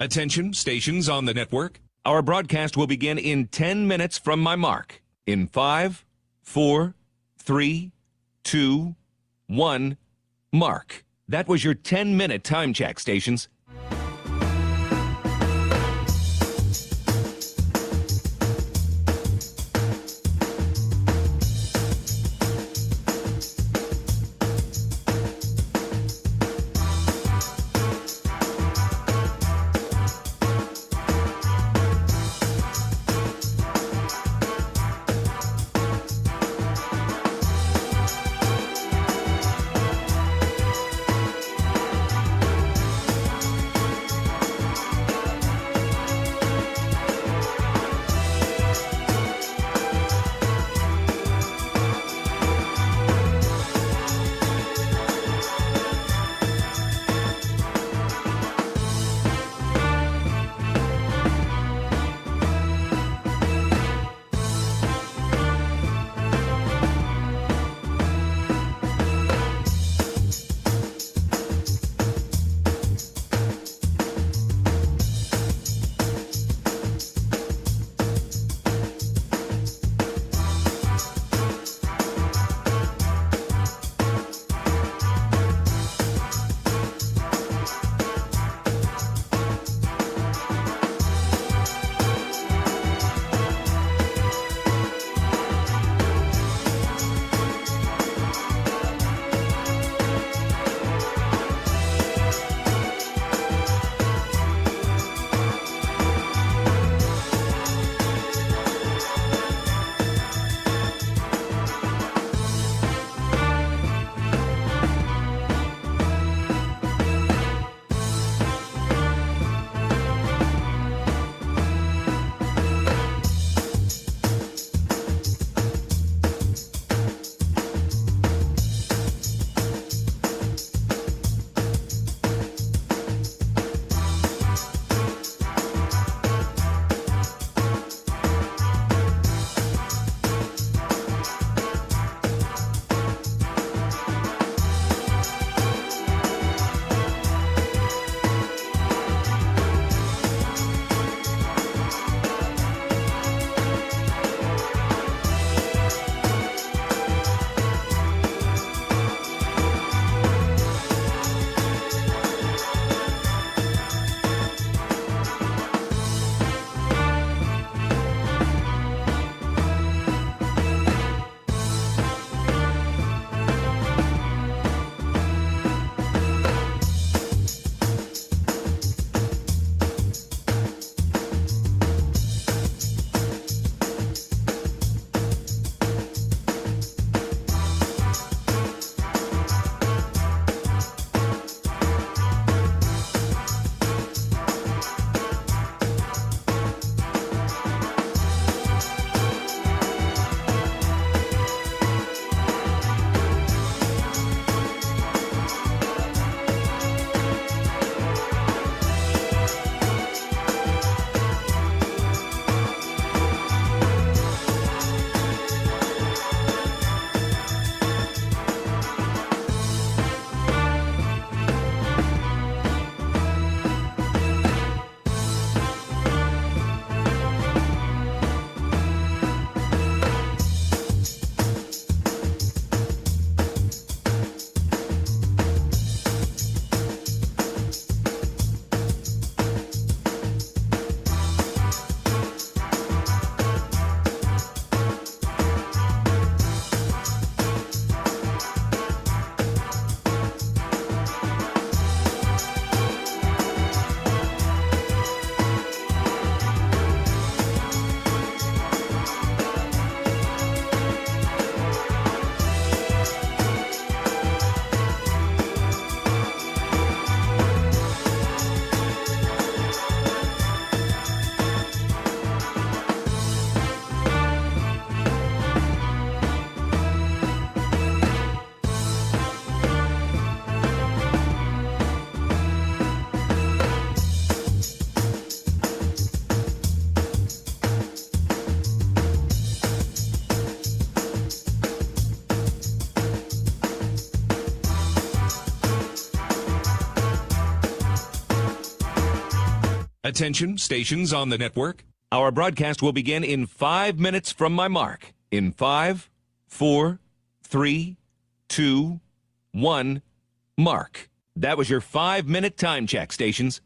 Attention, stations on the network. Our broadcast will begin in 10 minutes from my mark. In 5, 4, 3, 2, 1, mark. That was your 10-minute time check, stations. Attention, stations on the network. Our broadcast will begin in 5 minutes from my mark. In 5, 4, 3, 2, 1, mark. That was your 5-minute time check, stations.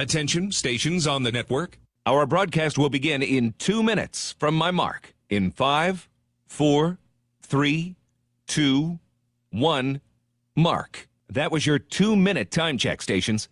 Attention, stations on the network. Our broadcast will begin in 2 minutes from my mark. In 5, 4, 3, 2, 1, mark. That was your 2-minute time check, stations.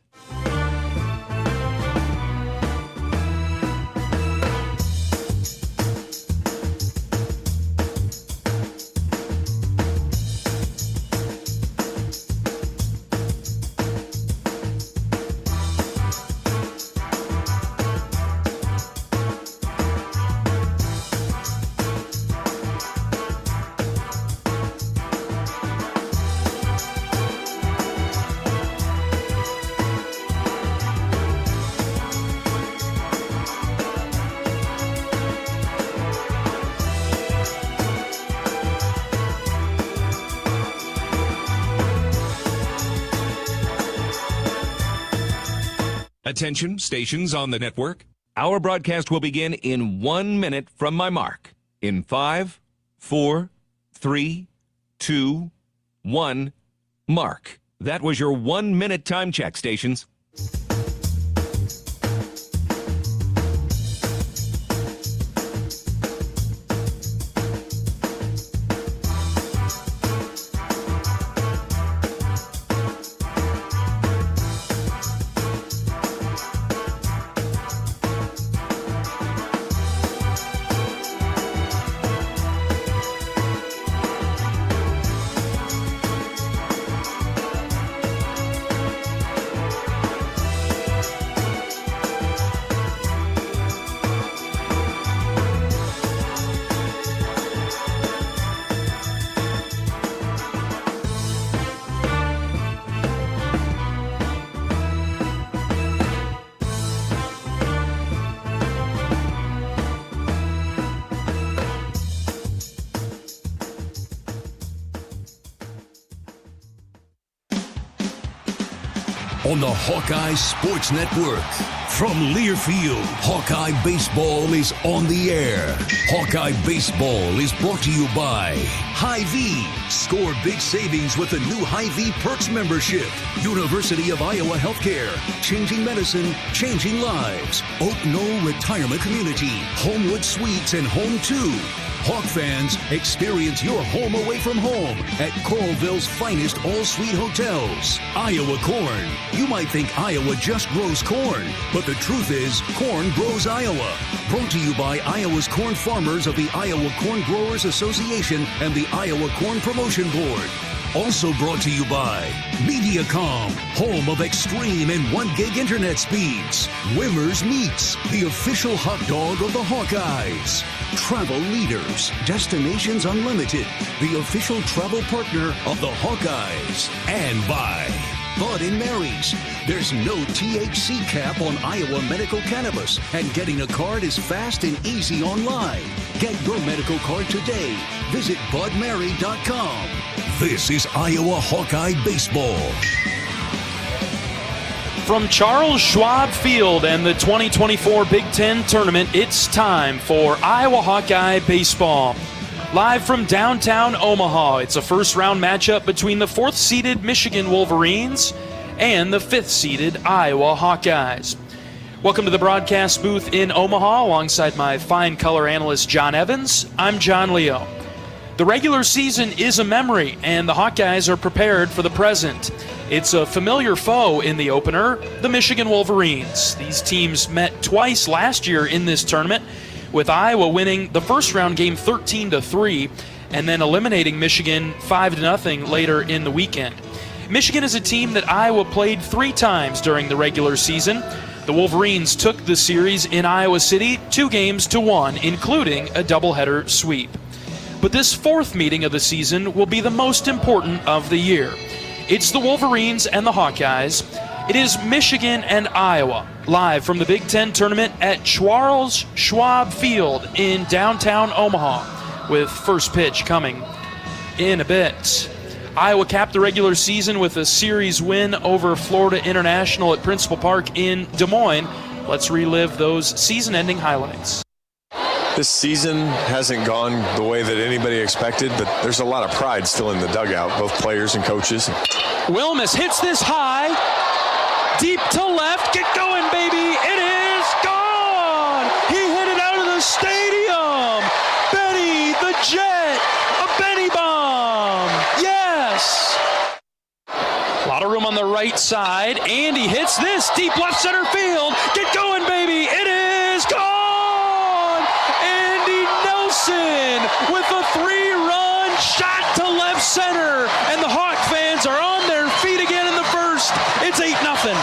Attention, stations on the network. Our broadcast will begin in 1 minute from my mark. In 5, 4, 3, 2, 1, mark. That was your 1-minute time check, stations. on the Hawkeye Sports Network. From Learfield, Hawkeye Baseball is on the air. Hawkeye Baseball is brought to you by Hy-Vee. Score big savings with the new Hy-Vee Perks membership. University of Iowa Healthcare. Changing medicine, changing lives. Oak Knoll Retirement Community. Homewood Suites and Home 2. Hawk fans, experience your home away from home at Coralville's finest all-suite hotels. Iowa Corn. You might think Iowa just grows corn, but the truth is, corn grows Iowa. Brought to you by Iowa's corn farmers of the Iowa Corn Growers Association and the Iowa Corn Promotion Board. Also brought to you by Mediacom, home of extreme and 1 gig internet speeds. Wimmer's Meats, the official hot dog of the Hawkeyes. Travel Leaders, Destinations Unlimited, the official travel partner of the Hawkeyes. And by Bud & Mary's. There's no THC cap on Iowa medical cannabis, and getting a card is fast and easy online. Get your medical card today. Visit budmary.com. This is Iowa Hawkeye Baseball. From Charles Schwab Field and the 2024 Big Ten Tournament, it's time for Iowa Hawkeye Baseball. Live from downtown Omaha, it's a first-round matchup between the 4th-seeded Michigan Wolverines and the 5th-seeded Iowa Hawkeyes. Welcome to the broadcast booth in Omaha alongside my fine color analyst John Evans. I'm John Leo. The regular season is a memory, and the Hawkeyes are prepared for the present. It's a familiar foe in the opener, the Michigan Wolverines. These teams met twice last year in this tournament, with Iowa winning the first-round game 13-3, and then eliminating Michigan 5-0 later in the weekend. Michigan is a team that Iowa played 3 times during the regular season. The Wolverines took the series in Iowa City 2-1, including a doubleheader sweep. But this 4th meeting of the season will be the most important of the year. It's the Wolverines and the Hawkeyes. It is Michigan and Iowa, live from the Big Ten Tournament at Charles Schwab Field in downtown Omaha, with first pitch coming in a bit. Iowa capped the regular season with a series win over Florida International at Principal Park in Des Moines. Let's relive those season-ending highlights. This season hasn't gone the way that anybody expected, but there's a lot of pride still in the dugout, both players and coaches. Wilmus hits this high, deep to left. Get going, baby. It is gone. He hit it out of the stadium. Benny the Jet, a Benny bomb. Yes. A lot of room on the right side. Andy hits this deep left center field. Get going, baby. It is gone. With a 3-run shot to left center, and the Hawk fans are on their feet again in the first. It's 8-0.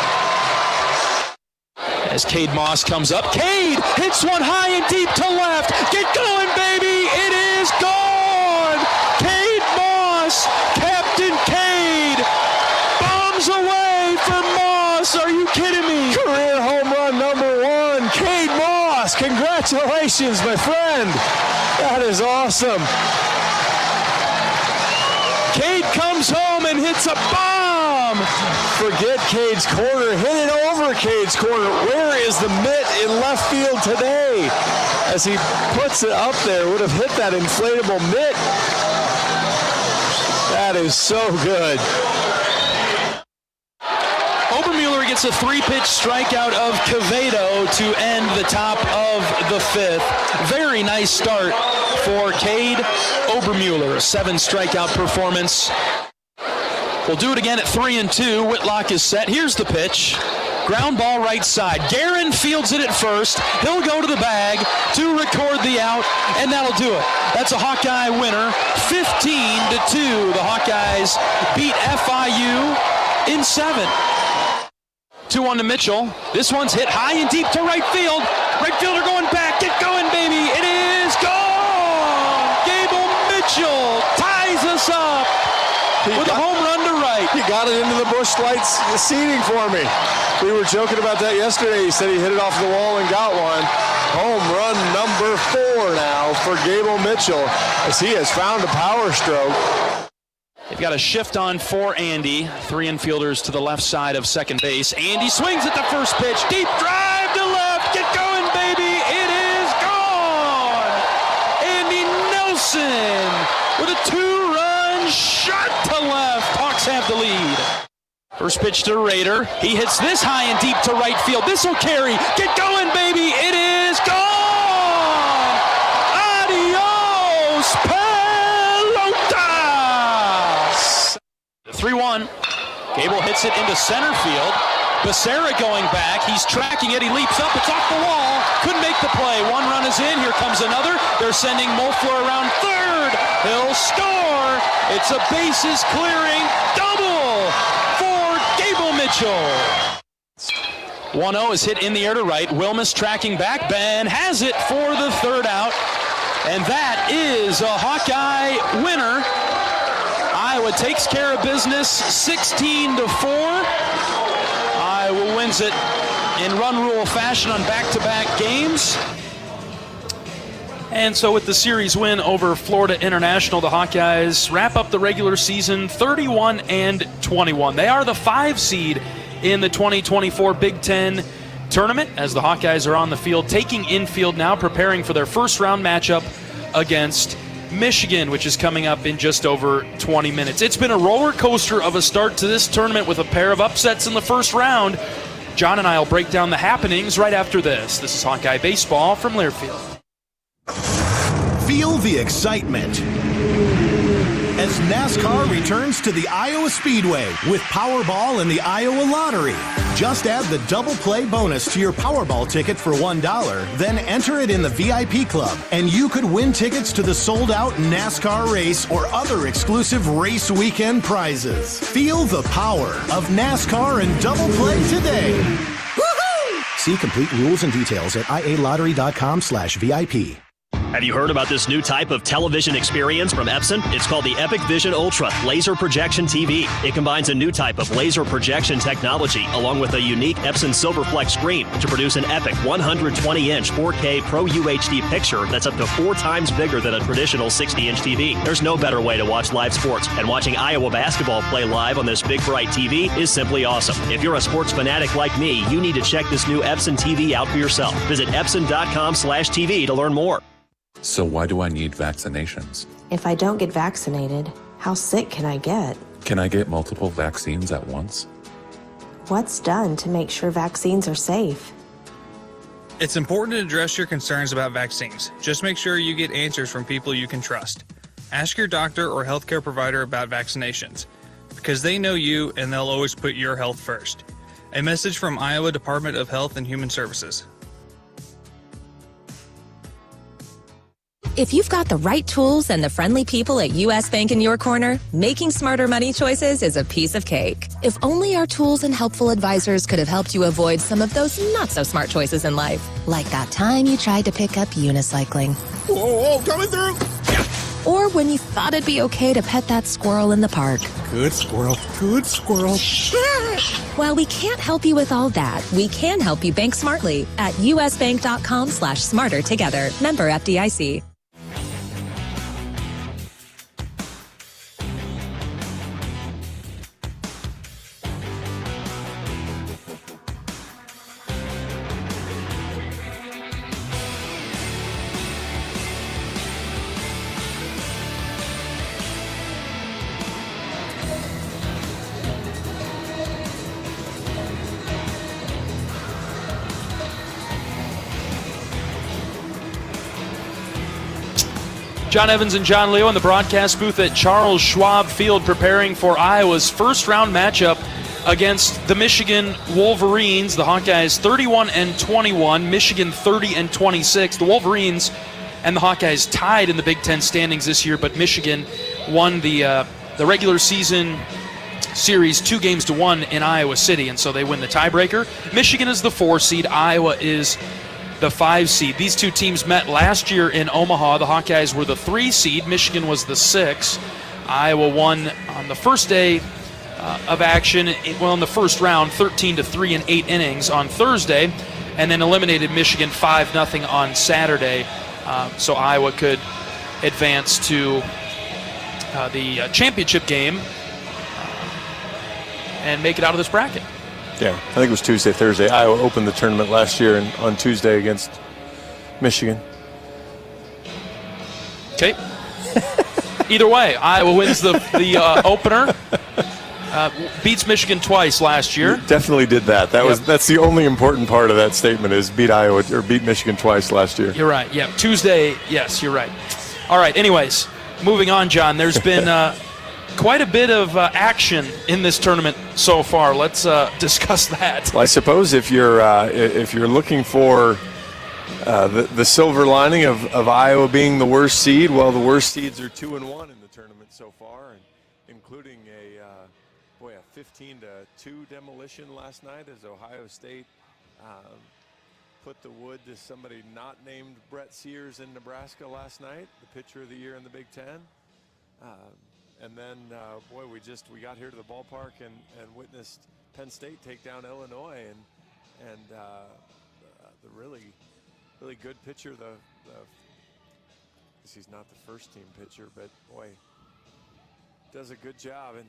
As Cade Moss comes up, Cade hits one high and deep to left. Get going, baby! It is gone. Cade Moss, Captain Cade, bombs away for Moss. Are you kidding me? Career home run number 1, Cade Moss. Congratulations, my friend. That is awesome. Cade comes home and hits a bomb. Forget Cade's corner. Hit it over Cade's corner. Where is the mitt in left field today? As he puts it up there, would have hit that inflatable mitt. That is so good. Obermuller gets a 3-pitch strikeout of Quevedo to end the top of the 5th. Very nice start for Cade Obermuller. A 7-strikeout performance. We'll do it again at 3-2. Whitlock is set. Here's the pitch. Ground ball right side. Guerin fields it at first. He'll go to the bag to record the out, and that'll do it. That's a Hawkeye winner. 15-2. The Hawkeyes beat FIU in 7. 2-1 to Mitchell. This one's hit high and deep to right field. Right fielder going back. Get going, baby. It is gone. Gable Mitchell ties us up with a home run to right. He got it into the Busch Lights seating for me. We were joking about that yesterday. He said he hit it off the wall and got one. Home run number 4 now for Gable Mitchell, as he has found a power stroke. They've got a shift on for Andy. 3 infielders to the left side of second base. Andy swings at the first pitch. Deep drive to left. Get going, baby. It is gone. Andy Nelson with a 2-run shot to left. Hawks have the lead. First pitch to Rader. He hits this high and deep to right field. This will carry. Get going, baby. It is gone. Adios, Pelotas. 3-1. Gable hits it into center field. Becerra going back. He's tracking it. He leaps up. It's off the wall. Couldn't make the play. 1 run is in. Here comes another. They're sending Mulfleur around third. He'll score. It's a bases clearing double for Gable Mitchell. 1-0 is hit in the air to right. Wilmus tracking back. Ben has it for the third out. And that is a Hawkeye winner. Iowa takes care of business 16-4. Iowa wins it in run rule fashion on back-to-back games. And so with the series win over Florida International, the Hawkeyes wrap up the regular season 31-21. They are the 5 seed in the 2024 Big Ten tournament as the Hawkeyes are on the field, taking infield now, preparing for their first round matchup against Michigan, which is coming up in just over 20 minutes. It's been a roller coaster of a start to this tournament with a pair of upsets in the first round. John and I will break down the happenings right after this. This is Hawkeye Baseball from Learfield. Feel the excitement as NASCAR returns to the Iowa Speedway with Powerball and the Iowa Lottery. Just add the double play bonus to your Powerball ticket for $1, then enter it in the VIP club, and you could win tickets to the sold-out NASCAR race or other exclusive race weekend prizes. Feel the power of NASCAR and double play today. Woohoo! See complete rules and details at ialotery.com/VIP. Have you heard about this new type of television experience from Epson? It's called the Epic Vision Ultra Laser Projection TV. It combines a new type of laser projection technology along with a unique Epson Silverflex screen to produce an epic 120-inch 4K Pro UHD picture that's up to 4 times bigger than a traditional 60-inch TV. There's no better way to watch live sports, and watching Iowa basketball play live on this big bright TV is simply awesome. If you're a sports fanatic like me, you need to check this new Epson TV out for yourself. Visit epson.com/TV to learn more. So why do I need vaccinations? If I don't get vaccinated, how sick can I get? Can I get multiple vaccines at once? What's done to make sure vaccines are safe? It's important to address your concerns about vaccines. Just make sure you get answers from people you can trust. Ask your doctor or healthcare provider about vaccinations, because they know you and they'll always put your health first. A message from Iowa Department of Health and Human Services. If you've got the right tools and the friendly people at U.S. Bank in your corner, making smarter money choices is a piece of cake. If only our tools and helpful advisors could have helped you avoid some of those not-so-smart choices in life. Like that time you tried to pick up unicycling. Whoa, coming through! Or when you thought it'd be okay to pet that squirrel in the park. Good squirrel, good squirrel. While we can't help you with all that, we can help you bank smartly at usbank.com/smarter together. Member FDIC. John Evans and John Leo in the broadcast booth at Charles Schwab Field preparing for Iowa's first round matchup against the Michigan Wolverines. The Hawkeyes 31-21, Michigan 30-26. The Wolverines and the Hawkeyes tied in the Big Ten standings this year, but Michigan won the regular season series 2-1 in Iowa City, and so they win the tiebreaker. Michigan is the 4 seed. Iowa is the 5 seed. These two teams met last year in Omaha. The Hawkeyes were the 3 seed. Michigan was the 6. Iowa won on the first day of action, in the first round, 13-3 in 8 innings on Thursday, and then eliminated Michigan 5-0 on Saturday. So Iowa could advance to the championship game and make it out of this bracket. Yeah, I think it was Tuesday, Thursday. Iowa opened the tournament last year on Tuesday against Michigan. Okay. Either way, Iowa wins the opener. Beats Michigan twice last year. You definitely did that. That's the only important part of that statement is beat Iowa or beat Michigan twice last year. You're right. Yeah, Tuesday. Yes, you're right. All right. Anyways, moving on, John. There's been quite a bit of action in this tournament so far. Let's discuss that. Well, I suppose if you're looking for the silver lining of Iowa being the worst seed, well, the worst seeds are 2-1 in the tournament so far, and including a 15-2 demolition last night as Ohio State put the wood to somebody not named Brett Sears in Nebraska last night, the pitcher of the year in the Big Ten. And then, we got here to the ballpark and witnessed Penn State take down Illinois, and the really good pitcher, he's not the first team pitcher, but boy, does a good job, and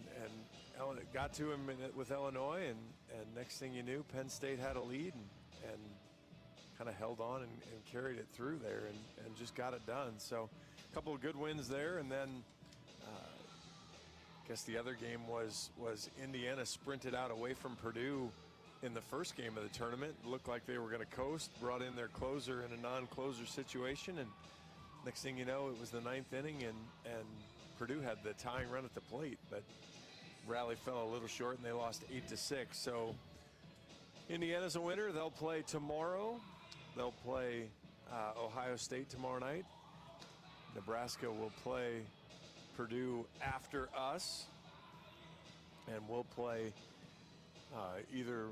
it got to him with Illinois, and next thing you knew, Penn State had a lead and kind of held on and carried it through there and just got it done. So a couple of good wins there, and then I guess the other game was Indiana sprinted out away from Purdue in the first game of the tournament. It looked like they were going to coast, brought in their closer in a non-closer situation, and next thing you know, it was the ninth inning, and Purdue had the tying run at the plate, but rally fell a little short, and they lost 8-6. So Indiana's a winner. They'll play tomorrow. They'll play Ohio State tomorrow night. Nebraska will play Purdue after us, and we'll play either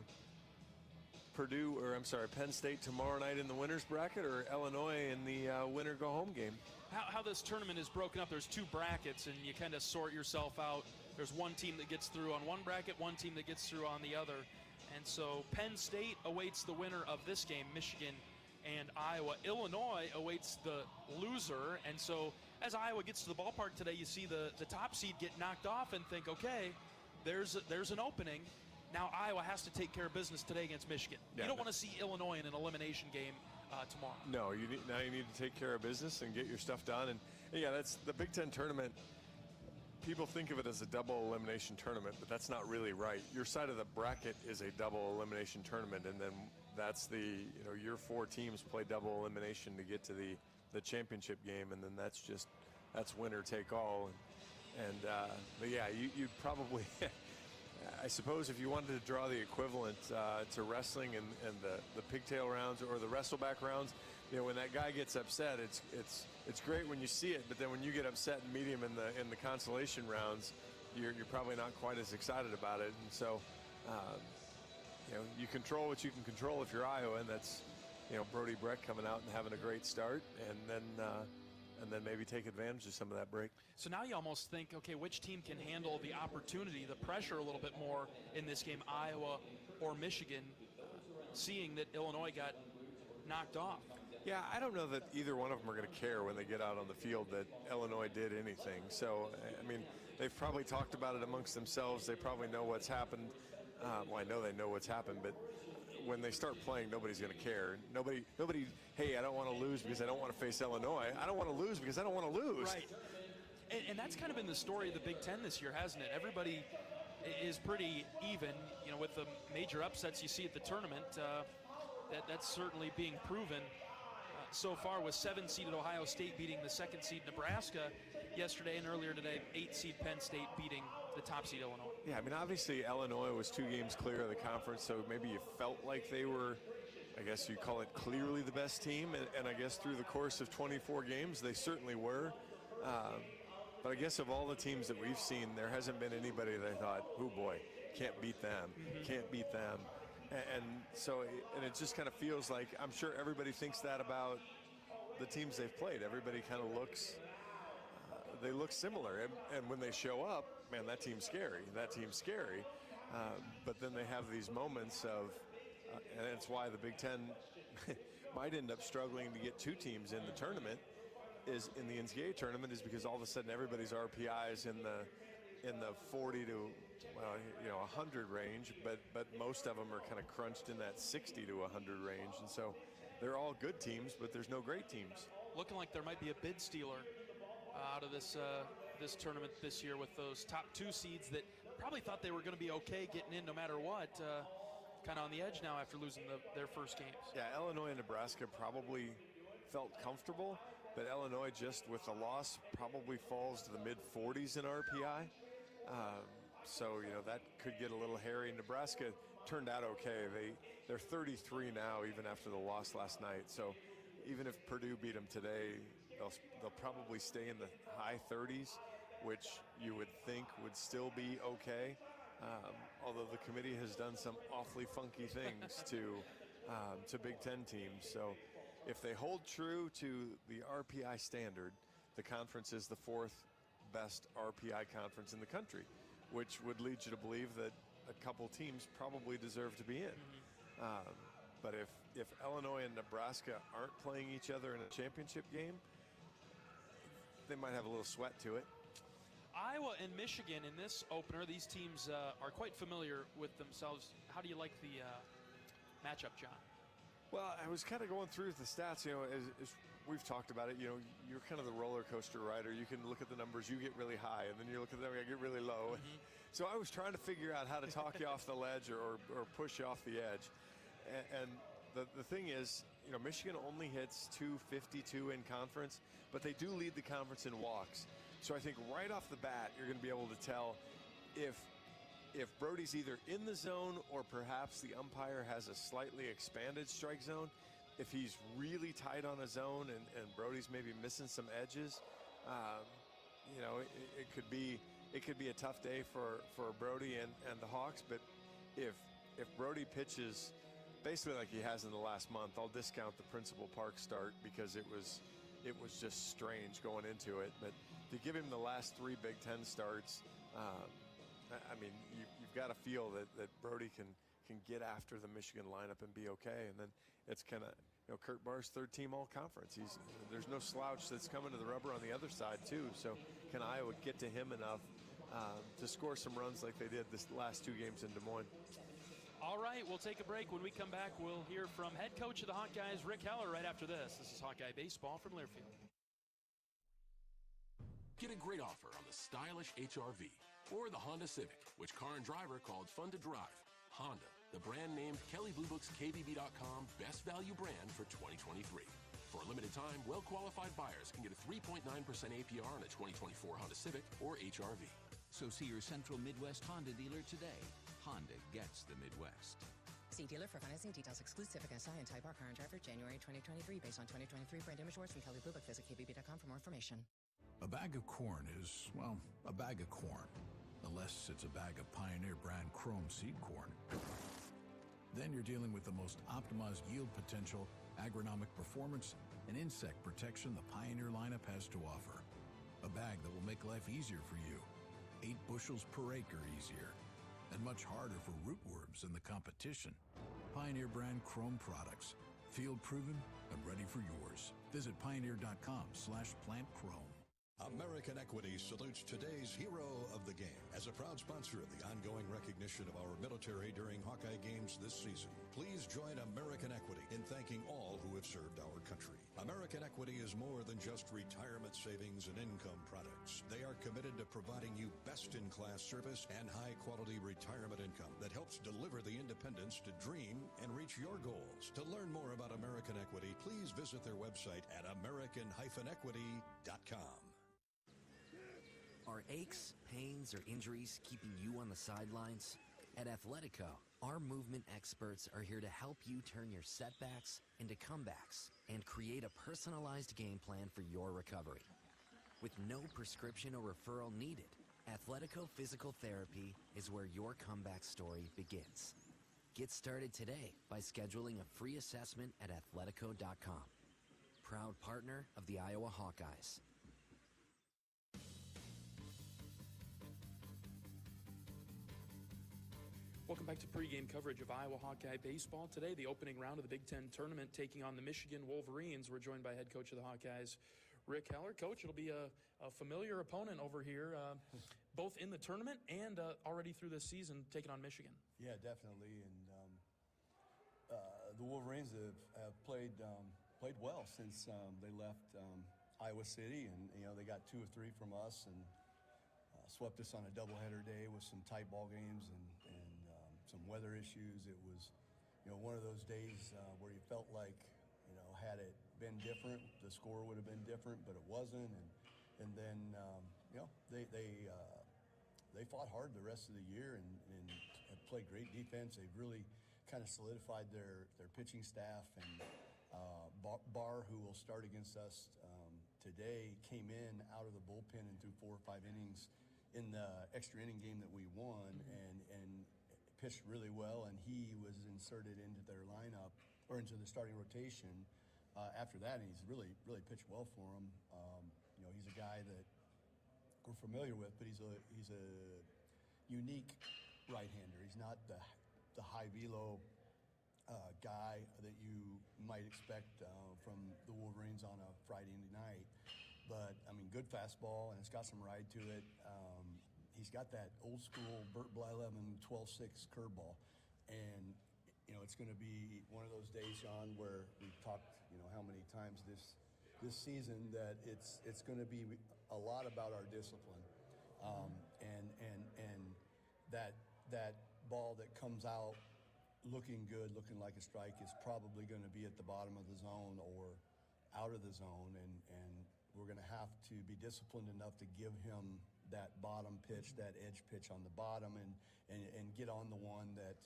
Penn State tomorrow night in the winner's bracket, or Illinois in the winner go home game. How this tournament is broken up, there's two brackets, and you kind of sort yourself out. There's one team that gets through on one bracket, one team that gets through on the other. And so Penn State awaits the winner of this game, Michigan and Iowa. Illinois awaits the loser. And so as Iowa gets to the ballpark today, you see the top seed get knocked off and think, okay, there's an opening. Now Iowa has to take care of business today against Michigan. Yeah, you don't want to see Illinois in an elimination game tomorrow. No, you need to take care of business and get your stuff done. And yeah, that's the Big Ten tournament. People think of it as a double elimination tournament, but that's not really right. Your side of the bracket is a double elimination tournament, and then that's your four teams play double elimination to get to the championship game, and then that's winner take all. But yeah, you probably I suppose if you wanted to draw the equivalent to wrestling and the pigtail rounds or the wrestleback rounds, when that guy gets upset, it's great when you see it, but then when you get upset and meet him in the consolation rounds, you're probably not quite as excited about it. And so, you control what you can control if you're Iowa, and that's Brody Breck coming out and having a great start, and then maybe take advantage of some of that break. So now you almost think, okay, which team can handle the opportunity, the pressure a little bit more in this game, Iowa or Michigan, seeing that Illinois got knocked off? Yeah, I don't know that either one of them are going to care when they get out on the field that Illinois did anything. So, I mean, they've probably talked about it amongst themselves. They probably know what's happened. Well, I know they know what's happened, but when they start playing, nobody's going to care. Nobody, hey, I don't want to lose because I don't want to face Illinois. I don't want to lose because I don't want to lose. Right. And that's kind of been the story of the Big Ten this year, hasn't it? Everybody is pretty even, with the major upsets you see at the tournament. That's certainly being proven so far, with 7-seeded Ohio State beating the 2nd-seed Nebraska yesterday, and earlier today, 8-seed Penn State beating the top seed Illinois. Yeah, I mean, obviously Illinois was 2 games clear of the conference, so maybe you felt like they were, I guess you call it, clearly the best team, and I guess through the course of 24 games, they certainly were. But I guess of all the teams that we've seen, there hasn't been anybody that I thought, oh boy, can't beat them, can't beat them. And so it just kind of feels like, I'm sure everybody thinks that about the teams they've played. Everybody kind of looks, they look similar. And when they show up, man, that team's scary. That team's scary. But then they have these moments of, and it's why the Big Ten might end up struggling to get 2 teams in the tournament, is in the NCAA tournament is because all of a sudden everybody's RPI is in the 40 to 100 range, but most of them are kind of crunched in that 60 to 100 range, and so they're all good teams, but there's no great teams. Looking like there might be a bid stealer out of this tournament this year with those top 2 seeds that probably thought they were going to be okay getting in no matter what. Kind of on the edge now after losing their first games. Yeah, Illinois and Nebraska probably felt comfortable, but Illinois just with the loss probably falls to the mid-40s in RPI. So, that could get a little hairy. Nebraska turned out okay. They're 33 now, even after the loss last night. So even if Purdue beat them today, they'll probably stay in the high 30s, which you would think would still be okay. Although the committee has done some awfully funky things to Big Ten teams. So if they hold true to the RPI standard, the conference is the 4th best RPI conference in the country, which would lead you to believe that a couple teams probably deserve to be in. But if Illinois and Nebraska aren't playing each other in a championship game, they might have a little sweat to it. Iowa and Michigan in this opener, these teams are quite familiar with themselves. How do you like the matchup, John? Well, I was kind of going through the stats, as we've talked about it, you're kind of the roller coaster rider. You can look at the numbers, you get really high, and then you look at them, I get really low. So I was trying to figure out how to talk you off the ledge or push you off the edge. And the thing is, Michigan only hits 252 in conference, but they do lead the conference in walks. So I think right off the bat, you're going to be able to tell if Brody's either in the zone or perhaps the umpire has a slightly expanded strike zone. If he's really tight on a zone and Brody's maybe missing some edges, it could be a tough day for Brody and the Hawks. But if Brody pitches basically like he has in the last month, I'll discount the Principal Park start because it was just strange going into it. But to give him the last 3 Big Ten starts, you've got to feel that Brody can get after the Michigan lineup and be okay. And then it's kind of, Kurt Barr's 3rd team all-conference. There's no slouch that's coming to the rubber on the other side too. So can Iowa get to him enough to score some runs like they did this last 2 games in Des Moines? All right, we'll take a break. When we come back, we'll hear from head coach of the Hawkeyes, Rick Heller, right after this. This is Hawkeye Baseball from Learfield. Get a great offer on the stylish HR-V or the Honda Civic, which car and driver called fun to drive. Honda, the brand named Kelley Blue Book's KBB.com Best Value Brand for 2023. For a limited time, well-qualified buyers can get a 3.9% APR on a 2024 Honda Civic or HR-V. So see your Central Midwest Honda dealer today. Honda gets the Midwest. See dealer for financing details. Exclude Civic SI and Type R car and driver January 2023 based on 2023 brand image awards from Kelley Blue Book. Visit KBB.com for more information. A bag of corn is, well, a bag of corn. Unless it's a bag of Pioneer brand Chrome seed corn. Then you're dealing with the most optimized yield potential, agronomic performance, and insect protection the Pioneer lineup has to offer. A bag that will make life easier for you. 8 bushels per acre easier. And much harder for rootworms in the competition. Pioneer brand Chrome products. Field proven and ready for yours. Visit pioneer.com/plantchrome. American Equity salutes today's hero of the game as a proud sponsor of the ongoing recognition of our military during Hawkeye games this season. Please join American Equity in thanking all who have served our country. American Equity is more than just retirement savings and income products. They are committed to providing you best-in-class service and high-quality retirement income that helps deliver the independence to dream and reach your goals. To learn more about American Equity, please visit their website at american-equity.com. Are aches, pains, or injuries keeping you on the sidelines? At Athletico, our movement experts are here to help you turn your setbacks into comebacks and create a personalized game plan for your recovery. With no prescription or referral needed, Athletico Physical Therapy is where your comeback story begins. Get started today by scheduling a free assessment at athletico.com. Proud partner of the Iowa Hawkeyes. Welcome back to pregame coverage of Iowa Hawkeye baseball. Today, the opening round of the Big Ten tournament taking on the Michigan Wolverines. We're joined by head coach of the Hawkeyes, Rick Heller. Coach, it'll be a familiar opponent over here, both in the tournament and already through this season, taking on Michigan. Yeah, definitely. And the Wolverines have played well since they left Iowa City, and they got 2 or 3 from us, and swept us on a doubleheader day with some tight ball games and some weather issues. It was, one of those days where you felt like, had it been different, the score would have been different, but it wasn't. And then, they fought hard the rest of the year and have played great defense. They've really kind of solidified their pitching staff. And Barr, who will start against us today, came in out of the bullpen and threw 4 or 5 innings in the extra inning game that we won, and pitched really well. And he was inserted into their lineup, or into the starting rotation after that, and he's really pitched well for him. He's a guy that we're familiar with, but he's a unique right-hander. He's not the high velo guy that you might expect from the Wolverines on a Friday night. But, good fastball, and it's got some ride to it. He's got that old-school Bert Blyleven 12-6 curveball. And, it's going to be one of those days, John, where we've talked, how many times this season that it's going to be a lot about our discipline. And that ball that comes out looking good, looking like a strike, is probably going to be at the bottom of the zone or out of the zone, and we're going to have to be disciplined enough to give him that bottom pitch, that edge pitch on the bottom, and get on the one that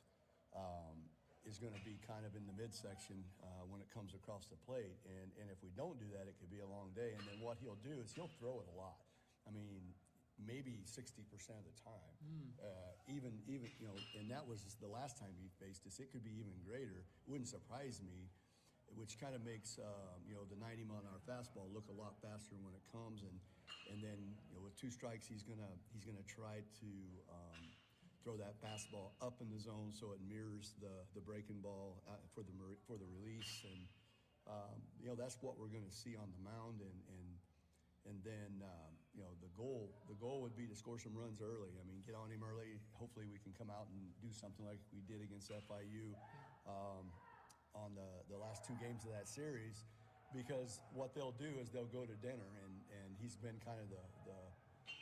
is going to be kind of in the midsection when it comes across the plate. And if we don't do that, it could be a long day. And then what he'll do is he'll throw it a lot. Maybe 60% of the time. Even and that was the last time he faced us. It could be even greater. It wouldn't surprise me, which kind of makes the 90-mile-an-hour fastball look a lot faster when it comes. And then with 2 strikes, he's gonna try to throw that fastball up in the zone so it mirrors the breaking ball for the release. And that's what we're going to see on the mound. And then, the goal would be to score some runs early. Get on him early. Hopefully we can come out and do something like we did against FIU on the last 2 games of that series, because what they'll do is they'll go to dinner, and he's been kind of the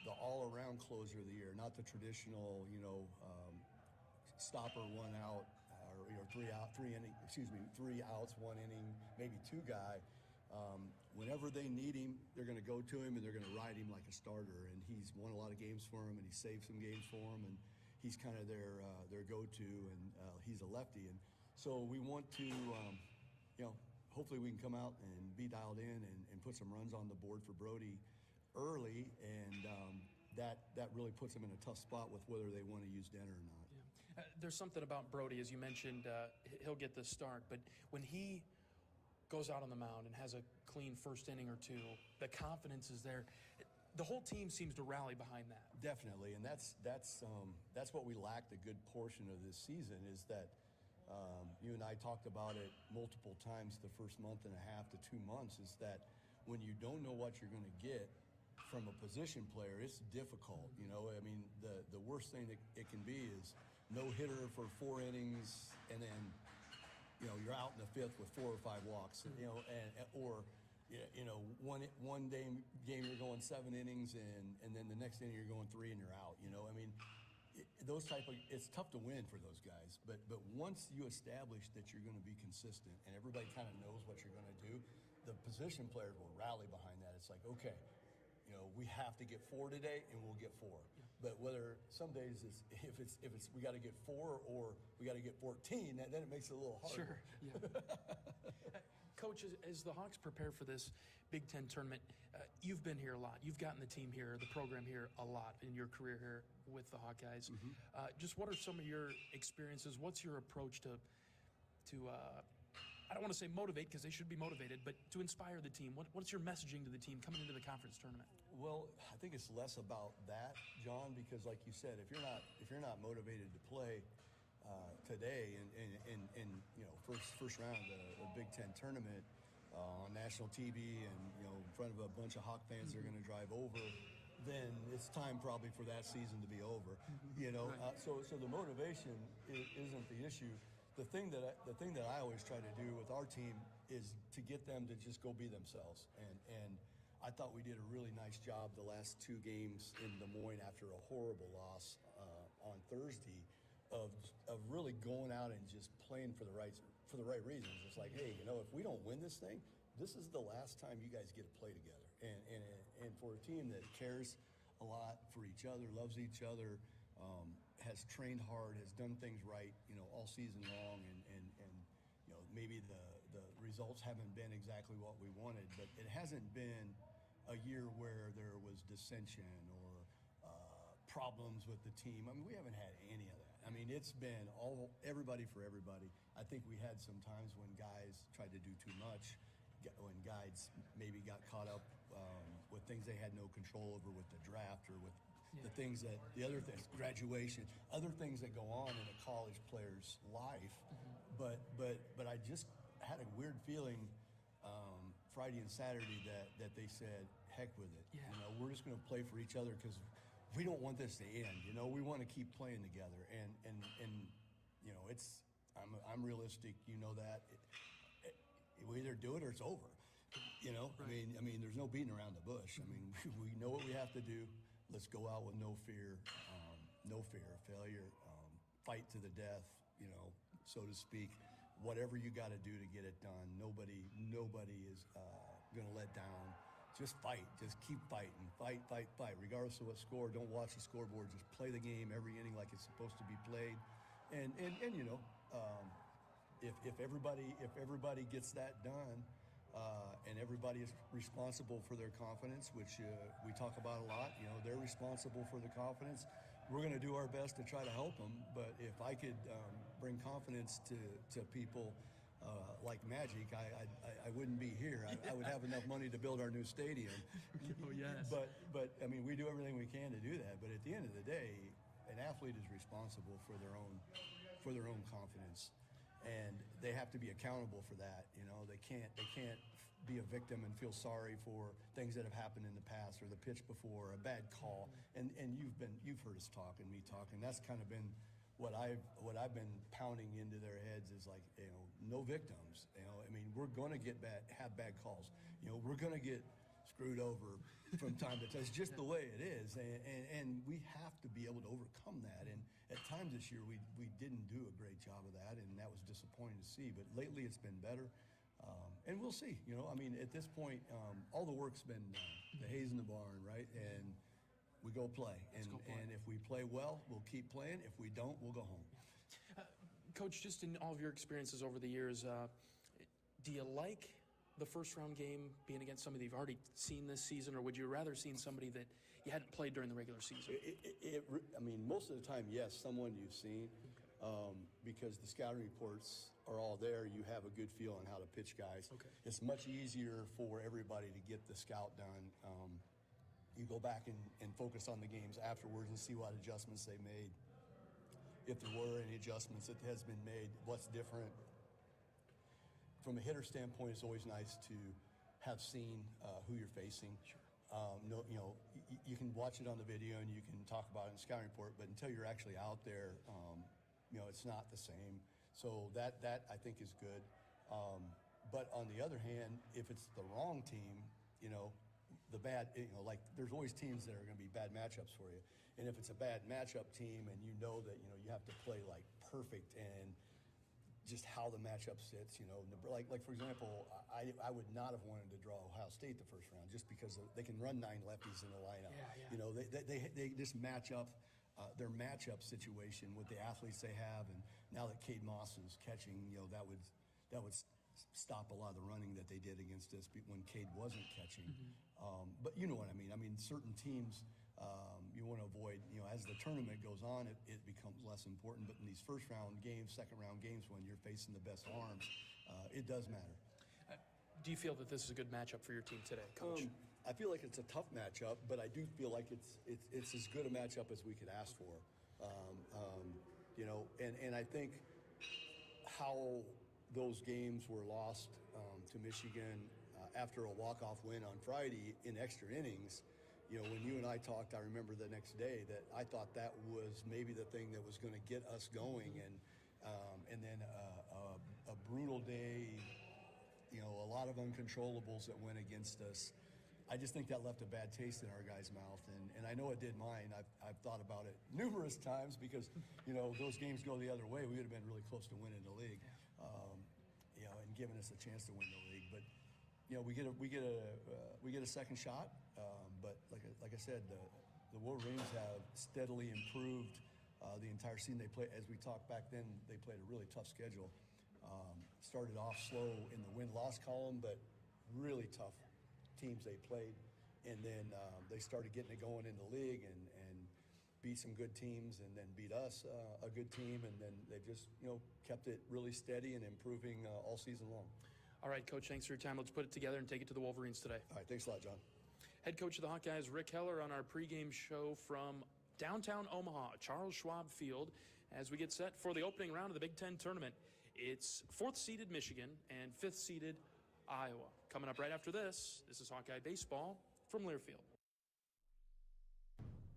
all-around closer of the year, not the traditional, stopper 1 out, or 3 outs, 1 inning, maybe 2 guy. Whenever they need him, they're going to go to him and they're going to ride him like a starter. And he's won a lot of games for him, and he's saved some games for him, and he's kind of their go-to, and he's a lefty. And so we want to, hopefully we can come out and be dialed in and put some runs on the board for Brody early, and that really puts them in a tough spot with whether they want to use Denner or not. Yeah. There's something about Brody, as you mentioned, he'll get the start, but when he goes out on the mound and has a clean first inning or 2, the confidence is there. The whole team seems to rally behind that. Definitely, and that's what we lacked a good portion of this season, is that you and I talked about it multiple times the first month and a half to 2 months, is that when you don't know what you're going to get from a position player, it's difficult. The worst thing that it can be is no hitter for 4 innings, and then you're out in the 5th with 4 or 5 walks, or one game you're going 7 innings, and then the next inning you're going 3 and you're out. Those it's tough to win for those guys, but once you establish that you're going to be consistent and everybody kind of knows what you're going to do, the position players will rally behind that. It's like, okay, we have to get 4 today, and we'll get 4. Yeah. But whether some days if it's we got to get 4 or we got to get 14, then it makes it a little harder. Sure. Yeah. Coach, as the Hawks prepare for this Big Ten tournament, you've been here a lot. You've gotten the team here, the program here a lot in your career here with the Hawkeyes. Mm-hmm. Just what are some of your experiences? What's your approach to I don't want to say motivate, because they should be motivated, but to inspire the team? What's your messaging to the team coming into the conference tournament? Well, I think it's less about that, John, because like you said, if you're not motivated to play today in first round of the Big Ten tournament, on national TV and, in front of a bunch of Hawk fans that are going to drive over, then it's time probably for that season to be over. So the motivation isn't the issue. The thing that I always try to do with our team is to get them to just go be themselves. And I thought we did a really nice job the last 2 games in Des Moines after a horrible loss on Thursday of really going out and just playing for the right reasons. It's like, hey, if we don't win this thing, this is the last time you guys get to play together. And for a team that cares a lot for each other, loves each other, has trained hard, has done things right, all season long, and maybe the results haven't been exactly what we wanted, but it hasn't been a year where there was dissension or problems with the team. I mean, we haven't had any of that. I mean, it's been everybody for everybody. I think we had some times when guys tried to do too much, when guys maybe got caught up with things they had no control over with the draft or with the other things, graduation, other things that go on in a college player's life. But I just had a weird feeling Friday and Saturday that they said, heck with it. We're just going to play for each other because we don't want this to end. We want to keep playing together. And I'm realistic. That. We either do it or it's over. Right. I mean, there's no beating around the bush. I mean, we know what we have to do. Let's go out with no fear of failure. Fight to the death, so to speak. Whatever you got to do to get it done. Nobody is going to let down. Just fight. Just keep fighting. Fight. Regardless of what score, don't watch the scoreboard. Just play the game every inning like it's supposed to be played. And if everybody gets that done, and everybody is responsible for their confidence, which we talk about a lot, they're responsible for the confidence. We're going to do our best to try to help them. But if I could bring confidence to people like magic, I wouldn't be here. I would have enough money to build our new stadium. Oh, yes. But I mean, we do everything we can to do that. But at the end of the day, an athlete is responsible for their own confidence. And they have to be accountable for that. They can't be a victim and feel sorry for things that have happened in the past or the pitch before, a bad call. And you've heard us talk and me talk, and that's kind of been what I've been pounding into their heads is like, no victims. I mean, we're going to have bad calls. We're going to get screwed over from time to time. It's just the way it is, and we have to be able to overcome that. And at times this year, we didn't do a great job of that, and that was disappointing to see. But lately, it's been better, and we'll see. I mean, at this point, all the work's been done. The hay's in the barn, right? And we go play. And if we play well, we'll keep playing. If we don't, we'll go home. Coach, just in all of your experiences over the years, do you like the first-round game being against somebody you've already seen this season, or would you rather seen somebody that you hadn't played during the regular season? I mean, most of the time, yes, someone you've seen, because the scouting reports are all there. You have a good feel on how to pitch guys. Okay. It's much easier for everybody to get the scout done. You go back and focus on the games afterwards and see what adjustments they made. If there were any adjustments that has been made, what's different. From a hitter standpoint, it's always nice to have seen who you're facing. Sure. You can watch it on the video and you can talk about it in the scouting report, but until you're actually out there, it's not the same. So that I think is good. But on the other hand, if it's the wrong team, like there's always teams that are going to be bad matchups for you. And if it's a bad matchup team and you know that, you have to play like perfect and just how the matchup sits, like for example, I would not have wanted to draw Ohio State the first round just because they can run 9 lefties in the lineup. Yeah. They just match up their matchup situation with the athletes they have, and now that Cade Moss is catching, that would stop a lot of the running that they did against us when Cade wasn't catching. But you know what I mean. I mean, certain teams you want to avoid, as the tournament goes on, it becomes less important. But in these first-round games, second-round games, when you're facing the best arms, it does matter. Do you feel that this is a good matchup for your team today, Coach? I feel like it's a tough matchup, but I do feel like it's as good a matchup as we could ask for. And I think how those games were lost to Michigan after a walk-off win on Friday in extra innings. You know, when you and I talked, I remember the next day that I thought that was maybe the thing that was going to get us going, and then a brutal day, you know, a lot of uncontrollables that went against us. I just think that left a bad taste in our guys' mouth, and I know it did mine. I've thought about it numerous times because, you know, those games go the other way. We would have been really close to winning the league, you know, and giving us a chance to win the league. But, you know, we get a second shot. But like I said, the Wolverines have steadily improved the entire season. They play, as we talked back then, they played a really tough schedule. Started off slow in the win-loss column, but really tough teams they played, and then they started getting it going in the league and beat some good teams, and then beat us, a good team, and then they just, you know, kept it really steady and improving all season long. All right, Coach, thanks for your time. Let's put it together and take it to the Wolverines today. All right, thanks a lot, John. Head coach of the Hawkeyes, Rick Heller, on our pregame show from downtown Omaha, Charles Schwab Field, as we get set for the opening round of the Big Ten tournament. It's 4th-seeded Michigan and 5th-seeded Iowa. Coming up right after this is Hawkeye Baseball from Learfield.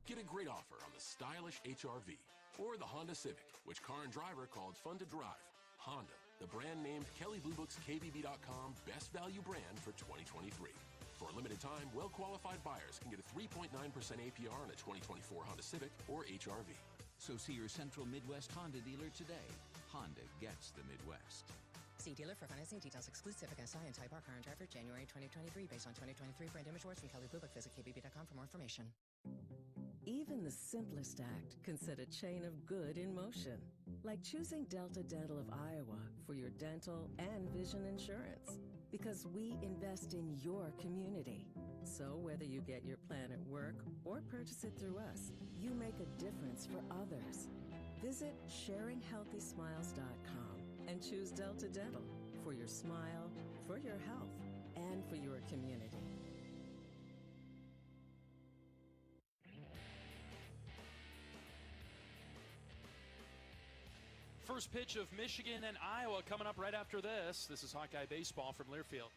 Get a great offer on the stylish HR-V or the Honda Civic, which car and driver called fun to drive. Honda, the brand named Kelly Blue Book's KBB.com best value brand for 2023. For a limited time, well-qualified buyers can get a 3.9% APR on a 2024 Honda Civic or HR-V. So see your Central Midwest Honda dealer today. Honda gets the Midwest. See dealer for financing details. Exclude Civic SI and Type R car and driver January 2023 based on 2023 brand image awards from Kelly Blue Book. Visit kbb.com for more information. Even the simplest act can set a chain of good in motion, like choosing Delta Dental of Iowa for your dental and vision insurance, because we invest in your community. So whether you get your plan at work or purchase it through us, you make a difference for others. Visit sharinghealthysmiles.com and choose Delta Dental for your smile, for your health, and for your community. First pitch of Michigan and Iowa coming up right after this. This is Hawkeye Baseball from Learfield.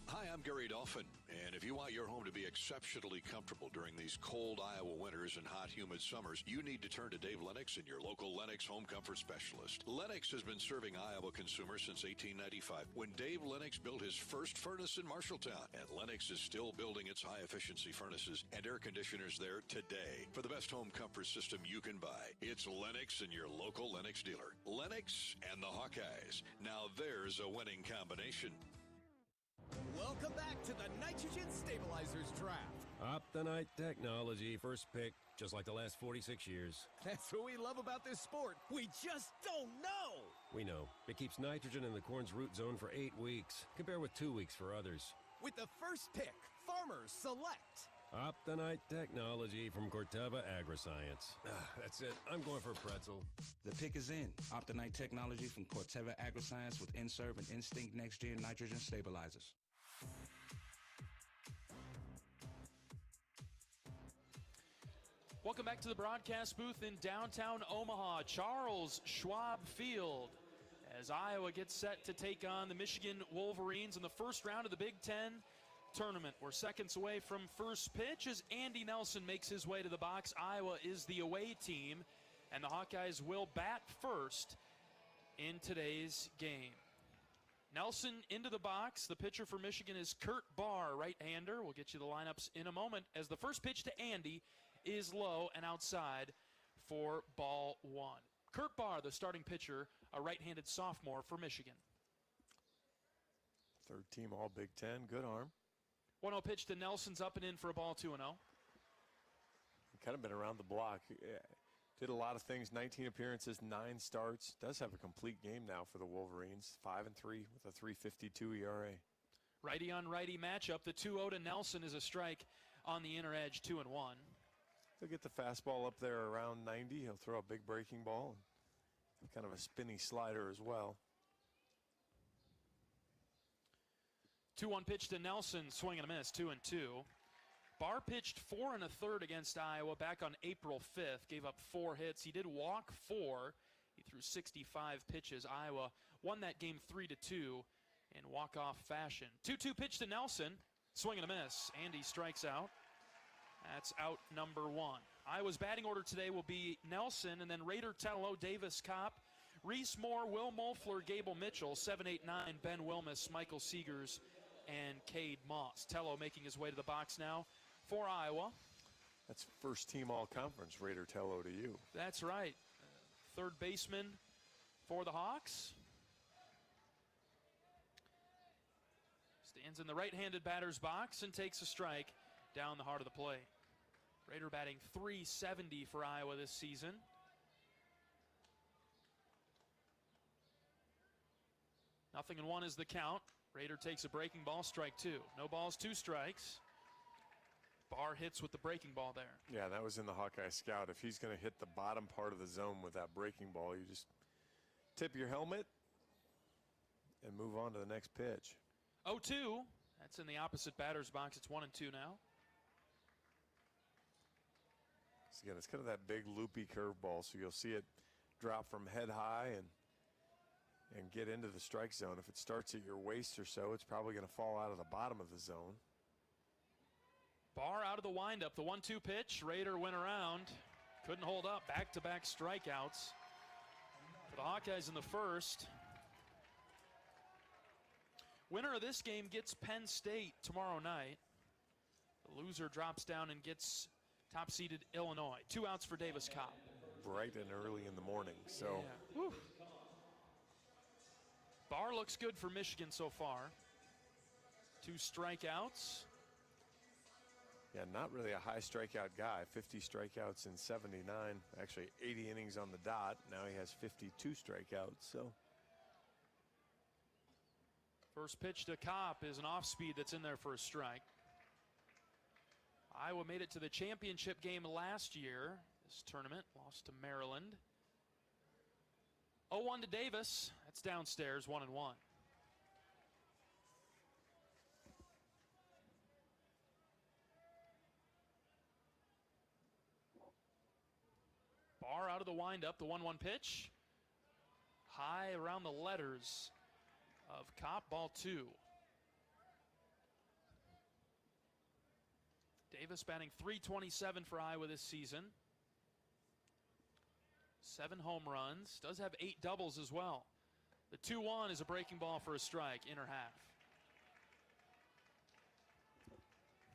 Hi, I'm Gary Dolphin, and if you want your home to be exceptionally comfortable during these cold Iowa winters and hot, humid summers, you need to turn to Dave Lennox and your local Lennox home comfort specialist. Lennox has been serving Iowa consumers since 1895, when Dave Lennox built his first furnace in Marshalltown, and Lennox is still building its high-efficiency furnaces and air conditioners there today. For the best home comfort system you can buy, it's Lennox and your local Lennox dealer. Lennox and the Hawkeyes. Now there's a winning combination. Welcome back to the Nitrogen Stabilizers Draft. Optonite technology, first pick, just like the last 46 years. That's what we love about this sport. We just don't know. We know. It keeps nitrogen in the corn's root zone for 8 weeks. Compare with 2 weeks for others. With the first pick, farmers select Optonite technology from Corteva Agriscience. That's it. I'm going for pretzel. The pick is in. Optonite technology from Corteva Agriscience with Inserve and Instinct Next-Gen Nitrogen Stabilizers. Welcome back to the broadcast booth in downtown Omaha, Charles Schwab Field, as Iowa gets set to take on the Michigan Wolverines in the first round of the Big Ten tournament. We're seconds away from first pitch as Andy Nelson makes his way to the box. Iowa is the away team, and the Hawkeyes will bat first in today's game. Nelson into the box. The pitcher for Michigan is Kurt Barr, right-hander. We'll get you the lineups in a moment as the first pitch to Andy is low and outside for ball one. Kurt Barr, the starting pitcher, a right-handed sophomore for Michigan. Third team All Big Ten, good arm. 1-0 pitch to Nelson's up and in for a ball 2-0. Kind of been around the block. Did a lot of things, 19 appearances, 9 starts. Does have a complete game now for the Wolverines. 5-3 with a 3.52 ERA. Righty on righty matchup. The 2-0 to Nelson is a strike on the inner edge, 2-1. He'll get the fastball up there around 90. He'll throw a big breaking ball. Kind of a spinny slider as well. 2-1 pitch to Nelson, swing and a miss, 2-2. Barr pitched 4 1/3 against Iowa back on April 5th, gave up 4 hits. He did walk 4. He threw 65 pitches. Iowa won that game 3-2 in walk-off fashion. 2-2 pitch to Nelson. Swing and a miss. Andy strikes out. That's out number 1. Iowa's batting order today will be Nelson, and then Raider, Tello, Davis, Kopp, Reese Moore, Will Moeffler, Gable Mitchell, 7, 8, 9, Ben Wilmus, Michael Seegers, and Cade Moss. Tello making his way to the box now for Iowa. That's first team all-conference, Raider Tello, to you. That's right. Third baseman for the Hawks. Stands in the right-handed batter's box and takes a strike down the heart of the plate. Raider batting .370 for Iowa this season. Nothing in 1 is the count. Raider takes a breaking ball, strike 2. No balls, 2 strikes. Barr hits with the breaking ball there. Yeah, that was in the Hawkeye Scout. If he's going to hit the bottom part of the zone with that breaking ball, you just tip your helmet and move on to the next pitch. 0-2. That's in the opposite batter's box. It's 1-2 now. So again, it's kind of that big loopy curveball, so you'll see it drop from head high and get into the strike zone. If it starts at your waist or so, it's probably going to fall out of the bottom of the zone. Barr out of the windup. The 1-2 pitch. Raider went around. Couldn't hold up. Back-to-back strikeouts for the Hawkeyes in the first. Winner of this game gets Penn State tomorrow night. The loser drops down and gets top-seeded Illinois. 2 outs for Davis Kopp. Bright and early in the morning. So. Yeah. Barr looks good for Michigan so far. 2 strikeouts. Yeah, not really a high strikeout guy. 50 strikeouts in 79. Actually, 80 innings on the dot. Now he has 52 strikeouts. So. First pitch to Kopp is an off-speed that's in there for a strike. Iowa made it to the championship game last year. This tournament lost to Maryland. 0-1 to Davis. That's downstairs, 1-1. Barr out of the windup, the 1-1 pitch. High around the letters of Kopp, ball 2. Davis batting .327 for Iowa this season. 7 home runs, does have 8 doubles as well. The 2-1 is a breaking ball for a strike, inner half.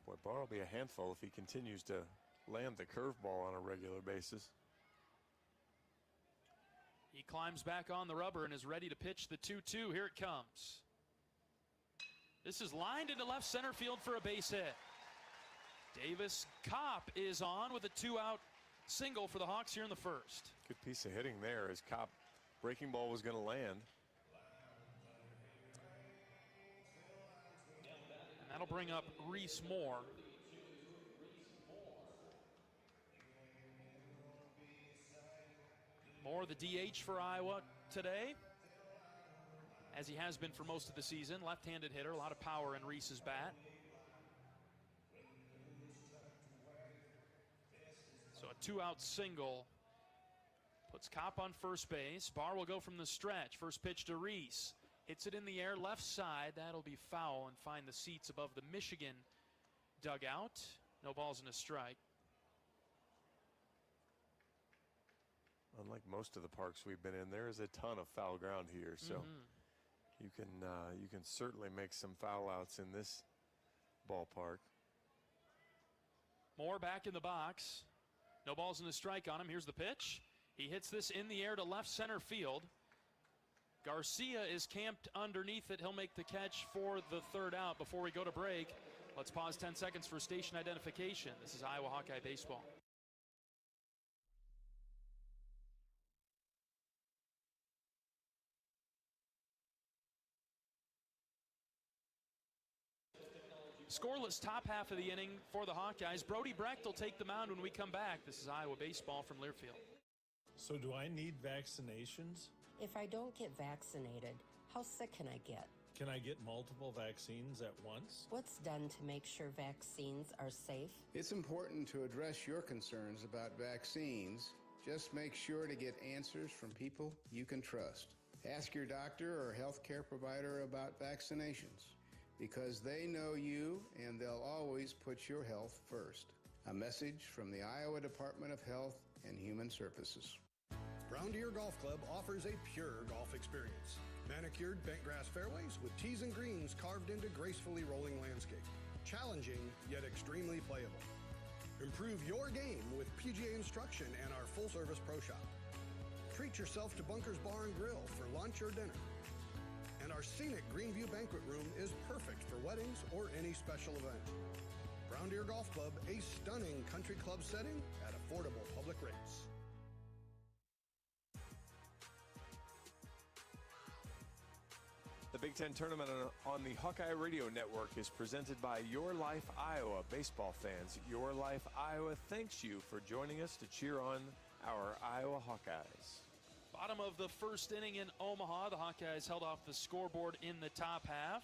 Boy, Barr will be a handful if he continues to land the curveball on a regular basis. He climbs back on the rubber and is ready to pitch the 2-2. Here it comes. This is lined into left center field for a base hit. Davis Kopp is on with a 2-out single for the Hawks here in the first. Good piece of hitting there as Kopp breaking ball was going to land. And that'll bring up Reese Moore. Moore, the DH for Iowa today, as he has been for most of the season. Left-handed hitter, a lot of power in Reese's bat. So a 2-out single puts Kopp on first base. Barr will go from the stretch. First pitch to Reese. Hits it in the air left side. That'll be foul and find the seats above the Michigan dugout. No balls and a strike. Unlike most of the parks we've been in, there is a ton of foul ground here, so you can certainly make some foul outs in this ballpark. Moore back in the box. No balls and a strike on him. Here's the pitch. He hits this in the air to left center field. Garcia is camped underneath it. He'll make the catch for the 3rd out. Before we go to break, let's pause 10 seconds for station identification. This is Iowa Hawkeye Baseball. Scoreless top half of the inning for the Hawkeyes. Brody Brecht will take the mound when we come back. This is Iowa Baseball from Learfield. So do I need vaccinations? If I don't get vaccinated, how sick can I get? Can I get multiple vaccines at once? What's done to make sure vaccines are safe? It's important to address your concerns about vaccines. Just make sure to get answers from people you can trust. Ask your doctor or healthcare provider about vaccinations because they know you and they'll always put your health first. A message from the Iowa Department of Health and Human Services. Brown Deer Golf Club offers a pure golf experience. Manicured bentgrass fairways with tees and greens carved into gracefully rolling landscape. Challenging, yet extremely playable. Improve your game with PGA instruction and our full-service pro shop. Treat yourself to Bunker's Bar and Grill for lunch or dinner. And our scenic Greenview Banquet Room is perfect for weddings or any special event. Brown Deer Golf Club, a stunning country club setting at affordable public rates. The Big Ten Tournament on the Hawkeye Radio Network is presented by Your Life Iowa. Baseball fans, Your Life Iowa thanks you for joining us to cheer on our Iowa Hawkeyes. Bottom of the first inning in Omaha. The Hawkeyes held off the scoreboard in the top half.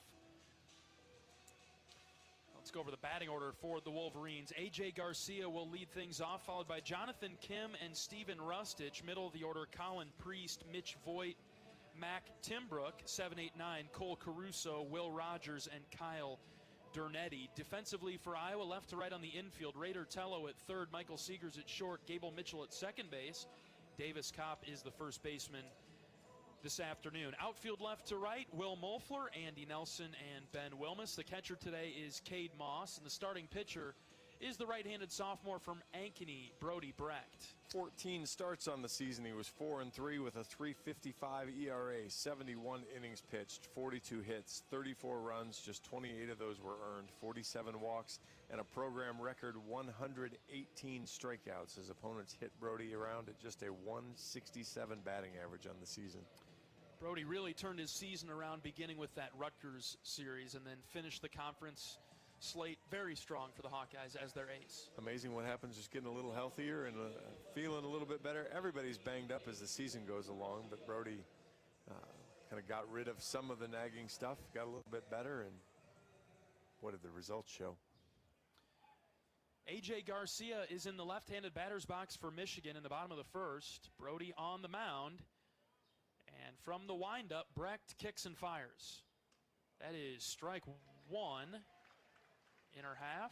Let's go over the batting order for the Wolverines. A.J. Garcia will lead things off, followed by Jonathan Kim and Steven Rustich. Middle of the order, Colin Priest, Mitch Voigt, Mac Timbrook, 7, 8, 9, Cole Caruso, Will Rogers, and Kyle Dernetti. Defensively for Iowa, left to right on the infield, Raider Tello at third, Michael Seegers at short, Gable Mitchell at second base. Davis Kopp is the first baseman this afternoon. Outfield left to right, Will Mulfler, Andy Nelson, and Ben Wilmus. The catcher today is Cade Moss, and the starting pitcher is the right-handed sophomore from Ankeny, Brody Brecht. 14 starts on the season. He was 4-3 with a 3.55 ERA, 71 innings pitched, 42 hits, 34 runs, just 28 of those were earned, 47 walks, and a program record 118 strikeouts. His opponents hit Brody around at just a 167 batting average on the season. Brody really turned his season around beginning with that Rutgers series and then finished the conference slate very strong for the Hawkeyes as their ace. Amazing what happens just getting a little healthier and feeling a little bit better. Everybody's banged up as the season goes along, but Brody kind of got rid of some of the nagging stuff, got a little bit better, and what did the results show? A.J. Garcia is in the left-handed batter's box for Michigan in the bottom of the first. Brody on the mound, and from the windup, Brecht kicks and fires. That is strike one. Inner half.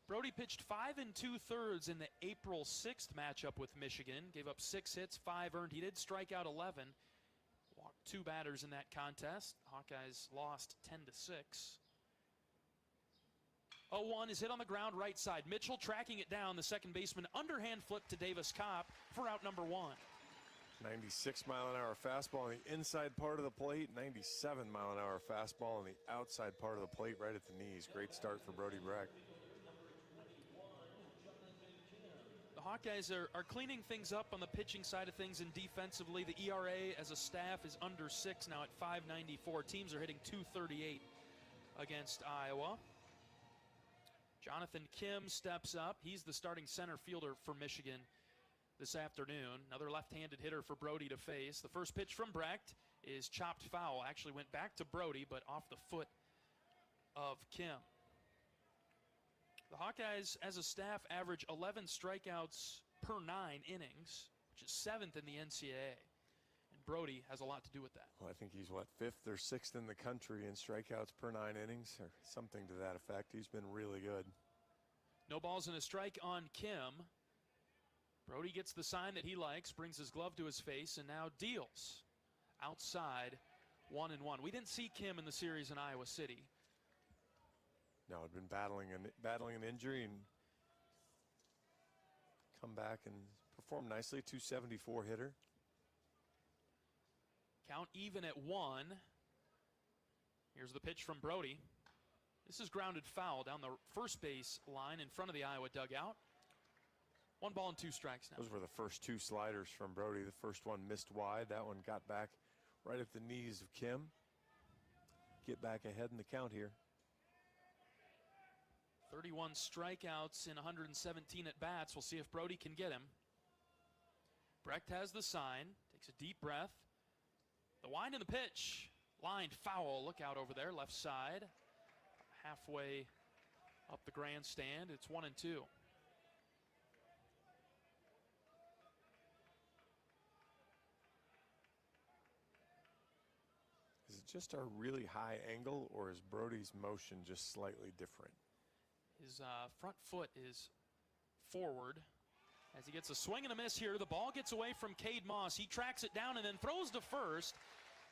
Brody pitched 5 2/3 in the April 6th matchup with Michigan. Gave up 6 hits, 5 earned. He did strike out 11. Walked 2 batters in that contest. Hawkeyes lost 10-6. 0-1 is hit on the ground right side. Mitchell tracking it down. The second baseman underhand flip to Davis Kopp for out number 1. 96-mile-an-hour fastball on the inside part of the plate, 97-mile-an-hour fastball on the outside part of the plate right at the knees. Great start for Brody Brecht. The Hawkeyes are cleaning things up on the pitching side of things, and defensively the ERA as a staff is under 6 now at 5.94. Teams are hitting .238 against Iowa. Jonathan Kim steps up. He's the starting center fielder for Michigan this afternoon. Another left-handed hitter for Brody to face. The first pitch from Brecht is chopped foul. Actually went back to Brody, but off the foot of Kim. The Hawkeyes, as a staff, average 11 strikeouts per 9 innings, which is 7th in the NCAA. And Brody has a lot to do with that. Well, I think he's, 5th or 6th in the country in strikeouts per 9 innings, or something to that effect. He's been really good. No balls and a strike on Kim. Brody gets the sign that he likes, brings his glove to his face, and now deals outside 1-1. We didn't see Kim in the series in Iowa City. No, had been battling an injury and come back and performed nicely. 274 hitter. Count even at 1. Here's the pitch from Brody. This is grounded foul down the first base line in front of the Iowa dugout. 1 ball and 2 strikes now. Those were the first 2 sliders from Brody. The first one missed wide. That one got back right at the knees of Kim. Get back ahead in the count here. 31 strikeouts in 117 at-bats. We'll see if Brody can get him. Brecht has the sign. Takes a deep breath. The wind and the pitch. Lined foul. Look out over there, left side. Halfway up the grandstand. It's 1-2. Is it just a really high angle, or is Brody's motion just slightly different? His front foot is forward as he gets a swing and a miss here. The ball gets away from Cade Moss. He tracks it down and then throws to first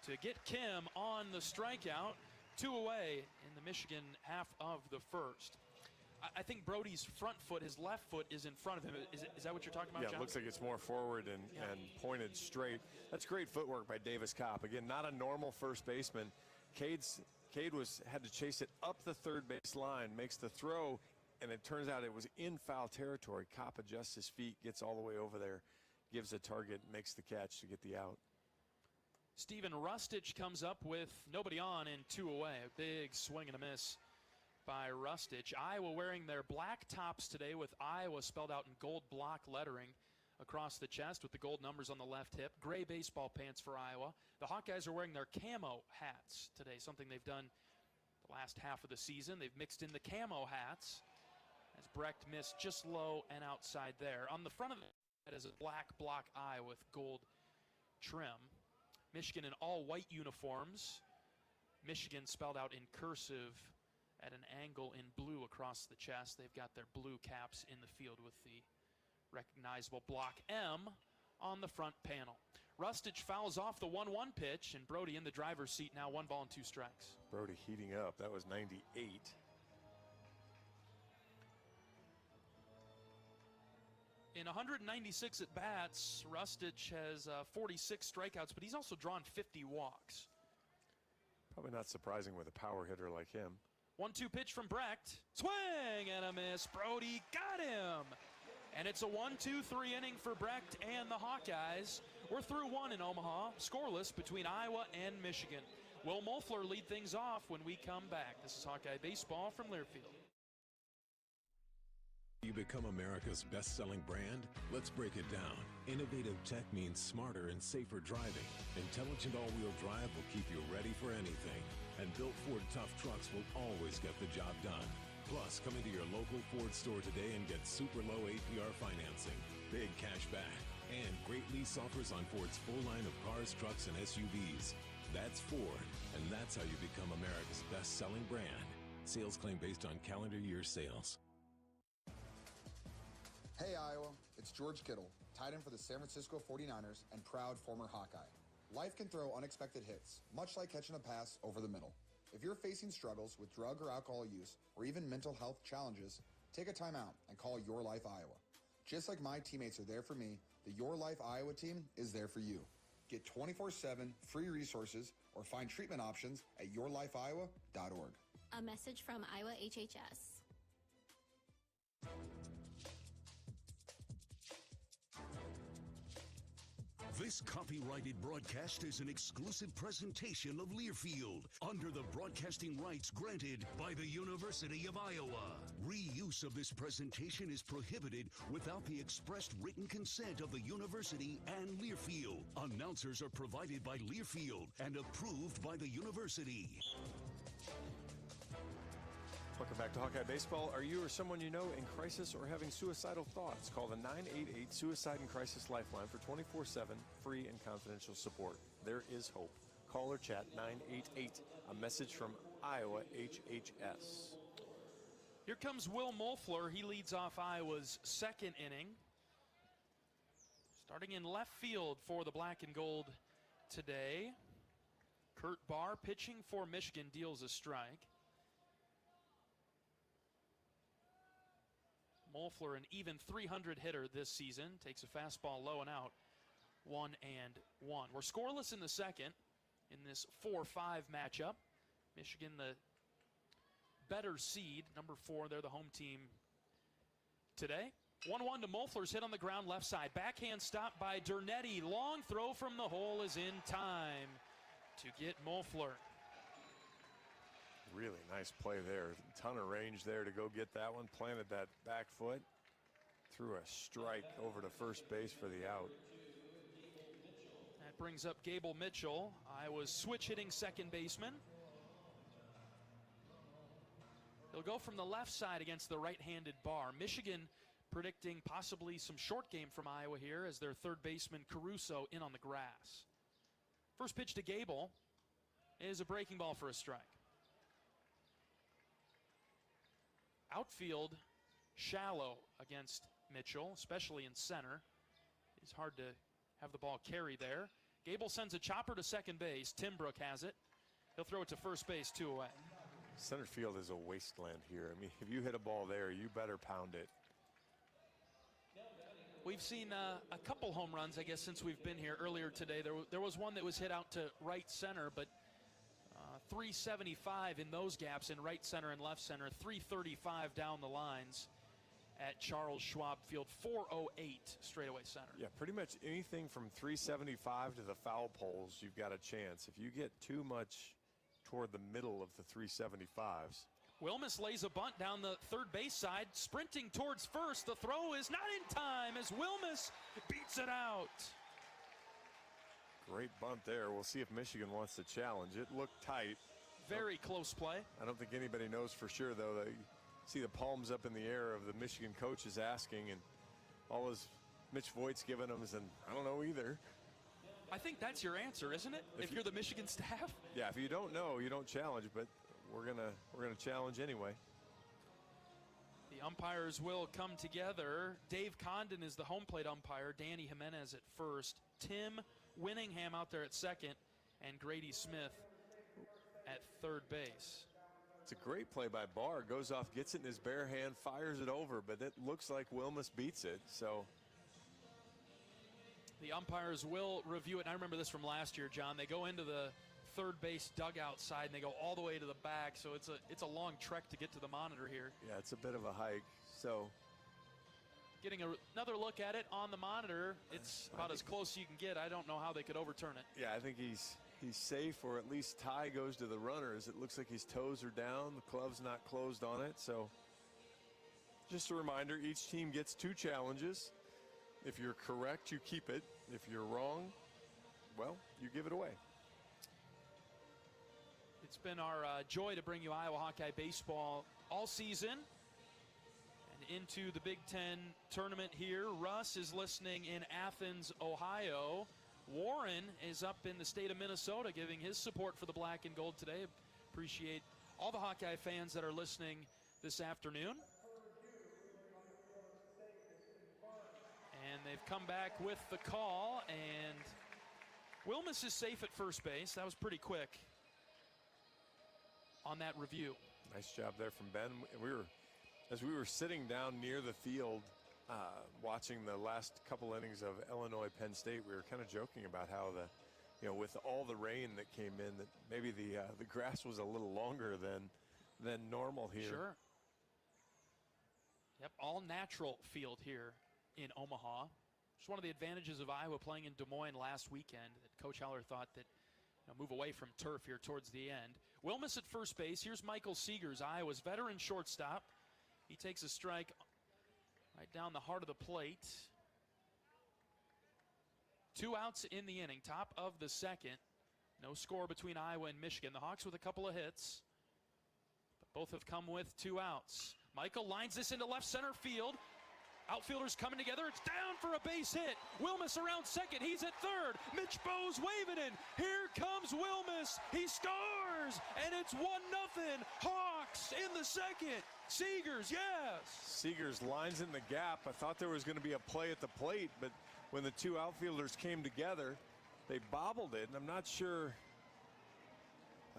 to get Kim on the strikeout. 2 away in the Michigan half of the first. I think Brody's front foot, his left foot, is in front of him. Is that what you're talking about, Yeah, John? it looks like it's more forward and pointed straight. That's great footwork by Davis Kopp. Again, not a normal first baseman. Cade had to chase it up the third base line, makes the throw, and it turns out it was in foul territory. Kopp adjusts his feet, gets all the way over there, gives a target, makes the catch to get the out. Steven Rustich comes up with nobody on and 2 away. A big swing and a miss by Rustich. Iowa wearing their black tops today with Iowa spelled out in gold block lettering across the chest with the gold numbers on the left hip. Gray baseball pants for Iowa. The Hawkeyes are wearing their camo hats today, something they've done the last half of the season. They've mixed in the camo hats as Brecht missed just low and outside there. On the front of it is a black block eye with gold trim. Michigan in all white uniforms. Michigan spelled out in cursive at an angle in blue across the chest. They've got their blue caps in the field with the recognizable block M on the front panel. Rustich fouls off the 1-1 pitch, and Brody in the driver's seat now, 1 ball and 2 strikes. Brody heating up. That was 98. In 196 at-bats, Rustich has 46 strikeouts, but he's also drawn 50 walks. Probably not surprising with a power hitter like him. 1-2 pitch from Brecht. Swing and a miss. Brody got him. And it's a 1-2-3 inning for Brecht and the Hawkeyes. We're through 1 in Omaha. Scoreless between Iowa and Michigan. Will Moeffler lead things off when we come back? This is Hawkeye Baseball from Learfield. You become America's best-selling brand? Let's break it down. Innovative tech means smarter and safer driving. Intelligent all-wheel drive will keep you ready for anything. And built Ford tough trucks will always get the job done. Plus, come into your local Ford store today and get super low APR financing, big cash back, and great lease offers on Ford's full line of cars, trucks, and SUVs. That's Ford, and that's how you become America's best-selling brand. Sales claim based on calendar year sales. Hey Iowa, it's George Kittle, tight end for the San Francisco 49ers and proud former Hawkeye. Life can throw unexpected hits, much like catching a pass over the middle. If you're facing struggles with drug or alcohol use, or even mental health challenges, take a time out and call Your Life Iowa. Just like my teammates are there for me, the Your Life Iowa team is there for you. Get 24/7 free resources or find treatment options at yourlifeiowa.org. A message from Iowa HHS. This copyrighted broadcast is an exclusive presentation of Learfield under the broadcasting rights granted by the University of Iowa. Reuse of this presentation is prohibited without the expressed written consent of the university and Learfield. Announcers are provided by Learfield and approved by the university. Welcome back to Hawkeye Baseball. Are you or someone you know in crisis or having suicidal thoughts? Call the 988 Suicide and Crisis Lifeline for 24/7 free and confidential support. There is hope. Call or chat 988. A message from Iowa HHS. Here comes Will Moeffler. He leads off Iowa's second inning. Starting in left field for the black and gold today. Kurt Barr pitching for Michigan deals a strike. Moeffler, an even 300 hitter this season, takes a fastball low and out. 1-1. We're scoreless in the second in this 4-5 matchup. Michigan, the better seed, number 4. They're the home team today. 1-1 to Moeffler's hit on the ground left side. Backhand stop by Dernetti. Long throw from the hole is in time to get Moeffler. Really nice play there. Ton of range there to go get that one. Planted that back foot. Threw a strike over to first base for the out. That brings up Gable Mitchell, Iowa's switch-hitting second baseman. He'll go from the left side against the right-handed Barr. Michigan predicting possibly some short game from Iowa here as their third baseman Caruso in on the grass. First pitch to Gable is a breaking ball for a strike. Outfield shallow against Mitchell, especially in center. It's hard to have the ball carry there. Gable sends a chopper to second base. Tim Brook has it. He'll throw it to first base, 2 away. Center field is a wasteland here. I mean, if you hit a ball there, you better pound it. We've seen a couple home runs, I guess, since we've been here. Earlier today, there was one that was hit out to right center, but 375 in those gaps in right center and left center, 335 down the lines at Charles Schwab Field, 408 straightaway center. Yeah, pretty much anything from 375 to the foul poles, you've got a chance. If you get too much toward the middle of the 375s. Wilmus lays a bunt down the third base side, sprinting towards first. The throw is not in time as Wilmus beats it out. Great bunt there. We'll see if Michigan wants to challenge it. Looked tight. Very close play. I don't think anybody knows for sure, though. They see the palms up in the air of the Michigan coaches asking, and all his Mitch Voigt's giving them is, I don't know either. I think that's your answer, isn't it? If you're the Michigan staff? Yeah, if you don't know, you don't challenge, but we're gonna challenge anyway. The umpires will come together. Dave Condon is the home plate umpire. Danny Jimenez at first. Tim Winningham out there at second, and Grady Smith at third base. It's a great play by Barr. Goes off, gets it in his bare hand, fires it over, but it looks like Wilmus beats it. So the umpires will review it. And I remember this from last year, John. They go into the third base dugout side and they go all the way to the back, so it's a long trek to get to the monitor here. Yeah, it's a bit of a hike. So getting another look at it on the monitor, it's about as close as you can get. I don't know how they could overturn it. Yeah, I think he's safe, or at least tie goes to the runners. It looks like his toes are down. The club's not closed on it. So just a reminder, each team gets 2 challenges. If you're correct, you keep it. If you're wrong, well, you give it away. It's been our joy to bring you Iowa Hawkeye baseball all season and into the Big Ten tournament here. Russ is listening in Athens, Ohio. Warren is up in the state of Minnesota giving his support for the black and gold today. Appreciate all the Hawkeye fans that are listening this afternoon. And they've come back with the call, and Wilmus is safe at first base. That was pretty quick on that review. Nice job there from Ben. As we were sitting down near the field watching the last couple innings of Illinois-Penn State, we were kind of joking about how with all the rain that came in, that maybe the grass was a little longer than normal here. Sure. Yep, all natural field here in Omaha. It's one of the advantages of Iowa playing in Des Moines last weekend, that Coach Heller thought that move away from turf here towards the end. Wilmus at first base. Here's Michael Seegers, Iowa's veteran shortstop. He takes a strike right down the heart of the plate. 2 outs in the inning, top of the second. No score between Iowa and Michigan. The Hawks with a couple of hits, but both have come with 2 outs. Michael lines this into left center field. Outfielders coming together. It's down for a base hit. Wilmus around second. He's at third. Mitch Bowes waving in. Here comes Wilmus. He scores, and it's 1-0. Hawks in the second. Seegers, yes. Seegers lines in the gap. I thought there was going to be a play at the plate, but when the 2 outfielders came together, they bobbled it, and I'm not sure.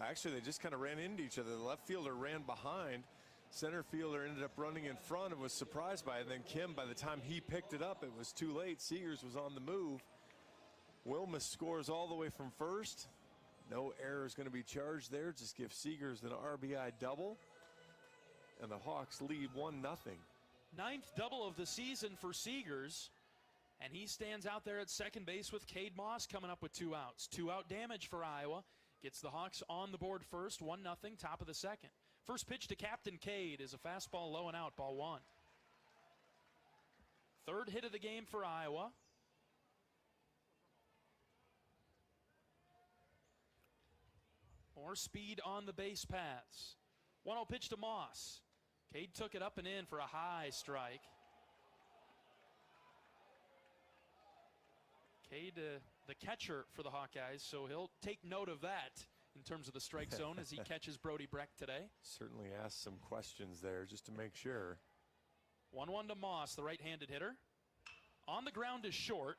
Actually, they just kind of ran into each other. The left fielder ran behind. Center fielder ended up running in front and was surprised by it. And then Kim, by the time he picked it up, it was too late. Seegers was on the move. Wilmus scores all the way from first. No error is going to be charged there. Just give Seegers an RBI double. And the Hawks lead 1-0. 9th double of the season for Seegers. And he stands out there at second base with Cade Moss coming up with 2 outs. 2-out damage for Iowa. Gets the Hawks on the board first. 1-0, top of the second. First pitch to Captain Cade is a fastball low and out, ball 1. Third hit of the game for Iowa. More speed on the base paths. 1-0 pitch to Moss. Cade took it up and in for a high strike. Cade, the catcher for the Hawkeyes, so he'll take note of that in terms of the strike zone as he catches Brody Brecht today. Certainly asked some questions there just to make sure. 1-1 to Moss, the right-handed hitter. On the ground is short.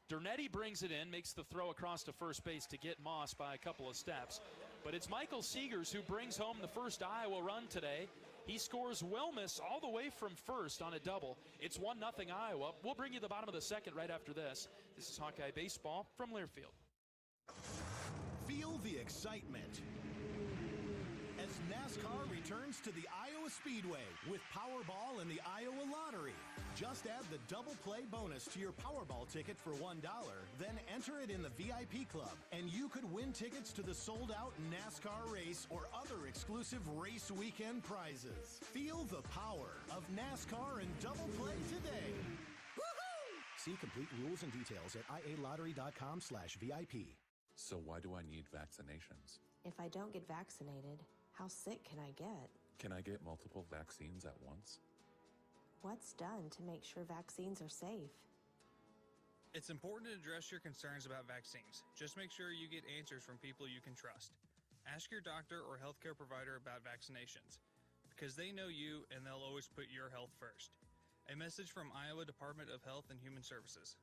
Dernetti brings it in, makes the throw across to first base to get Moss by a couple of steps. But it's Michael Seegers who brings home the first Iowa run today. He scores Wilmus all the way from first on a double. It's 1-0 Iowa. We'll bring you the bottom of the second right after this. This is Hawkeye Baseball from Learfield. Feel the excitement as NASCAR returns to the Iowa Speedway with Powerball and the Iowa Lottery. Just add the double play bonus to your Powerball ticket for $1, then enter it in the VIP club, and you could win tickets to the sold-out NASCAR race or other exclusive race weekend prizes. Feel the power of NASCAR and double play today. Woohoo! See complete rules and details at ialottery.com/VIP. So why do I need vaccinations? If I don't get vaccinated, how sick can I get? Can I get multiple vaccines at once? What's done to make sure vaccines are safe? It's important to address your concerns about vaccines. Just make sure you get answers from people you can trust. Ask your doctor or healthcare provider about vaccinations, because they know you and they'll always put your health first. A message from Iowa Department of Health and Human Services.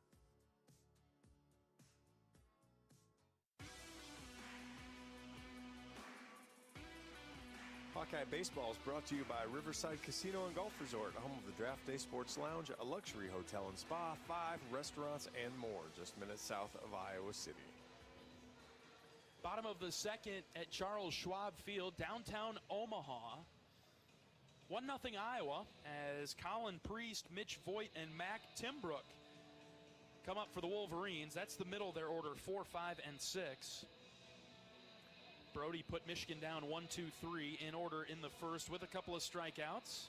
Hawkeye Baseball is brought to you by Riverside Casino and Golf Resort, home of the Draft Day Sports Lounge, a luxury hotel and spa, 5 restaurants, and more, just minutes south of Iowa City. Bottom of the second at Charles Schwab Field, downtown Omaha. 1-0 Iowa as Colin Priest, Mitch Voigt, and Mac Timbrook come up for the Wolverines. That's the middle of their order, 4, 5, and 6. Brody put Michigan down 1-2-3 in order in the first with a couple of strikeouts.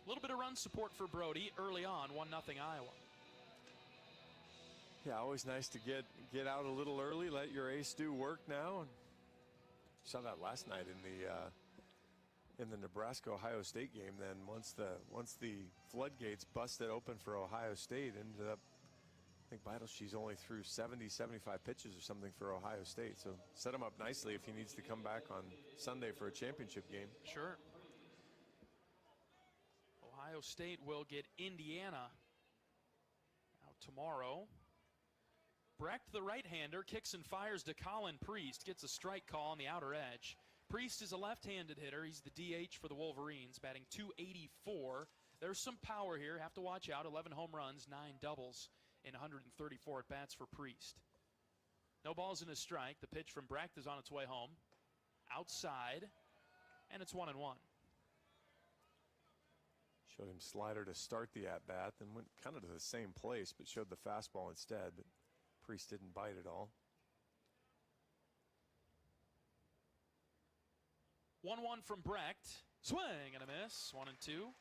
A little bit of run support for Brody early on, 1-0 Iowa. Yeah, always nice to get out a little early, let your ace do work now. And saw that last night in the Nebraska-Ohio State game. Then once the floodgates busted open for Ohio State, ended up, I think Beidelshe's only threw 70, 75 pitches or something for Ohio State. So set him up nicely if he needs to come back on Sunday for a championship game. Sure. Ohio State will get Indiana out tomorrow. Brecht, the right-hander, kicks and fires to Colin Priest. Gets a strike call on the outer edge. Priest is a left-handed hitter. He's the DH for the Wolverines, batting .284. There's some power here. Have to watch out. 11 home runs, 9 doubles in 134 at-bats for Priest. No balls and a strike. The pitch from Brecht is on its way home. Outside, and it's 1-1. Showed him slider to start the at-bat, then went kind of to the same place, but showed the fastball instead. But Priest didn't bite at all. 1-1 from Brecht. Swing and a miss. 1-2.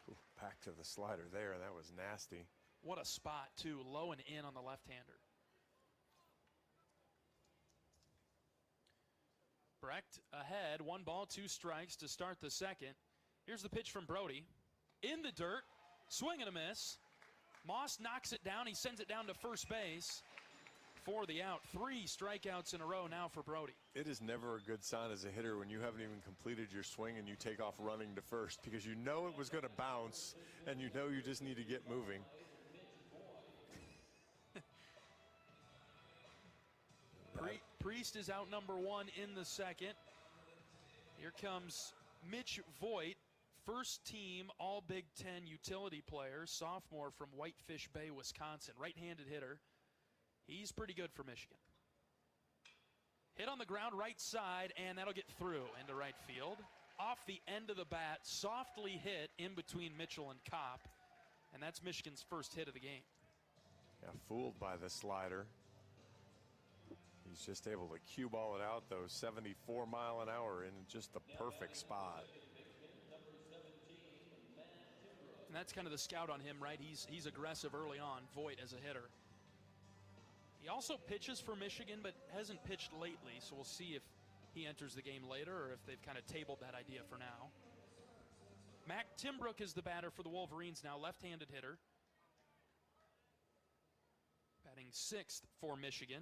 Ooh, back to the slider there. That was nasty. What a spot, too. Low and in on the left-hander. Brecht ahead. 1 ball, 2 strikes to start the second. Here's the pitch from Brody. In the dirt. Swing and a miss. Moss knocks it down. He sends it down to first base for the out. 3 strikeouts in a row now for Brody. It is never a good sign as a hitter when you haven't even completed your swing and you take off running to first, because you know it was going to bounce and you know you just need to get moving. Priest is out number 1 in the second. Here comes Mitch Voigt, first team All Big Ten utility player, sophomore from Whitefish Bay, Wisconsin. Right-handed hitter. He's pretty good for Michigan. Hit on the ground right side, and that'll get through into right field. Off the end of the bat, softly hit in between Mitchell and Kopp. And that's Michigan's first hit of the game. Yeah, fooled by the slider. He's just able to cue ball it out, though, 74 mile an hour in just the perfect spot. And that's kind of the scout on him, right? He's aggressive early on, Voigt as a hitter. He He also pitches for Michigan, but hasn't pitched lately, so we'll see if he enters the game later or if they've kind of tabled that idea for now. Mac Timbrook is the batter for the Wolverines now, left-handed hitter. Batting 6th for Michigan.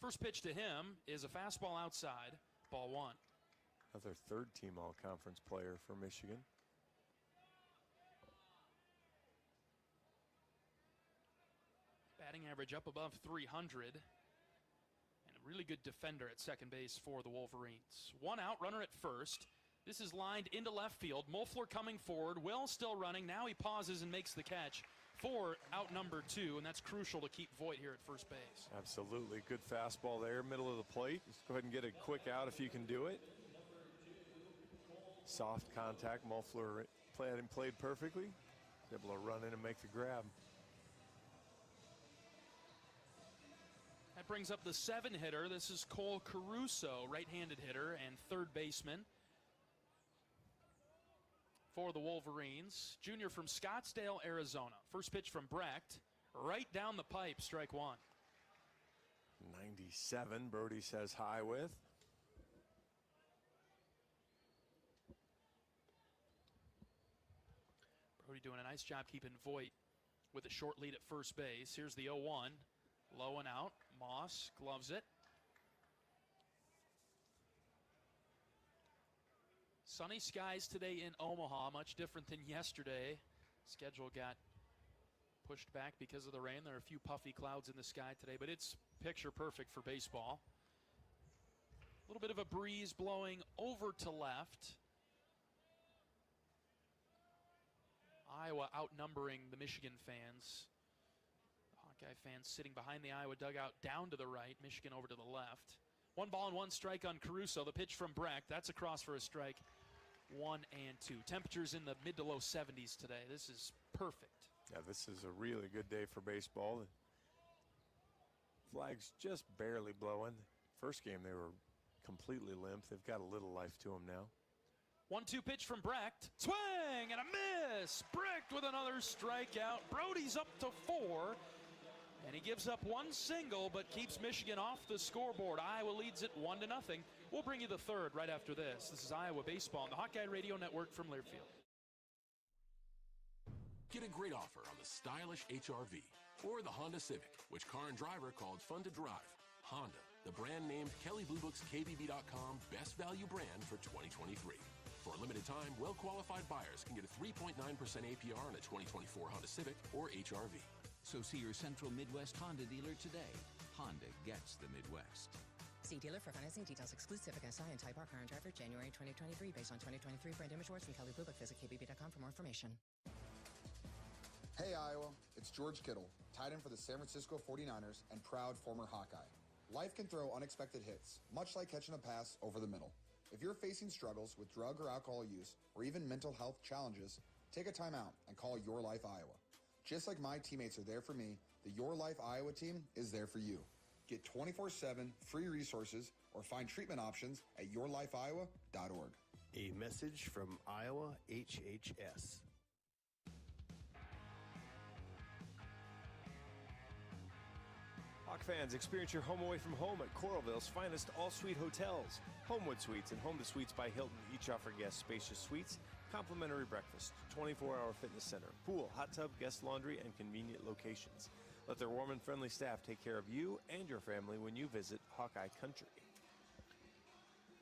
First pitch to him is a fastball outside, ball 1. Another third-team all-conference player for Michigan. Batting average up above 300. And a really good defender at second base for the Wolverines. One out, runner at first. This is lined into left field. Mulfler coming forward. Will still running. Now he pauses and makes the catch for out number 2, and that's crucial to keep Voigt here at first base. Absolutely. Good fastball there, middle of the plate. Just go ahead and get a quick out if you can do it. Soft contact. Mulfler played perfectly. He's able to run in and make the grab. That brings up the 7-hitter. This is Cole Caruso, right-handed hitter and third baseman for the Wolverines. Junior from Scottsdale, Arizona. First pitch from Brecht, right down the pipe, strike 1. 97, Brody says hi with. Brody doing a nice job keeping Voigt with a short lead at first base. Here's the 0-1, low and out. Moss gloves it. Sunny skies today in Omaha, much different than yesterday. Schedule got pushed back because of the rain. There are a few puffy clouds in the sky today, but it's picture perfect for baseball. A little bit of a breeze blowing over to left. Iowa outnumbering the Michigan fans. Hawkeye fans sitting behind the Iowa dugout down to the right, Michigan over to the left. 1 ball and 1 strike on Caruso. The pitch from Brecht, that's across for a strike. 1 and 2. Temperatures in the mid to low 70s today. This is perfect. Yeah, this is a really good day for baseball. The flag's just barely blowing. First game they were completely limp. They've got a little life to them now. 1-2 pitch from Brecht. Swing and a miss. Brecht with another strikeout. Brody's up to 4. And he gives up 1 single, but keeps Michigan off the scoreboard. Iowa leads it 1-0. We'll bring you the third right after this. This is Iowa Baseball on the Hawkeye Radio Network from Learfield. Get a great offer on the stylish HR-V or the Honda Civic, which car and driver called fun to drive. Honda, the brand named Kelley Blue Book's KBB.com Best Value brand for 2023. For a limited time, well-qualified buyers can get a 3.9% APR on a 2024 Honda Civic or HR-V. So see your Central Midwest Honda dealer today. Honda gets the Midwest. See dealer for financing details. Exclusive against SI and Type R car and driver January 2023 based on 2023 brand image awards from Kelley Blue Book. Visit KBB.com for more information. Hey Iowa, it's George Kittle, tight end for the San Francisco 49ers and proud former Hawkeye. Life can throw unexpected hits, much like catching a pass over the middle. If you're facing struggles with drug or alcohol use or even mental health challenges, take a time out and call Your Life Iowa. Just like my teammates are there for me, the Your Life Iowa team is there for you. Get 24/7 free resources or find treatment options at yourlifeiowa.org. A message from Iowa HHS. Hawk fans, experience your home away from home at Coralville's finest all-suite hotels. Homewood Suites and Home to Suites by Hilton each offer guests spacious suites, complimentary breakfast, 24-hour fitness center, pool, hot tub, guest laundry, and convenient locations. Let their warm and friendly staff take care of you and your family when you visit Hawkeye Country.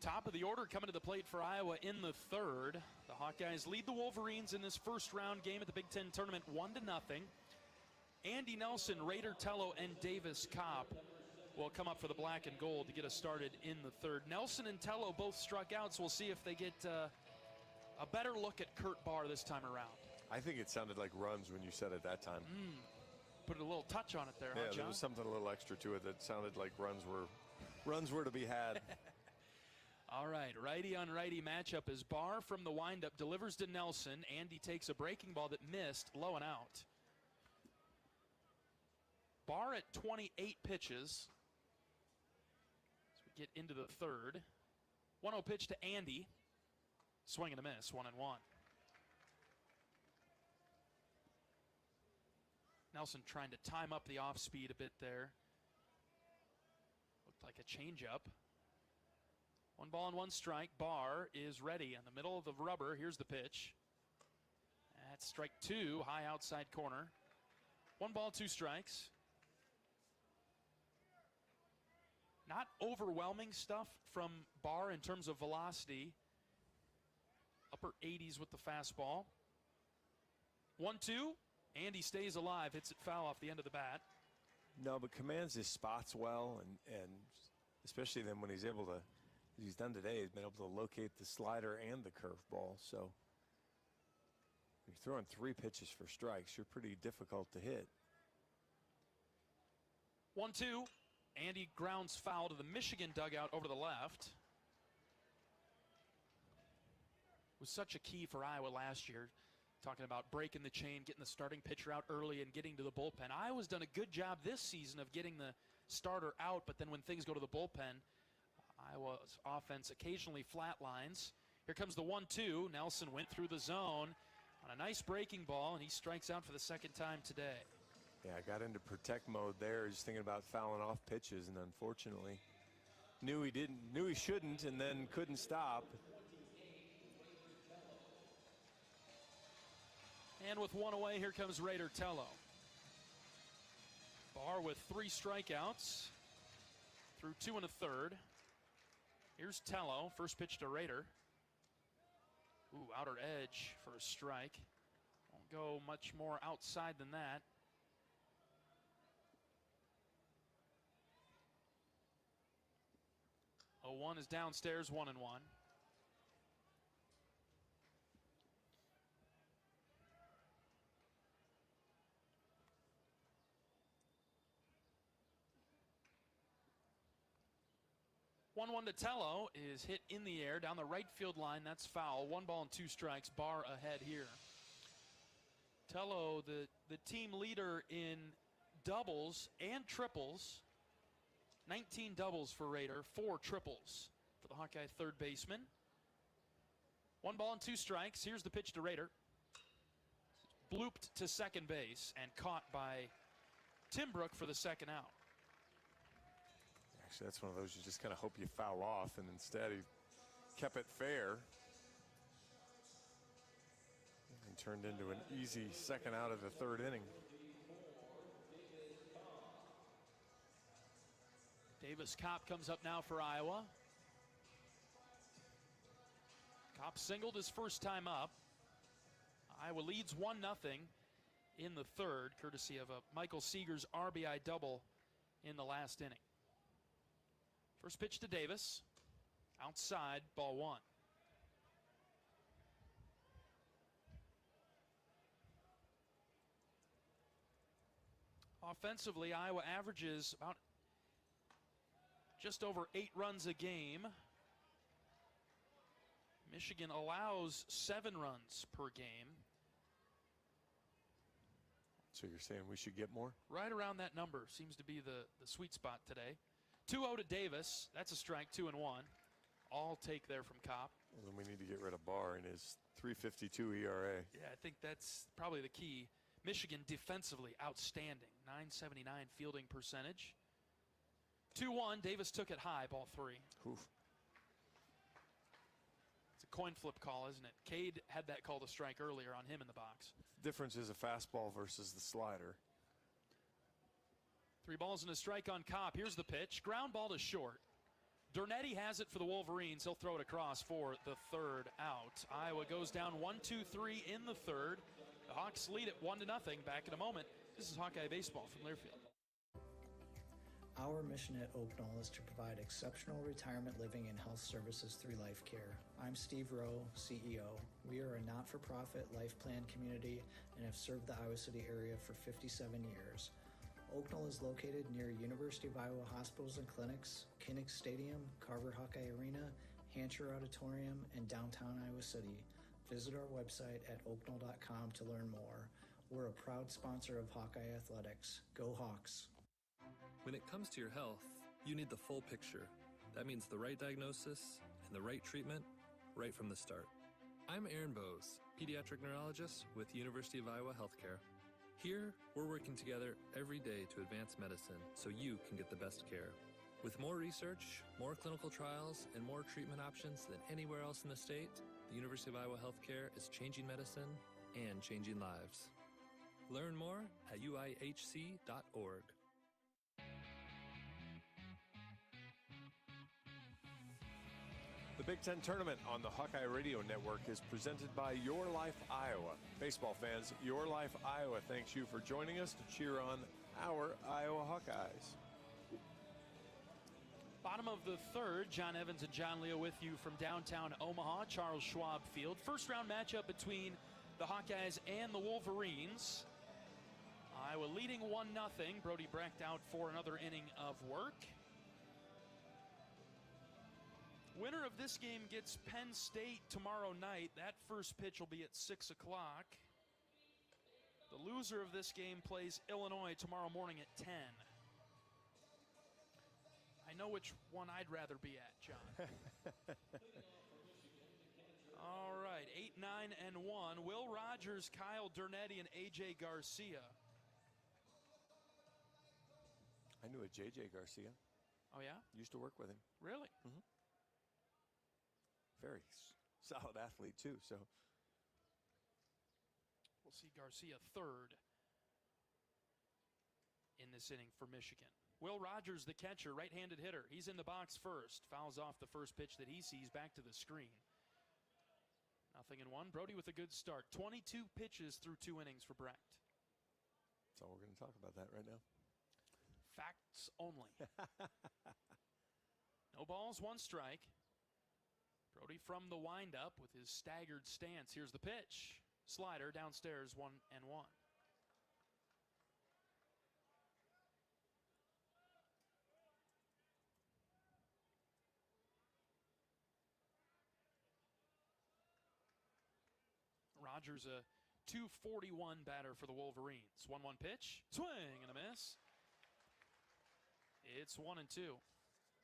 Top of the order coming to the plate for Iowa in the third. The Hawkeyes lead the Wolverines in this first round game at the Big Ten tournament 1-0. Andy Nelson, Raider Tello, and Davis Kopp will come up for the black and gold to get us started in the third. Nelson and Tello both struck out, so we'll see if they get a better look at Kurt Barr this time around. I think it sounded like runs when you said it that time. Put a little touch on it there, yeah, huh, John? There was something a little extra to it that sounded like runs were to be had. All right, righty on righty matchup as Barr from the windup delivers to Nelson. Andy takes a breaking ball that missed, low and out. Barr at 28 pitches. As we get into the third. 1-0 pitch to Andy. Swing and a miss, 1-1. Nelson trying to time up the off speed a bit there. Looked like a changeup. 1 ball and 1 strike. Barr is ready in the middle of the rubber. Here's the pitch. That's strike 2, high outside corner. 1 ball, 2 strikes. Not overwhelming stuff from Barr in terms of velocity. Upper 80s with the fastball. 1-2. Andy stays alive, hits it foul off the end of the bat. No, but commands his spots well, and especially then when he's able to, as he's done today, he's been able to locate the slider and the curveball. So you're throwing 3 pitches for strikes. You're pretty difficult to hit. 1-2. Andy grounds foul to the Michigan dugout over the left. It was such a key for Iowa last year. Talking about breaking the chain, getting the starting pitcher out early and getting to the bullpen. Iowa's done a good job this season of getting the starter out, but then when things go to the bullpen, Iowa's offense occasionally flatlines. Here comes the 1-2. Nelson went through the zone on a nice breaking ball, and he strikes out for the 2nd time today. Yeah, I got into protect mode there, just thinking about fouling off pitches, and unfortunately knew he shouldn't, and then couldn't stop. And with 1 away, here comes Raider Tello. Barr with 3 strikeouts through 2 1/3. Here's Tello, first pitch to Raider. Ooh, outer edge for a strike. Won't go much more outside than that. 0-1 is downstairs, 1-1. To Tello is hit in the air down the right field line. That's foul. 1 ball and 2 strikes. Barr ahead here. Tello, the team leader in doubles and triples. 19 doubles for Raider, 4 triples for the Hawkeye third baseman. 1 ball and 2 strikes. Here's the pitch to Raider. Blooped to second base and caught by Tim Brook for the 2nd out. Actually, that's one of those you just kind of hope you foul off, and instead he kept it fair and turned into an easy 2nd out of the 3rd inning. Davis Kopp comes up now for Iowa. Kopp singled his first time up. Iowa leads 1-0 in the 3rd, courtesy of a Michael Seegers RBI double in the last inning. First pitch to Davis. Outside, ball 1. Offensively, Iowa averages about just over 8 runs a game. Michigan allows 7 runs per game. So you're saying we should get more? Right around that number seems to be the sweet spot today. 2-0 to Davis. That's a strike, 2-1. All take there from Kopp. Well, then we need to get rid of Barr in his .352 ERA. Yeah, I think that's probably the key. Michigan defensively outstanding. .979 fielding percentage. 2-1. Davis took it high, ball 3. Oof. It's a coin flip call, isn't it? Cade had that call to strike earlier on him in the box. The difference is a fastball versus the slider. 3 balls and a strike on Kopp. Here's the pitch. Ground ball to short. Dornetti has it for the Wolverines. He'll throw it across for the 3rd out. Iowa goes down 1-2-3 in the 3rd. The Hawks lead it 1-0. Back in a moment. This is Hawkeye Baseball from Learfield. Our mission at Oaknall is to provide exceptional retirement living and health services through Life Care. I'm Steve Rowe, CEO. We are a not-for-profit life plan community and have served the Iowa City area for 57 years. Oaknall is located near University of Iowa hospitals and clinics, Kinnick Stadium, Carver Hawkeye Arena, Hancher Auditorium, and downtown Iowa City. Visit our website at oaknall.com to learn more. We're a proud sponsor of Hawkeye Athletics. Go Hawks! When it comes to your health, you need the full picture. That means the right diagnosis and the right treatment right from the start. I'm Aaron Bose, pediatric neurologist with University of Iowa Healthcare. Here, we're working together every day to advance medicine so you can get the best care. With more research, more clinical trials, and more treatment options than anywhere else in the state, the University of Iowa Healthcare is changing medicine and changing lives. Learn more at uihc.org. The Big Ten Tournament on the Hawkeye Radio Network is presented by Your Life Iowa. Baseball fans, Your Life Iowa thanks you for joining us to cheer on our Iowa Hawkeyes. Bottom of the third, John Evans and John Leo with you from downtown Omaha, Charles Schwab Field. First round matchup between the Hawkeyes and the Wolverines. Iowa leading 1-0. Brody Brecht out for another inning of work. Winner of this game gets Penn State tomorrow night. That first pitch will be at 6 o'clock. The loser of this game plays Illinois tomorrow morning at 10. I know which one I'd rather be at, John. All right, 8, 9, and 1. Will Rogers, Kyle Dernetti, and A.J. Garcia. I knew a J.J. Garcia. Oh, yeah? Used to work with him. Really? Mm-hmm. Very solid athlete, too. So we'll see Garcia third in this inning for Michigan. Will Rogers, the catcher, right-handed hitter. He's in the box first. Fouls off the first pitch that he sees back to the screen. 0-1. Brody with a good start. 22 pitches through 2 innings for Brecht. So we're going to talk about that right now. Facts only. No balls, 1 strike. Brody from the windup with his staggered stance. Here's the pitch. Slider downstairs, 1-1. Rogers, a .241 batter for the Wolverines. 1-1 pitch. Swing and a miss. It's 1-2.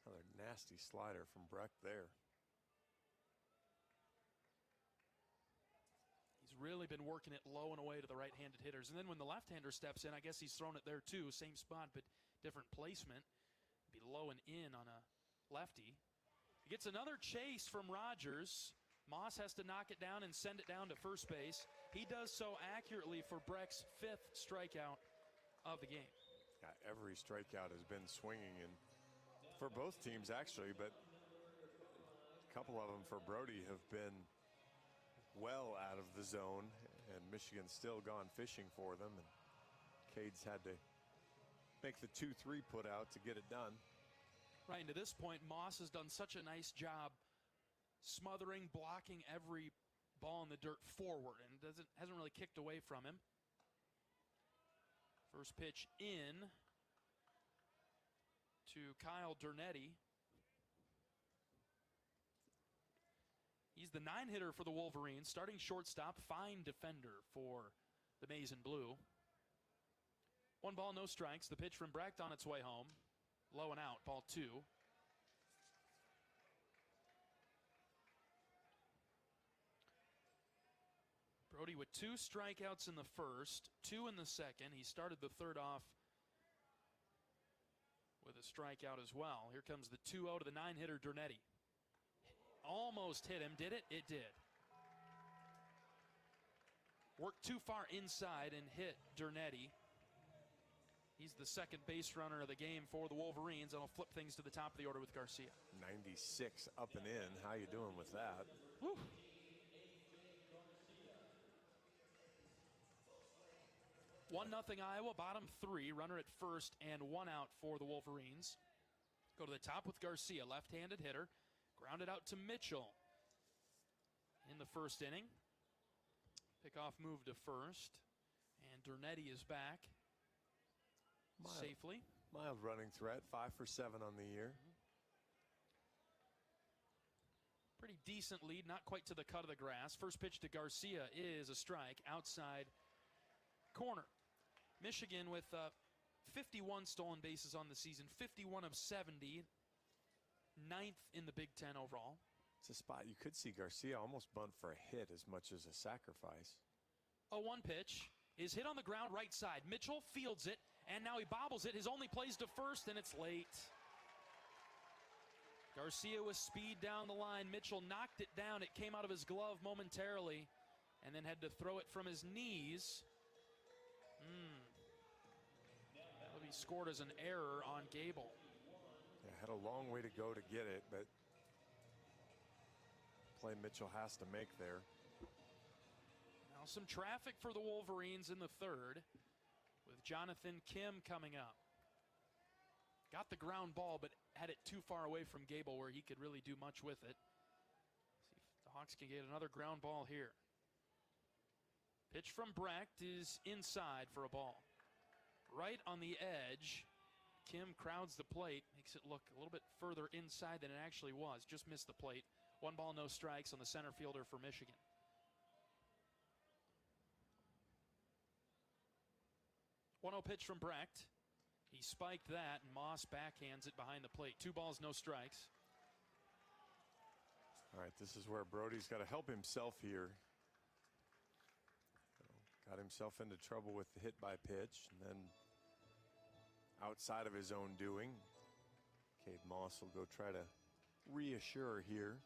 Another nasty slider from Brecht there. He's really been working it low and away to the right-handed hitters. And then when the left-hander steps in, I guess he's thrown it there too. Same spot, but different placement. Be low and in on a lefty. He gets another chase from Rogers. Moss has to knock it down and send it down to first base. He does so accurately for Brecht's 5th strikeout of the game. Yeah, every strikeout has been swinging, and for both teams actually, but a couple of them for Brody have been well out of the zone, and Michigan's still gone fishing for them, and Cade's had to make the 2-3 put out to get it done. Right, and to this point, Moss has done such a nice job smothering, blocking every ball in the dirt forward, and hasn't really kicked away from him. First pitch in to Kyle Dernetti. He's the 9-hitter for the Wolverines, starting shortstop, fine defender for the Maize and Blue. 1 ball, no strikes. The pitch from Brecht on its way home. Low and out, ball 2. Brody with 2 strikeouts in the first, 2 in the second. He started the third off with a strikeout as well. Here comes the 2-0 to the 9-hitter Dernetti. Almost hit him. Did it? It did. Worked too far inside and hit Dernetti. He's the second base runner of the game for the Wolverines, and I'll flip things to the top of the order with Garcia. 96 up and in. How you doing with that? Woo. 1-0 Iowa, bottom 3, runner at first and 1 out for the Wolverines. Go to the top with Garcia, left-handed hitter. Grounded out to Mitchell in the first inning. Pickoff move to first, and Dernetti is back safely. Mild running threat, 5 for 7 on the year. Pretty decent lead, not quite to the cut of the grass. First pitch to Garcia is a strike, outside corner. Michigan with 51 stolen bases on the season, 51 of 70, 9th in the Big Ten overall. It's a spot you could see Garcia almost bunt for a hit as much as a sacrifice. 0-1 pitch. is hit on the ground right side. Mitchell fields it, and now he bobbles it. His only plays to first, and it's late. Garcia with speed down the line. Mitchell knocked it down. It came out of his glove momentarily, and then had to throw it from his knees. That'll be scored as an error on Gable. Yeah, had a long way to go to get it, but play Mitchell has to make there. Now some traffic for the Wolverines in the third, with Jonathan Kim coming up. Got the ground ball, but had it too far away from Gable where he could really do much with it. See if the Hawks can get another ground ball here. Pitch from Brecht is inside for a ball. Right on the edge. Kim crowds the plate, makes it look a little bit further inside than it actually was. Just missed the plate. 1 ball, no strikes on the center fielder for Michigan. One-0 pitch from Brecht. He spiked that, and Moss backhands it behind the plate. 2 balls, no strikes. All right, this is where Brody's got to help himself here. Got himself into trouble with the hit by pitch, and then outside of his own doing, Cade Moss will go try to reassure here.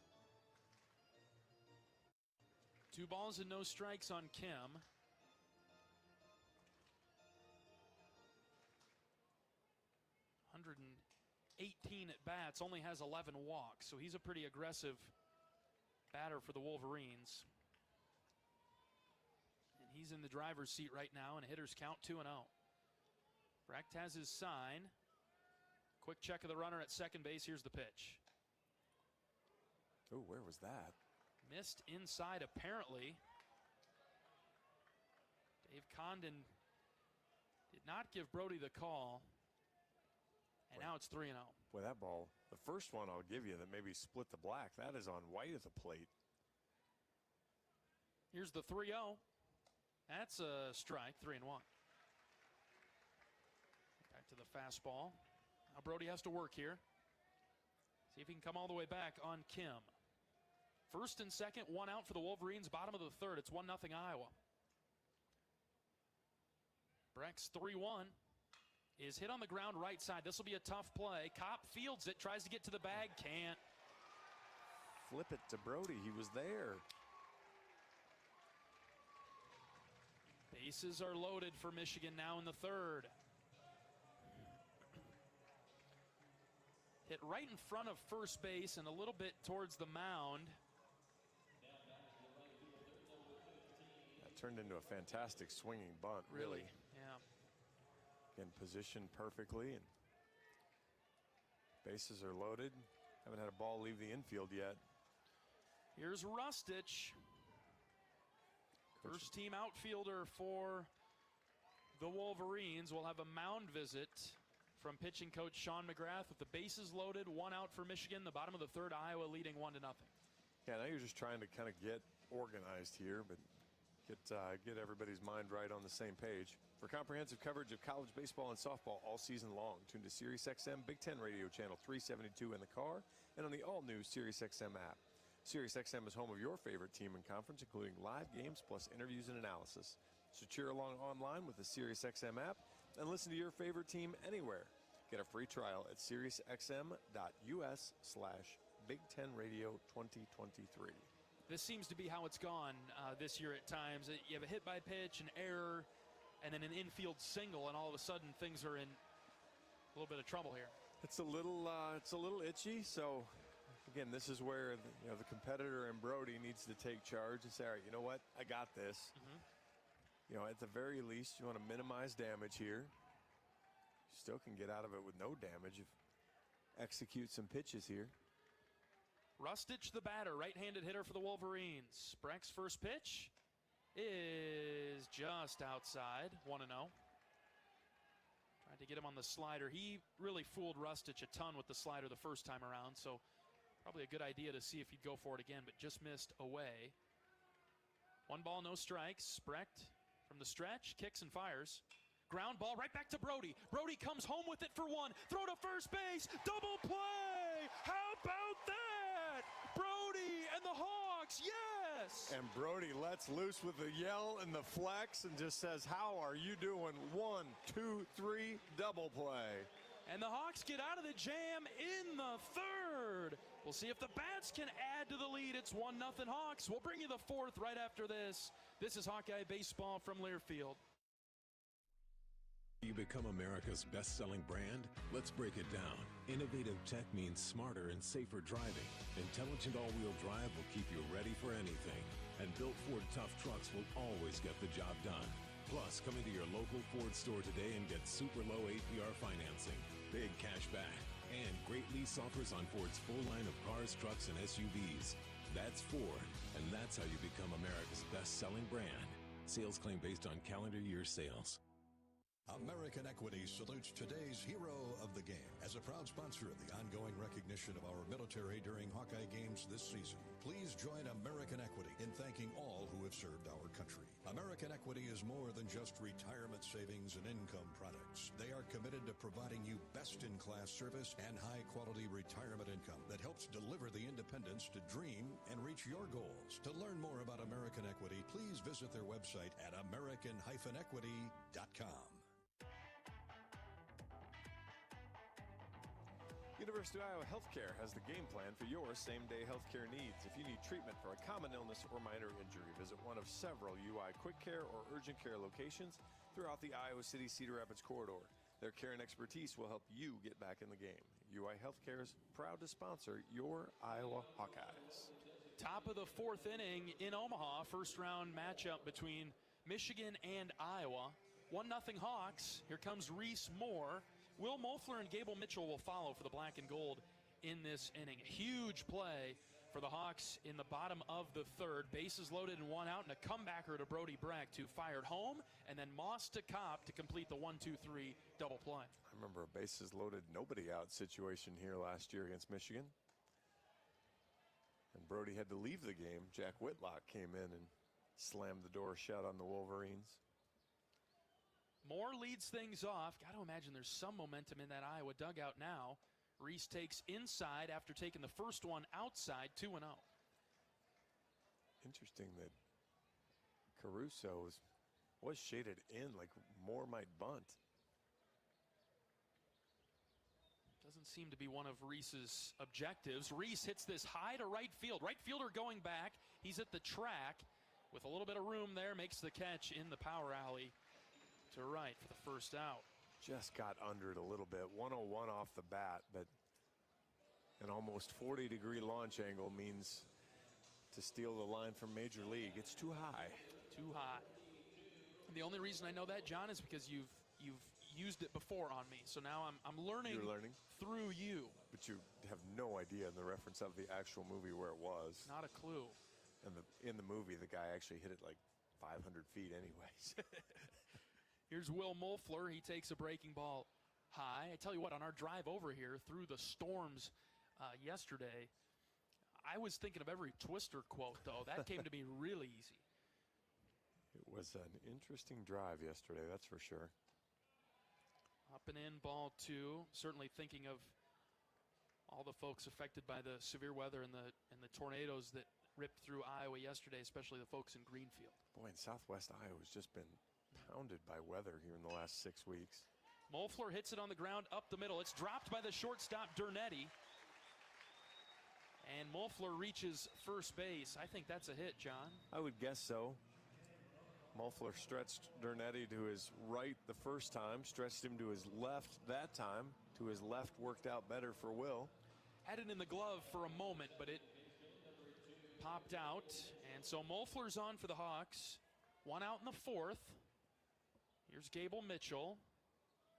2 balls and no strikes on Kim. .118 at bats, only has 11 walks, so he's a pretty aggressive batter for the Wolverines. And he's in the driver's seat right now, and hitters count 2-0. Brecht has his sign. Quick check of the runner at second base. Here's the pitch. Oh, where was that? Missed inside, apparently. Dave Condon did not give Brody the call. And now it's 3-0. Boy, that ball, the first one I'll give you that maybe split the black, that is on White at the plate. Here's the 3-0. That's a strike, 3-1. Back to the fastball. Now Brody has to work here. See if he can come all the way back on Kim. First and second, 1 out for the Wolverines. Bottom of the third, it's 1-0 Iowa. Brecht's 3-1 is hit on the ground right side. This will be a tough play. Kopp fields it, tries to get to the bag, can't. Flip it to Brody, he was there. Bases are loaded for Michigan now in the third. Hit right in front of first base and a little bit towards the mound. That turned into a fantastic swinging bunt, really. Yeah. Again, positioned perfectly, and bases are loaded. Haven't had a ball leave the infield yet. Here's Rustich. First team outfielder for the Wolverines. Will have a mound visit from pitching coach Sean McGrath with the bases loaded, 1 out for Michigan. The bottom of the third, Iowa leading 1-0. Yeah, now you're just trying to kind of get organized here, but get everybody's mind right on the same page. For comprehensive coverage of college baseball and softball all season long, tune to SiriusXM Big Ten Radio Channel 372 in the car and on the all-new SiriusXM app. SiriusXM is home of your favorite team and conference, including live games plus interviews and analysis. So cheer along online with the SiriusXM app and listen to your favorite team anywhere. Get a free trial at SiriusXM.us/Big Ten Radio 2023. This seems to be how it's gone this year at times. You have a hit by pitch, an error, and then an infield single, and all of a sudden things are in a little bit of trouble here. It's a little itchy. So again, this is where the competitor in Brody needs to take charge and say, all right, you know what, I got this. At the very least, you want to minimize damage here. You still can get out of it with no damage if execute some pitches here. Rustich, the batter, right-handed hitter for the Wolverines. Brecht's first pitch is just outside, 1-0. Tried to get him on the slider. He really fooled Rustich a ton with the slider the first time around, so probably a good idea to see if he'd go for it again, but just missed away. 1 ball, no strikes. Brecht from the stretch, kicks and fires. Ground ball right back to Brody. Brody comes home with it for 1. Throw to first base. Double play. How about that? Brody and the Hawks, yes! this. And Brody lets loose with the yell and the flex and just says, how are you doing? 1, 2, 3, double play. And the Hawks get out of the jam in the third. We'll see if the Bats can add to the lead. It's 1-0 Hawks. We'll bring you the fourth right after this. This is Hawkeye Baseball from Learfield. You become America's best-selling brand? Let's break it down. Innovative tech means smarter and safer driving. Intelligent all-wheel drive will keep you ready for anything. And built Ford tough trucks will always get the job done. Plus, come into your local Ford store today and get super low APR financing, big cash back, and great lease offers on Ford's full line of cars, trucks, and SUVs. That's Ford, and that's how you become America's best-selling brand. Sales claim based on calendar year sales. American Equity salutes today's hero of the game as a proud sponsor of the ongoing recognition of our military during Hawkeye games this season. Please join American Equity in thanking all who have served our country. American Equity is more than just retirement savings and income products. They are committed to providing you best-in-class service and high-quality retirement income that helps deliver the independence to dream and reach your goals. To learn more about American Equity, please visit their website at american-equity.com. University of Iowa Healthcare has the game plan for your same-day healthcare needs. If you need treatment for a common illness or minor injury, visit one of several UI Quick Care or Urgent Care locations throughout the Iowa City Cedar Rapids corridor. Their care and expertise will help you get back in the game. UI Healthcare is proud to sponsor your Iowa Hawkeyes. Top of the fourth inning in Omaha, first-round matchup between Michigan and Iowa. 1-0 Hawks. Here comes Reese Moore. Will Moeffler and Gable Mitchell will follow for the black and gold in this inning. A huge play for the Hawks in the bottom of the third. Bases loaded and 1 out, and a comebacker to Brody Brecht, who fired home, and then Moss to Kopp to complete the 1-2-3 double play. I remember a bases loaded, nobody out situation here last year against Michigan. And Brody had to leave the game. Jack Whitlock came in and slammed the door shut on the Wolverines. Moore leads things off. Got to imagine there's some momentum in that Iowa dugout now. Reese takes inside after taking the first one outside, 2-0. Interesting that Caruso was shaded in, like Moore might bunt. Doesn't seem to be one of Reese's objectives. Reese hits this high to right field. Right fielder going back. He's at the track with a little bit of room there. Makes the catch in the power alley to right for the first out. Just got under it a little bit. 101 off the bat, but an almost 40-degree launch angle means to steal the line from Major League. It's too high. Too high. And the only reason I know that, John, is because you've used it before on me. So now I'm learning. You're learning through you. But you have no idea in the reference of the actual movie where it was. Not a clue. And in the movie, the guy actually hit it like 500 feet anyways. Here's Will Moeffler. He takes a breaking ball high. I tell you what, on our drive over here through the storms yesterday, I was thinking of every Twister quote, though. That came to me really easy. It was an interesting drive yesterday, that's for sure. Up and in, ball 2. Certainly thinking of all the folks affected by the severe weather and the tornadoes that ripped through Iowa yesterday, especially the folks in Greenfield. Boy, in Southwest Iowa has just been pounded by weather here in the last 6 weeks. Moeffler hits it on the ground up the middle. It's dropped by the shortstop, Dernetti. And Moeffler reaches first base. I think that's a hit, John. I would guess so. Moeffler stretched Dernetti to his right the first time, stretched him to his left that time. To his left worked out better for Will. Had it in the glove for a moment, but it popped out. And so Moeffler's on for the Hawks. 1 out in the fourth. Here's Gable Mitchell.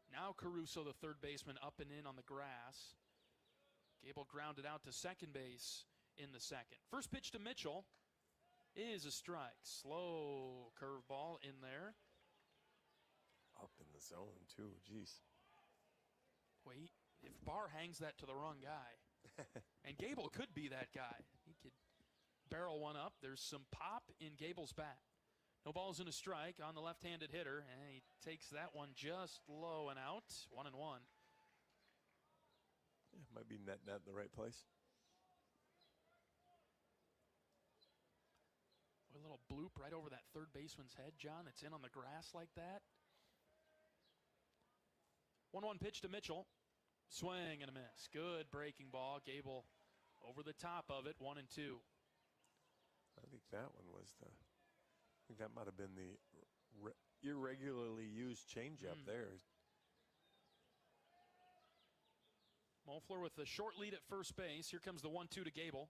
Now Caruso, the third baseman, up and in on the grass. Gable grounded out to second base in the second. First pitch to Mitchell is a strike. Slow curveball in there. Up in the zone, too. Jeez. Wait, if Barr hangs that to the wrong guy, and Gable could be that guy. He could barrel one up. There's some pop in Gable's bat. No balls in a strike on the left-handed hitter, and he takes that one just low and out. 1-1. Yeah, might be net in the right place. little bloop right over that third baseman's head, John, that's in on the grass like that. 1-1 pitch to Mitchell. Swing and a miss. Good breaking ball. Gable over the top of it, 1-2. I think that one was I think that might have been the irregularly used changeup there. Moeffler with the short lead at first base. Here comes the 1-2 to Gable.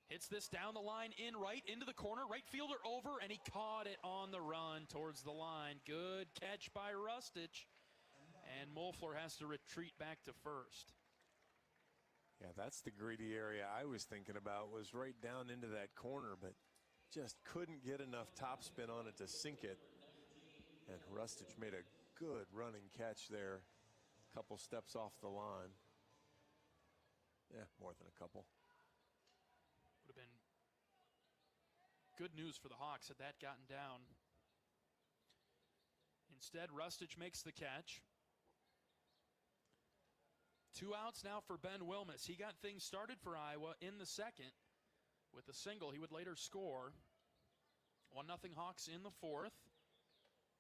Hits this down the line, in right, into the corner. Right fielder over, and he caught it on the run towards the line. Good catch by Rustich. And Moeffler has to retreat back to first. Yeah, that's the greedy area I was thinking about, was right down into that corner, but just couldn't get enough topspin on it to sink it. And Rustich made a good running catch there. A couple steps off the line. Yeah, more than a couple. Would have been good news for the Hawks had that gotten down. Instead, Rustich makes the catch. 2 outs now for Ben Wilmus. He got things started for Iowa in the second with a single. He would later score. 1-0 Hawks in the fourth.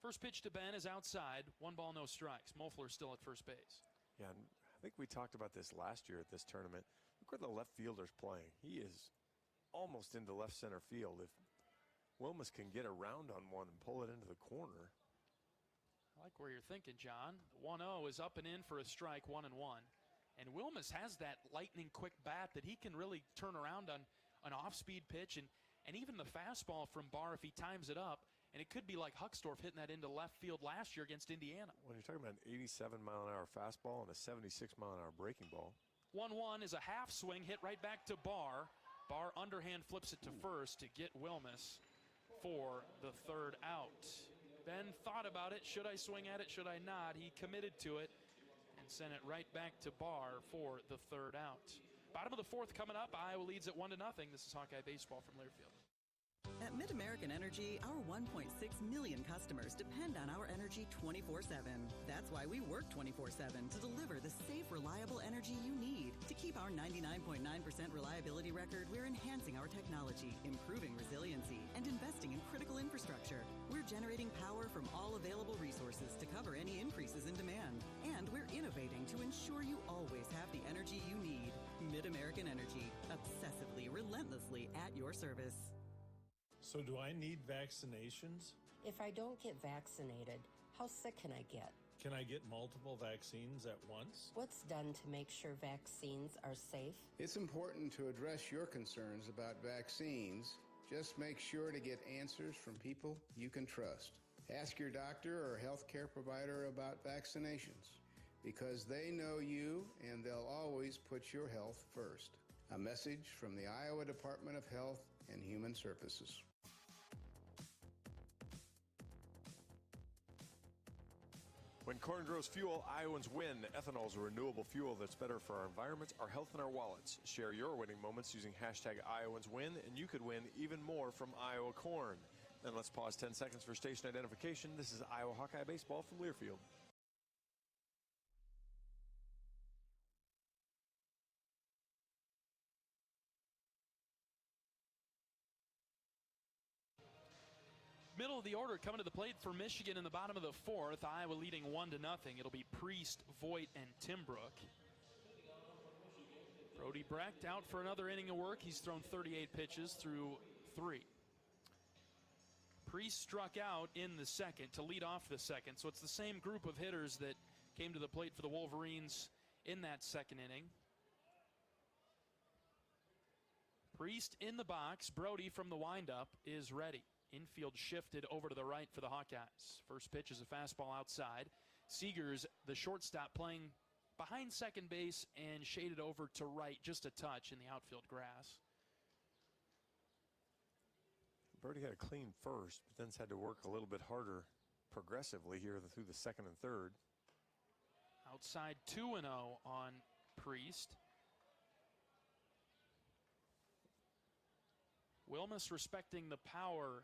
First pitch to Ben is outside. 1 ball, no strikes. Moeffler still at first base. Yeah, and I think we talked about this last year at this tournament. Look where the left fielder's playing. He is almost into left center field. If Wilmus can get around on one and pull it into the corner. I like where you're thinking, John. 1-0 is up and in for a strike, 1-1. And Wilmus has that lightning quick bat that he can really turn around on an off-speed pitch and even the fastball from Barr if he times it up. And it could be like Huckstorf hitting that into left field last year against Indiana. When you're talking about an 87-mile-an-hour fastball and a 76-mile-an-hour breaking ball. 1-1 is a half swing hit right back to Barr. Barr underhand flips it to first to get Wilmus for the third out. Ben thought about it. Should I swing at it? Should I not? He committed to it and sent it right back to Barr for the third out. Bottom of the fourth coming up. Iowa leads at 1-0. This is Hawkeye Baseball from Learfield. At Mid-American Energy, our 1.6 million customers depend on our energy 24/7. That's why we work 24/7 to deliver the safe, reliable energy you need. To keep our 99.9% reliability record, we're enhancing our technology, improving resiliency, and investing in critical infrastructure. We're generating power from all available resources to cover any increases in demand. And we're innovating to ensure you always have the energy you need. Mid-American Energy, obsessively, relentlessly at your service. So do I need vaccinations? If I don't get vaccinated, how sick can I get? Can I get multiple vaccines at once? What's done to make sure vaccines are safe? It's important to address your concerns about vaccines. Just make sure to get answers from people you can trust. Ask your doctor or healthcare provider about vaccinations, because they know you and they'll always put your health first. A message from the Iowa Department of Health and Human Services. When corn grows fuel, Iowans win. Ethanol is a renewable fuel that's better for our environment, our health, and our wallets. Share your winning moments using hashtag IowансWin, and you could win even more from Iowa corn. Then let's pause 10 seconds for station identification. This is Iowa Hawkeye Baseball from Learfield. Middle of the order coming to the plate for Michigan in the bottom of the fourth. Iowa leading 1-0. It'll be Priest, Voigt, and Timbrook. Brody Brecht out for another inning of work. He's thrown 38 pitches through 3. Priest struck out in the second to lead off the second. So it's the same group of hitters that came to the plate for the Wolverines in that second inning. Priest in the box. Brody from the windup is ready. Infield shifted over to the right for the Hawkeyes. First pitch is a fastball outside. Seegers, the shortstop, playing behind second base and shaded over to right just a touch in the outfield grass. Brody had a clean first, but then had to work a little bit harder progressively here through the second and third. Outside 2-0 on Priest. Wilmus respecting the power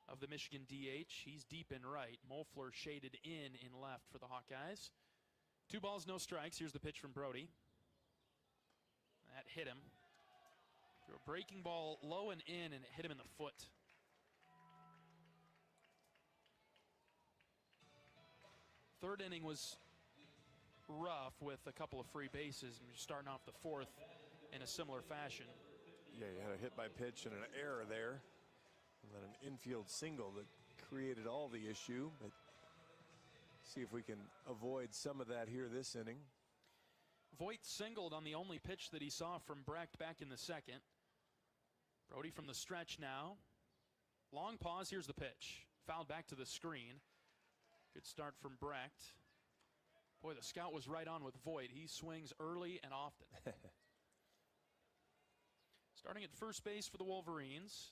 of the Michigan DH. He's deep in right. Moeffler shaded in left for the Hawkeyes. 2 balls, no strikes. Here's the pitch from Brody. That hit him. Threw a breaking ball low and in, and it hit him in the foot. Third inning was rough with a couple of free bases, and you're starting off the fourth in a similar fashion. Yeah, you had a hit by pitch and an error there, and then an infield single that created all the issue. But see if we can avoid some of that here this inning. Voit singled on the only pitch that he saw from Brecht back in the second. Brody from the stretch now. Long pause, here's the pitch. Fouled back to the screen. Good start from Brecht. Boy, the scout was right on with Voit. He swings early and often. Starting at first base for the Wolverines.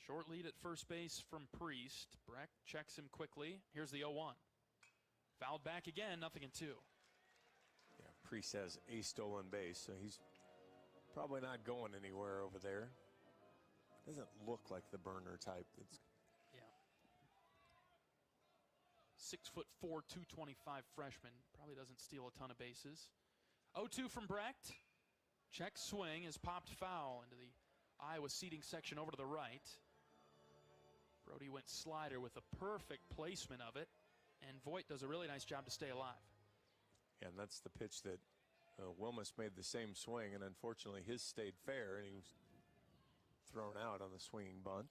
Short lead at first base from Priest. Brecht checks him quickly. Here's the 0-1. Fouled back again, 0-2. Yeah, Priest has a stolen base, so he's probably not going anywhere over there. Doesn't look like the burner type. That's 6'4", 225 freshman. Probably doesn't steal a ton of bases. 0-2 from Brecht. Check swing is popped foul into the Iowa seating section over to the right. Brody went slider with a perfect placement of it, and Voit does a really nice job to stay alive. And that's the pitch that Wilmus made the same swing, and unfortunately his stayed fair, and he was thrown out on the swinging bunt.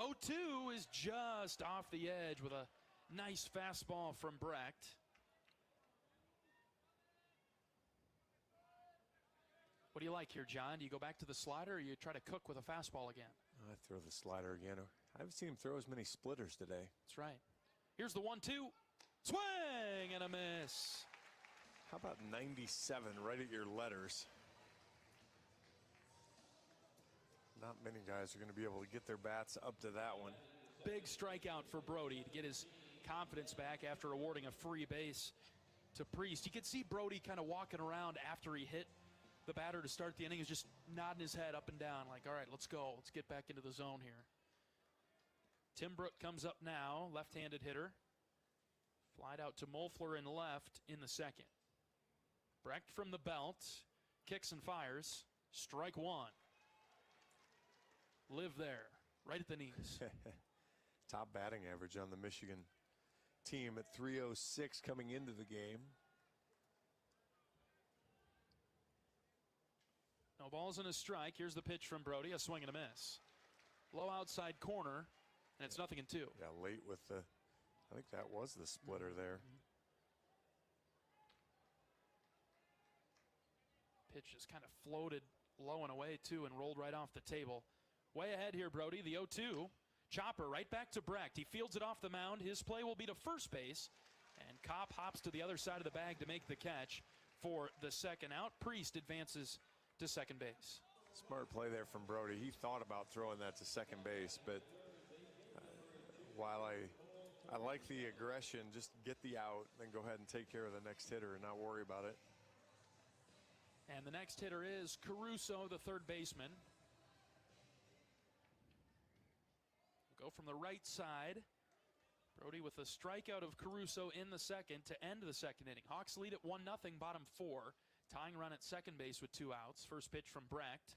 0-2 is just off the edge with a nice fastball from Brecht. What do you like here, John? Do you go back to the slider, or you try to cook with a fastball again? I throw the slider again. I haven't seen him throw as many splitters today. That's right. Here's the 1-2. Swing and a miss. How about 97 right at your letters? Not many guys are going to be able to get their bats up to that one. Big strikeout for Brody to get his confidence back after awarding a free base to Priest. You could see Brody kind of walking around after he hit the batter to start the inning. He's just nodding his head up and down like, all right, let's go. Let's get back into the zone here. Tim Brook comes up now, left-handed hitter. Flied out to Molfler in left in the second. Brecht from the belt, kicks and fires. Strike one. Live there, right at the knees. Top batting average on the Michigan team at .306 coming into the game. No balls and a strike. Here's the pitch from Brody, a swing and a miss. Low outside corner, and it's 0-2. Yeah, late with the, I think that was the splitter there. Pitch just kind of floated low and away, too, and rolled right off the table. Way ahead here, Brody, the 0-2. Chopper right back to Brecht. He fields it off the mound. His play will be to first base, and Kopp hops to the other side of the bag to make the catch for the second out. Priest advances to second base. Smart play there from Brody. He thought about throwing that to second base, but while I like the aggression, just get the out, then go ahead and take care of the next hitter and not worry about it. And the next hitter is Caruso, the third baseman. We'll go from the right side. Brody with a strikeout of Caruso in the second to end the second inning. Hawks lead at 1-0, bottom four. Tying run at second base with 2 outs. First pitch from Brecht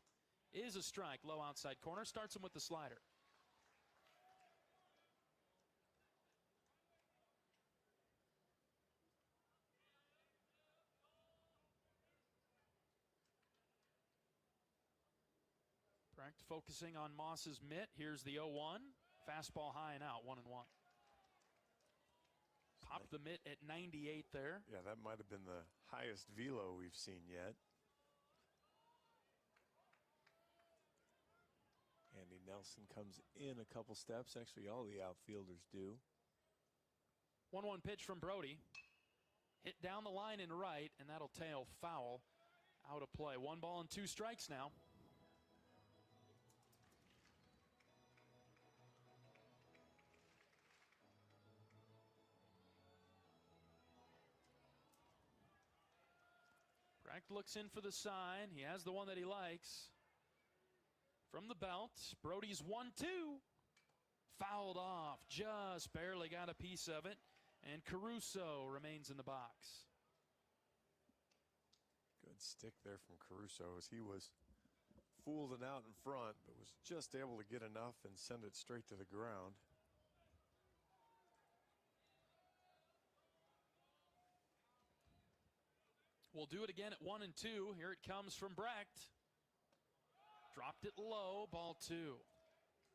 is a strike, low outside corner. Starts him with the slider. Brecht focusing on Moss's mitt. Here's the 0-1. Fastball high and out, 1-1. Popped the mitt at 98 there. Yeah, that might have been the highest velo we've seen yet. Andy Nelson comes in a couple steps. Actually, all the outfielders do. 1-1 pitch from Brody. Hit down the line and right, and that'll tail foul out of play. 1 ball and 2 strikes now. Brecht looks in for the sign. He has the one that he likes. From the belt, Brody's 1-2. Fouled off, just barely got a piece of it. And Caruso remains in the box. Good stick there from Caruso as he was fooling out in front, but was just able to get enough and send it straight to the ground. We'll do it again at 1-2. Here it comes from Brecht. Dropped it low, ball 2.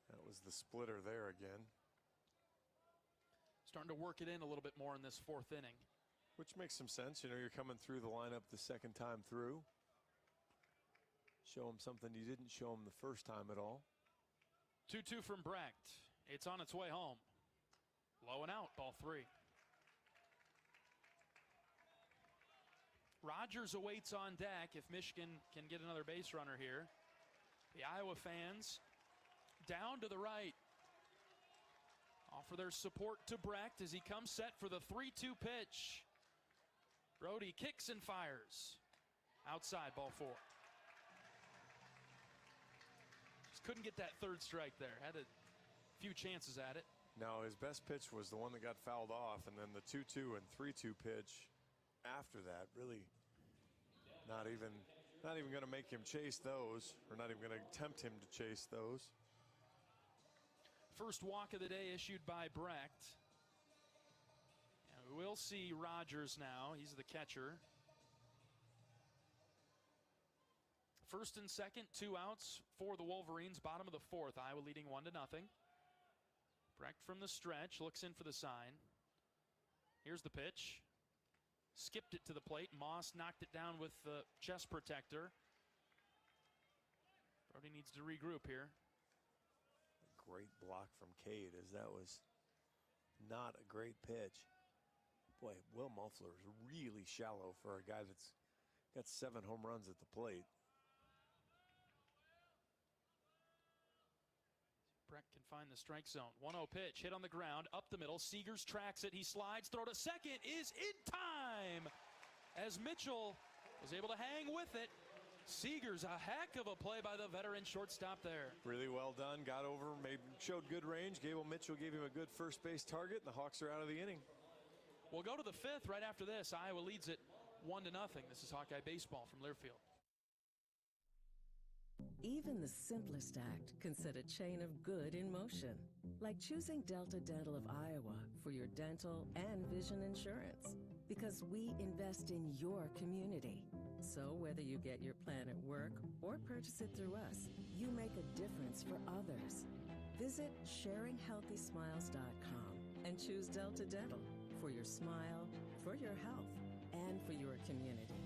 That was the splitter there again. Starting to work it in a little bit more in this 4th inning. Which makes some sense. You know, you're coming through the lineup the second time through. Show him something you didn't show him the first time at all. 2-2 from Brecht. It's on its way home. Low and out, ball 3. Rogers awaits on deck if Michigan can get another base runner here. The Iowa fans down to the right offer their support to Brecht as he comes set for the 3-2 pitch. Brody kicks and fires. Outside, ball 4. Just couldn't get that 3rd strike there. Had a few chances at it. No, his best pitch was the one that got fouled off, and then the 2-2 and 3-2 pitch after that, really not even going to make him chase those, or not even going to tempt him to chase those. First walk of the day issued by Brecht. And we'll see Rogers now. He's the catcher. First and second, 2 outs for the Wolverines. Bottom of the 4th. Iowa leading 1-0. Brecht from the stretch looks in for the sign. Here's the pitch. Skipped it to the plate. Moss knocked it down with the chest protector. Brody needs to regroup here. A great block from Cade, as that was not a great pitch. Boy, Will Muffler is really shallow for a guy that's got 7 home runs at the plate. Brecht can find the strike zone. 1-0 pitch, hit on the ground, up the middle. Seegers tracks it. He slides, throw to second is in time as Mitchell was able to hang with it. Seegers, a heck of a play by the veteran shortstop there. Really well done. Got over, showed good range. Gable Mitchell gave him a good first base target, and the Hawks are out of the inning. We'll go to the 5th right after this. Iowa leads it 1-0. This is Hawkeye Baseball from Learfield. Even the simplest act can set a chain of good in motion, like choosing Delta Dental of Iowa for your dental and vision insurance. Because we invest in your community. So whether you get your plan at work or purchase it through us, you make a difference for others. Visit sharinghealthysmiles.com and choose Delta Dental for your smile, for your health, and for your community.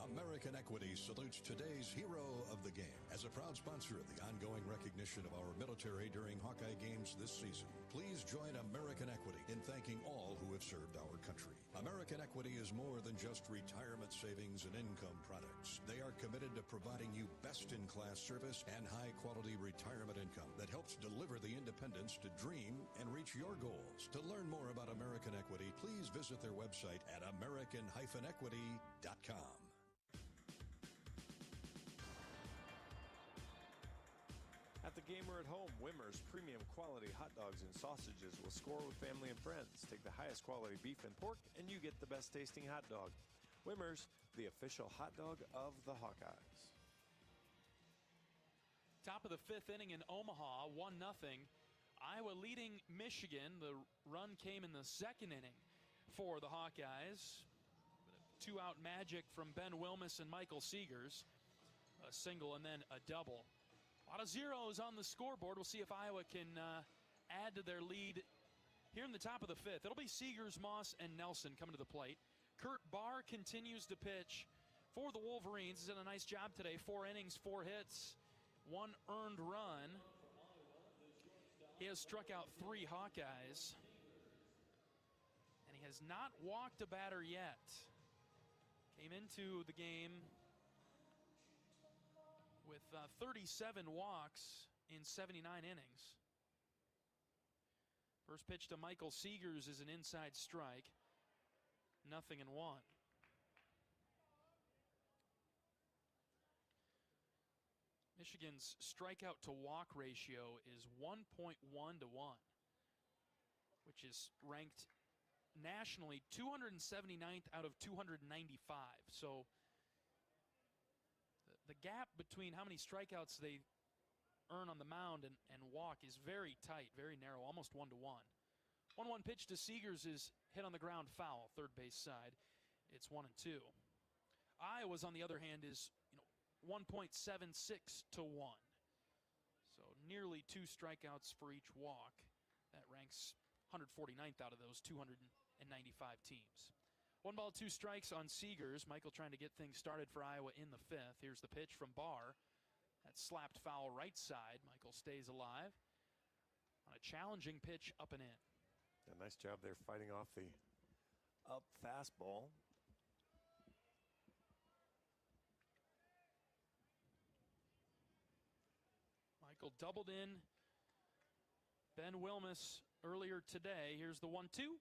American Equity salutes today's hero of the game. As a proud sponsor of the ongoing recognition of our military during Hawkeye games this season, please join American Equity in thanking all who have served our country. American Equity is more than just retirement savings and income products. They are committed to providing you best-in-class service and high-quality retirement income that helps deliver the independence to dream and reach your goals. To learn more about American Equity, please visit their website at american-equity.com. At the game or at home, Wimmer's premium quality hot dogs and sausages will score with family and friends. Take the highest quality beef and pork, and you get the best tasting hot dog. Wimmer's, the official hot dog of the Hawkeyes. Top of the 5th inning in Omaha, 1-0. Iowa leading Michigan. The run came in the 2nd inning for the Hawkeyes. 2-out magic from Ben Wilmus and Michael Seegers. A single and then a double. A lot of zeros on the scoreboard. We'll see if Iowa can add to their lead here in the top of the 5th. It'll be Seegers, Moss, and Nelson coming to the plate. Kurt Barr continues to pitch for the Wolverines. He's done a nice job today. 4 innings, 4 hits, 1 earned run. He has struck out 3 Hawkeyes. And he has not walked a batter yet. Came into the game with 37 walks in 79 innings. First pitch to Michael Seegers is an inside strike. 0-1. Michigan's strikeout to walk ratio is 1.1 to 1, which is ranked nationally 279th out of 295. So the gap between how many strikeouts they earn on the mound and walk is very tight, very narrow, almost 1 to 1. 1-1 pitch to Seegers is hit on the ground foul, third base side. It's 1-2. Iowa's, on the other hand, is 1.76 to 1. So nearly 2 strikeouts for each walk. That ranks 149th out of those 295 teams. 1 ball, 2 strikes on Seegers. Michael trying to get things started for Iowa in the 5th. Here's the pitch from Barr. That slapped foul right side. Michael stays alive on a challenging pitch up and in. Yeah, nice job there fighting off the up fastball. Michael doubled in Ben Wilmus earlier today. Here's the 1-2.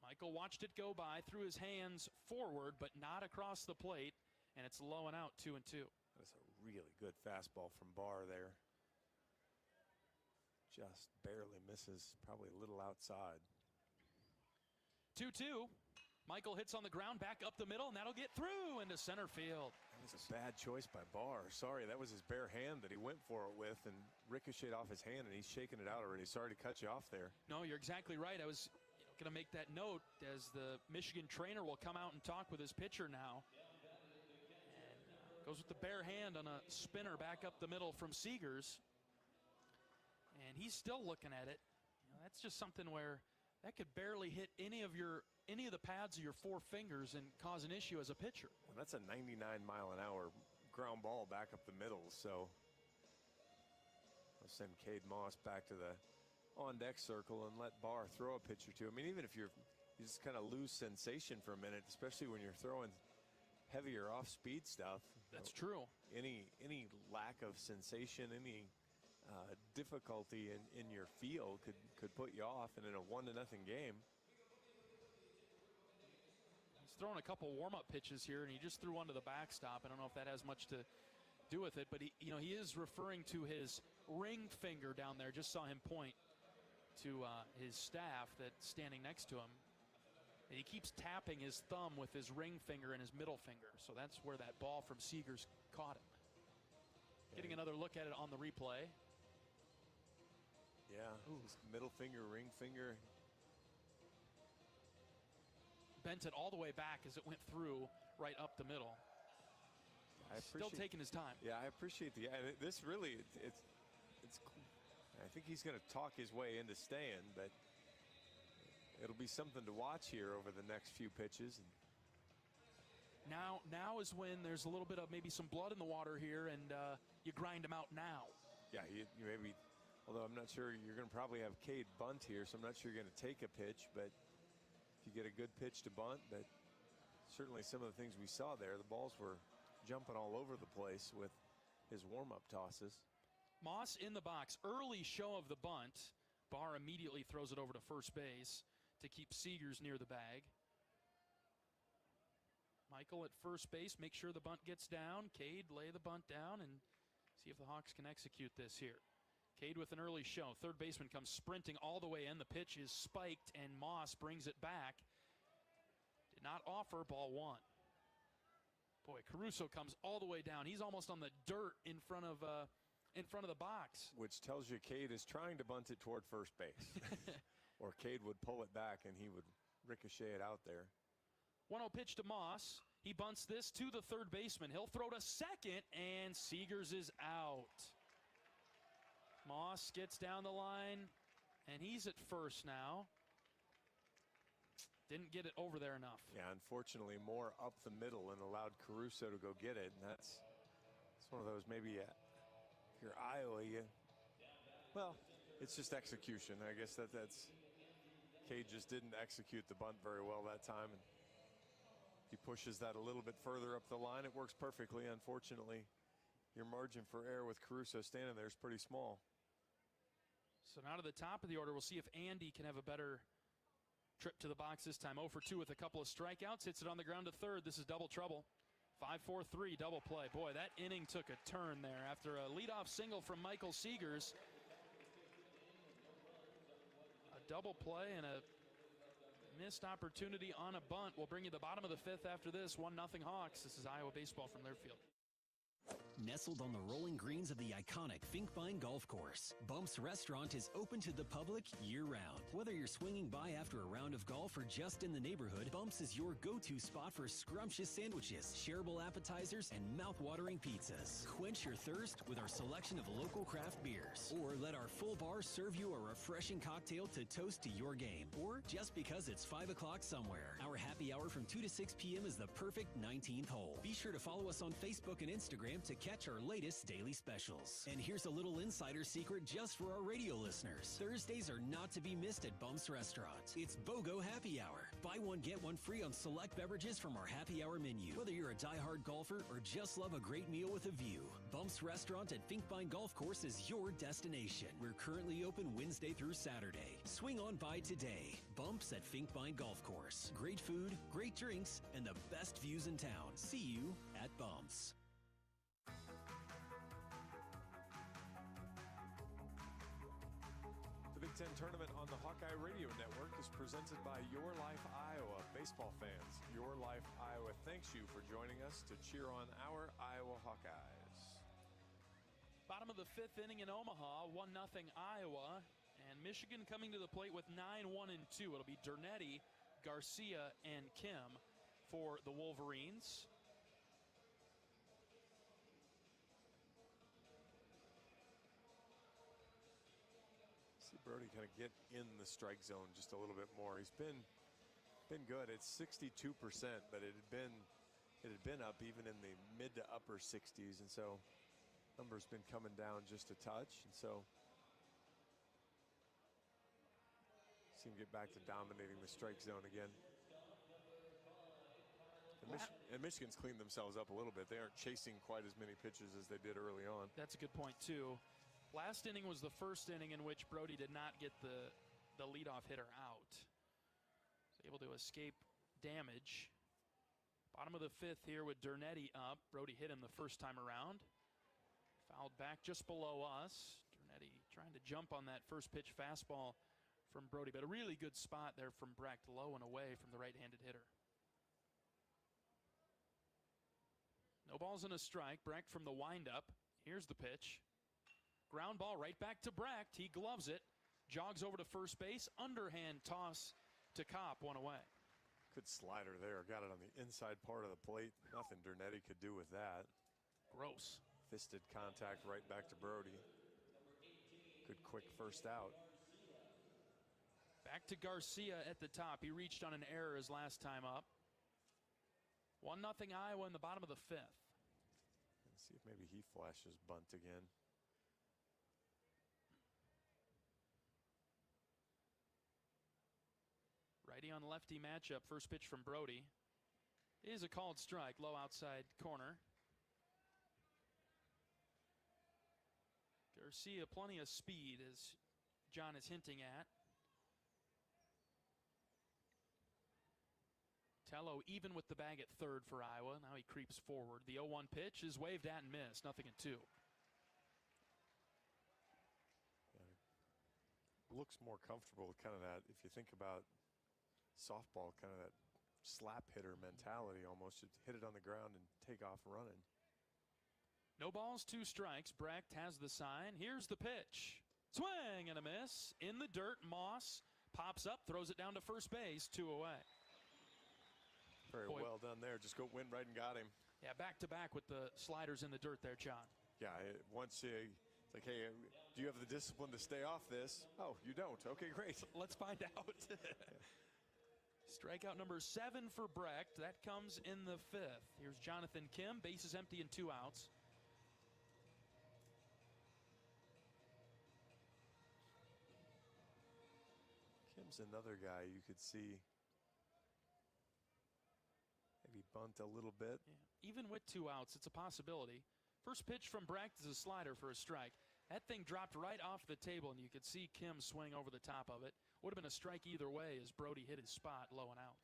Michael watched it go by, threw his hands forward, but not across the plate, and it's low and out, 2-2. That's a really good fastball from Barr there. Just barely misses, probably a little outside. 2-2. Michael hits on the ground, back up the middle, and that'll get through into center field. That was a bad choice by Barr. Sorry, that was his bare hand that he went for it with and ricocheted off his hand, and he's shaking it out already. Sorry to cut you off there. No, you're exactly right. I was going to make that note as the Michigan trainer will come out and talk with his pitcher now. And goes with the bare hand on a spinner back up the middle from Seegers. And he's still looking at it. That's just something where that could barely hit any of the pads of your 4 fingers and cause an issue as a pitcher. Well, that's a 99-mile-an-hour ground ball back up the middle. So I'll send Cade Moss back to the on-deck circle and let Barr throw a pitch or two. I mean, even if you just kind of lose sensation for a minute, especially when you're throwing heavier off-speed stuff. That's true. Any lack of sensation, any difficulty in your feel could put you off, and in a 1-0 game. He's thrown a couple warm-up pitches here, and he just threw one to the backstop. I don't know if that has much to do with it, but he is referring to his ring finger down there. Just saw him point to his staff that's standing next to him. And he keeps tapping his thumb with his ring finger and his middle finger. So that's where that ball from Seegers caught him. Getting another look at it on the replay. Yeah, his middle finger, ring finger. Bent it all the way back as it went through right up the middle. Still taking his time. Yeah, I appreciate this really, it's cool. I think he's going to talk his way into staying, but it'll be something to watch here over the next few pitches. Now is when there's a little bit of maybe some blood in the water here, and you grind them out now. Yeah, you maybe, although I'm not sure, you're going to probably have Cade bunt here, so I'm not sure you're going to take a pitch, but if you get a good pitch to bunt, but certainly some of the things we saw there, the balls were jumping all over the place with his warm-up tosses. Moss in the box. Early show of the bunt. Barr immediately throws it over to first base to keep Seegers near the bag. Michael at first base, make sure the bunt gets down. Cade lay the bunt down and see if the Hawks can execute this here. Cade with an early show. Third baseman comes sprinting all the way in. The pitch is spiked, and Moss brings it back. Did not offer, ball 1. Boy, Caruso comes all the way down. He's almost on the dirt in front of the box. Which tells you Cade is trying to bunt it toward first base. Or Cade would pull it back and he would ricochet it out there. 1-0 pitch to Moss. He bunts this to the third baseman. He'll throw to second, and Seegers is out. Moss gets down the line, and he's at first now. Didn't get it over there enough. Yeah, unfortunately, more up the middle and allowed Caruso to go get it. And that's one of those maybe if you're Iowa, well, it's just execution. I guess that's Cade just didn't execute the bunt very well that time. And he pushes that a little bit further up the line. It works perfectly. Unfortunately, your margin for error with Caruso standing there is pretty small. So now to the top of the order, we'll see if Andy can have a better trip to the box this time. 0 for 2 with a couple of strikeouts. Hits it on the ground to third. This is double trouble. 5-4-3 double play. Boy, that inning took a turn there after a leadoff single from Michael Seegers. A double play and a missed opportunity on a bunt will bring you the bottom of the 5th after this. 1-0 Hawks. This is Iowa baseball from Learfield. Nestled on the rolling greens of the iconic Finkbine Golf Course, Bumps Restaurant is open to the public year-round. Whether you're swinging by after a round of golf or just in the neighborhood, Bumps is your go-to spot for scrumptious sandwiches, shareable appetizers, and mouth-watering pizzas. Quench your thirst with our selection of local craft beers. Or let our full bar serve you a refreshing cocktail to toast to your game. Or just because it's 5 o'clock somewhere. Our happy hour from 2 to 6 p.m. is the perfect 19th hole. Be sure to follow us on Facebook and Instagram to catch our latest daily specials. And here's a little insider secret just for our radio listeners. Thursdays are not to be missed at Bumps Restaurant. It's BOGO Happy Hour. Buy one, get one free on select beverages from our happy hour menu. Whether you're a diehard golfer or just love a great meal with a view, Bumps Restaurant at Finkbine Golf Course is your destination. We're currently open Wednesday through Saturday. Swing on by today. Bumps at Finkbine Golf Course. Great food, great drinks, and the best views in town. See you at Bumps. The Big Ten Tournament on the Hawkeye Radio Network is presented by Your Life Iowa. Baseball fans, Your Life Iowa thanks you for joining us to cheer on our Iowa Hawkeyes. Bottom of the fifth inning in Omaha, 1-0 Iowa. And Michigan coming to the plate with 9-1-2. It'll be Dernetti, Garcia, and Kim for the Wolverines. See Brody kind of get in the strike zone just a little bit more. He's been good. It's 62%, but it had been up even in the mid to upper 60s, and so number's been coming down just a touch, and so see him get back to dominating the strike zone again. And Michigan's cleaned themselves up a little bit. They aren't chasing quite as many pitches as they did early on. That's a good point, too. Last inning was the first inning in which Brody did not get the leadoff hitter out. Was able to escape damage. Bottom of the fifth here with Dernetti up. Brody hit him the first time around. Fouled back just below us. Dernetti trying to jump on that first pitch fastball from Brody, but a really good spot there from Brecht, low and away from the right-handed hitter. No balls and a strike. Brecht from the windup. Here's the pitch. Ground ball right back to Brecht. He gloves it. Jogs over to first base. Underhand toss to Kopp. One away. Good slider there. Got it on the inside part of the plate. Nothing Dernetti could do with that. Gross. Fisted contact right back to Brody. Good quick first out. Back to Garcia at the top. He reached on an error his last time up. 1-0 Iowa in the bottom of the fifth. Let's see if maybe he flashes bunt again. Righty on lefty matchup. First pitch from Brody is a called strike. Low outside corner. Garcia, plenty of speed, as John is hinting at. Tello even with the bag at third for Iowa. Now he creeps forward. The 0-1 pitch is waved at and missed. 0-2. Looks more comfortable with kind of that, if you think about softball, kind of that slap hitter mentality almost. You hit it on the ground and take off running. No balls, 2 strikes. Brecht has the sign. Here's the pitch. Swing and a miss. In the dirt, Moss pops up, throws it down to first base, 2 away. Very well done there. Just went right and got him. Yeah, back-to-back with the sliders in the dirt there, John. Yeah, once it's like, hey, do you have the discipline to stay off this? Oh, you don't. Okay, great. Let's find out. Strikeout number 7 for Brecht. That comes in the fifth. Here's Jonathan Kim. Bases empty and 2 outs. Kim's another guy you could see maybe bunt a little bit. Yeah. Even with 2 outs, it's a possibility. First pitch from Brecht is a slider for a strike. That thing dropped right off the table, and you could see Kim swing over the top of it. Would have been a strike either way as Brody hit his spot low and out.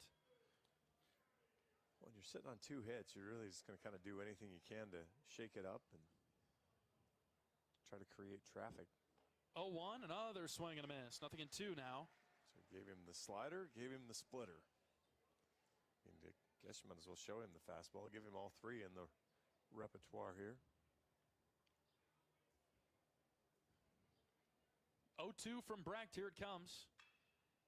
When you're sitting on 2 hits, you're really just going to kind of do anything you can to shake it up and try to create traffic. 0-1, another swing and a miss. 0-2 now. So gave him the slider, gave him the splitter. And I guess you might as well show him the fastball. Give him all 3 in the repertoire here. 0-2 from Brecht. Here it comes.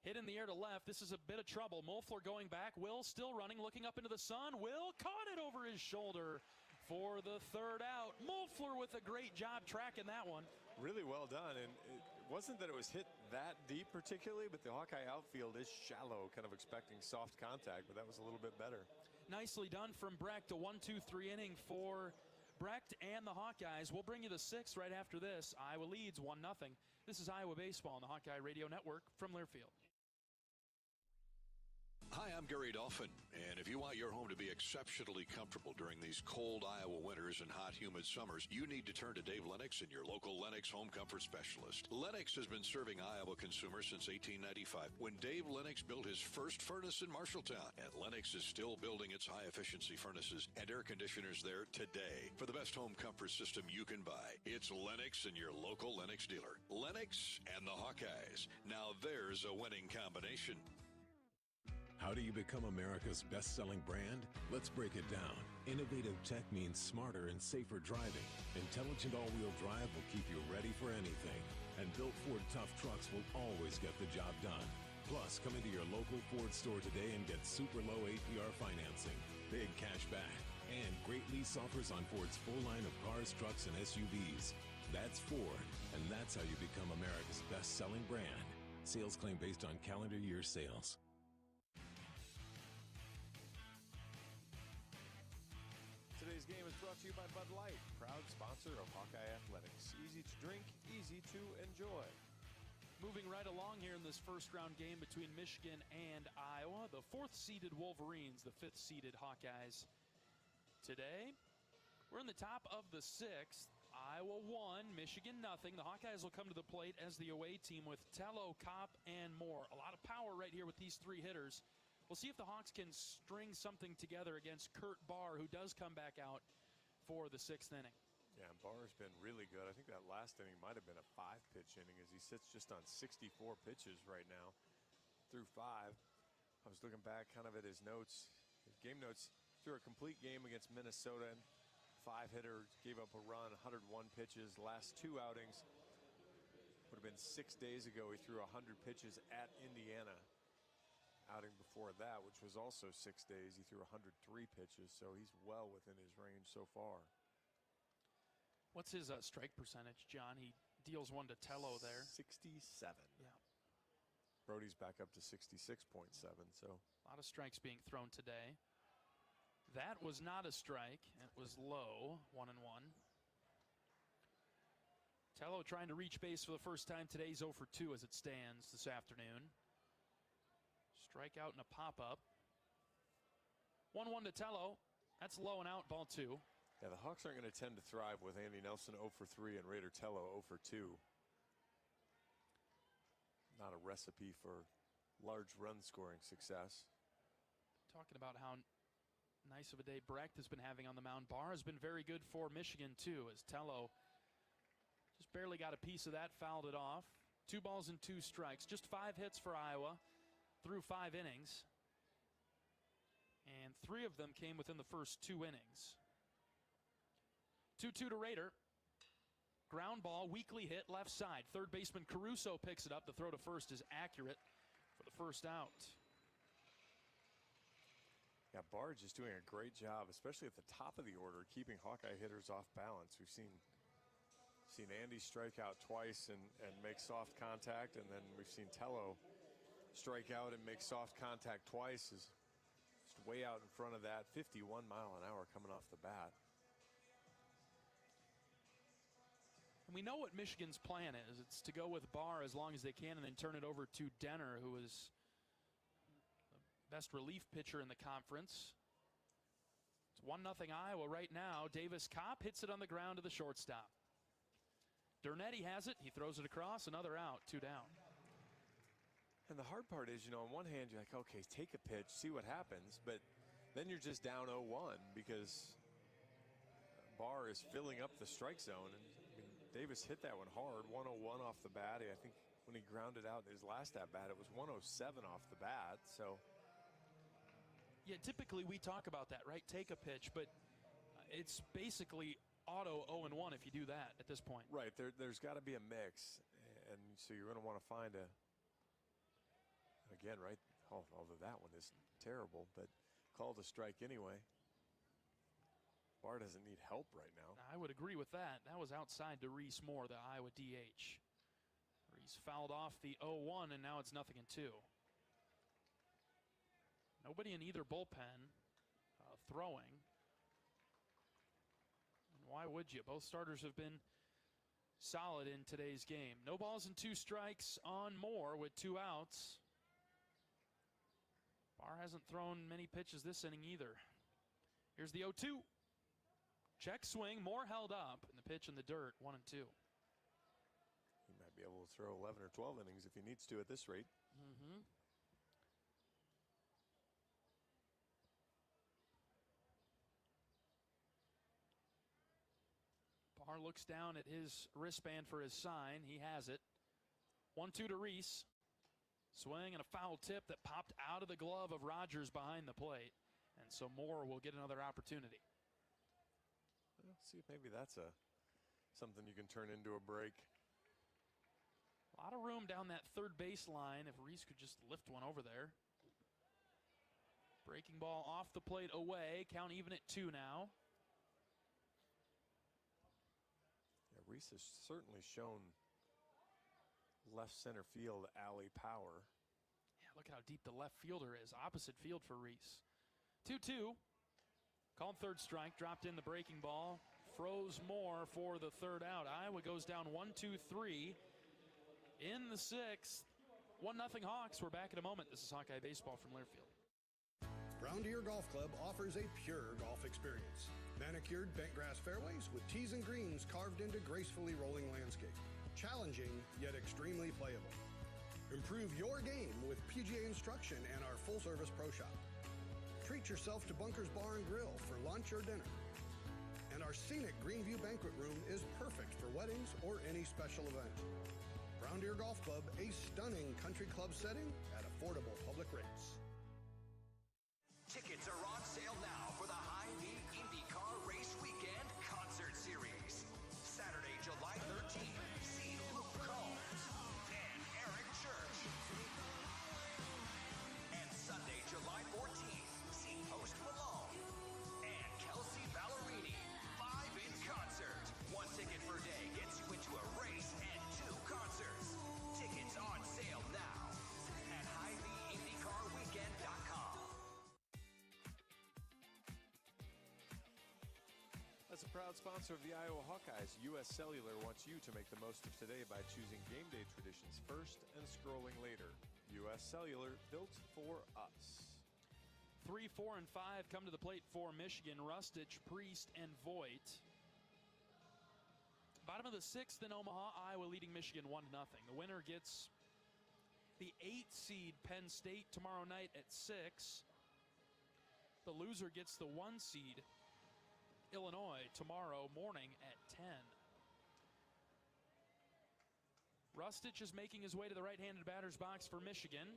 Hit in the air to left. This is a bit of trouble. Mulfler going back. Will still running, looking up into the sun. Will caught it over his shoulder for the third out. Mulfler with a great job tracking that one. Really well done, and it wasn't that it was hit that deep particularly, but the Hawkeye outfield is shallow, kind of expecting soft contact, but that was a little bit better. Nicely done from Brecht. A 1-2-3 inning for Brecht and the Hawkeyes. We'll bring you the sixth right after this. Iowa leads 1-0. This is Iowa Baseball on the Hawkeye Radio Network from Learfield. Hi, I'm Gary Dolphin, and if you want your home to be exceptionally comfortable during these cold Iowa winters and hot, humid summers, you need to turn to Dave Lennox and your local Lennox home comfort specialist. Lennox has been serving Iowa consumers since 1895, when Dave Lennox built his first furnace in Marshalltown, and Lennox is still building its high-efficiency furnaces and air conditioners there today. For the best home comfort system you can buy, it's Lennox and your local Lennox dealer. Lennox and the Hawkeyes. Now there's a winning combination. How do you become America's best-selling brand? Let's break it down. Innovative tech means smarter and safer driving. Intelligent all-wheel drive will keep you ready for anything. And built Ford tough trucks will always get the job done. Plus, come into your local Ford store today and get super low APR financing, big cash back, and great lease offers on Ford's full line of cars, trucks, and SUVs. That's Ford, and that's how you become America's best-selling brand. Sales claim based on calendar year sales. Today's game is brought to you by Bud Light, proud sponsor of Hawkeye Athletics. Easy to drink, easy to enjoy. Moving right along here in this first-round game between Michigan and Iowa. The fourth-seeded Wolverines, the fifth-seeded Hawkeyes. Today, we're in the top of the sixth. Iowa 1, Michigan nothing. The Hawkeyes will come to the plate as the away team with Tello, Kopp, and Moore. A lot of power right here with these three hitters. We'll see if the Hawks can string something together against Kurt Barr, who does come back out for the sixth inning. Yeah, and Barr's been really good. I think that last inning might have been a 5-pitch inning as he sits just on 64 pitches right now through 5. I was looking back kind of at his notes, his game notes, threw a complete game against Minnesota, and 5-hitter, gave up a run, 101 pitches, last 2 outings. Would have been 6 days ago he threw 100 pitches at Indiana. Outing before that, which was also 6 days, he threw 103 pitches, so he's well within his range so far. What's his strike percentage, John? He deals one to Tello there. 67. Yeah. Brody's back up to 66.7, so. A lot of strikes being thrown today. That was not a strike. It was low, 1-1. Tello trying to reach base for the first time today. He's 0 for 2 as it stands this afternoon. Strikeout and a pop-up. 1-1 to Tello. That's low and out, ball 2. Yeah, the Hawks aren't going to tend to thrive with Andy Nelson 0 for 3 and Raider Tello 0 for 2. Not a recipe for large run-scoring success. Talking about how nice of a day Brecht has been having on the mound. Barr has been very good for Michigan, too, as Tello just barely got a piece of that, fouled it off. 2 balls and 2 strikes. Just 5 hits for Iowa through 5 innings, and 3 of them came within the first 2 innings. 2-2 to Raider. Ground ball, weakly hit left side. Third baseman Caruso picks it up. The throw to first is accurate for the first out. Yeah, Barr just doing a great job, especially at the top of the order, keeping Hawkeye hitters off balance. We've seen Andy strike out twice and make soft contact, and then we've seen Tello strike out and make soft contact twice, is just way out in front of that. 51 mile an hour coming off the bat. And we know what Michigan's plan is. It's to go with Barr as long as they can and then turn it over to Denner, who is the best relief pitcher in the conference. It's 1-0 Iowa right now. Davis Kopp hits it on the ground to the shortstop. Dernetti has it. He throws it across. Another out. 2 down. And the hard part is, on one hand, you're like, okay, take a pitch, see what happens. But then you're just down 0-1 because Barr is filling up the strike zone. And Davis hit that one hard, 101 off the bat. I think when he grounded out in his last at-bat, it was 107 off the bat. So, yeah, typically we talk about that, right? Take a pitch, but it's basically auto 0-1 if you do that at this point. Right, there's got to be a mix. and so you're going to want to find again, right, although that one is terrible, but called a strike anyway. Barr doesn't need help right now. I would agree with that. That was outside to Reese Moore, the Iowa DH. Reese fouled off the 0-1, and now it's 0-2. Nobody in either bullpen throwing. And why would you? Both starters have been solid in today's game. No balls and 2 strikes on Moore with 2 outs. Barr hasn't thrown many pitches this inning either. Here's the 0-2. Check swing. Moore held up, and the pitch in the dirt, 1-2. He might be able to throw 11 or 12 innings if he needs to at this rate. Mm-hmm. Barr looks down at his wristband for his sign. He has it. 1-2 to Reese. Swing and a foul tip that popped out of the glove of Rogers behind the plate. And so Moore will get another opportunity. Well, see if maybe that's something you can turn into a break. A lot of room down that third baseline if Reese could just lift one over there. Breaking ball off the plate away. Count even at 2 now. Yeah, Reese has certainly shown left center field alley power. Yeah, look how deep the left fielder is. Opposite field for Reese. 2-2. Called third strike. Dropped in the breaking ball. Froze Moore for the third out. Iowa goes down 1-2-3 in the 6th. 1-0 Hawks. We're back in a moment. This is Hawkeye Baseball from Learfield. Brown Deer Golf Club offers a pure golf experience. Manicured bentgrass fairways with tees and greens carved into gracefully rolling landscape. Challenging, yet extremely playable. Improve your game with PGA instruction and our full-service pro shop. Treat yourself to Bunker's Bar and Grill for lunch or dinner. And our scenic Greenview Banquet Room is perfect for weddings or any special event. Brown Deer Golf Club, a stunning country club setting at affordable public rates. Tickets are on sale now for the Hy-Vee IndyCar Race Weekend Concert Series. Saturday, July 13th, see Luke Combs and Eric Church. And Sunday, July 14th, see Post Malone and Kelsey Ballerini live in concert. 1 ticket per day gets you into a race and 2 concerts. Tickets on sale now at HyVeeIndyCarWeekend.com. As a proud sponsor of the Iowa Hawkeyes, U.S. Cellular wants you to make the most of today by choosing game day traditions first and scrolling later. U.S. Cellular, built for us. 3, 4, and 5 come to the plate for Michigan. Rustich, Priest, and Voigt. Bottom of the 6th in Omaha, Iowa leading Michigan 1-0. The winner gets the 8 seed Penn State tomorrow night at 6. The loser gets the 1 seed Illinois tomorrow morning at 10. Rustich is making his way to the right-handed batter's box for Michigan.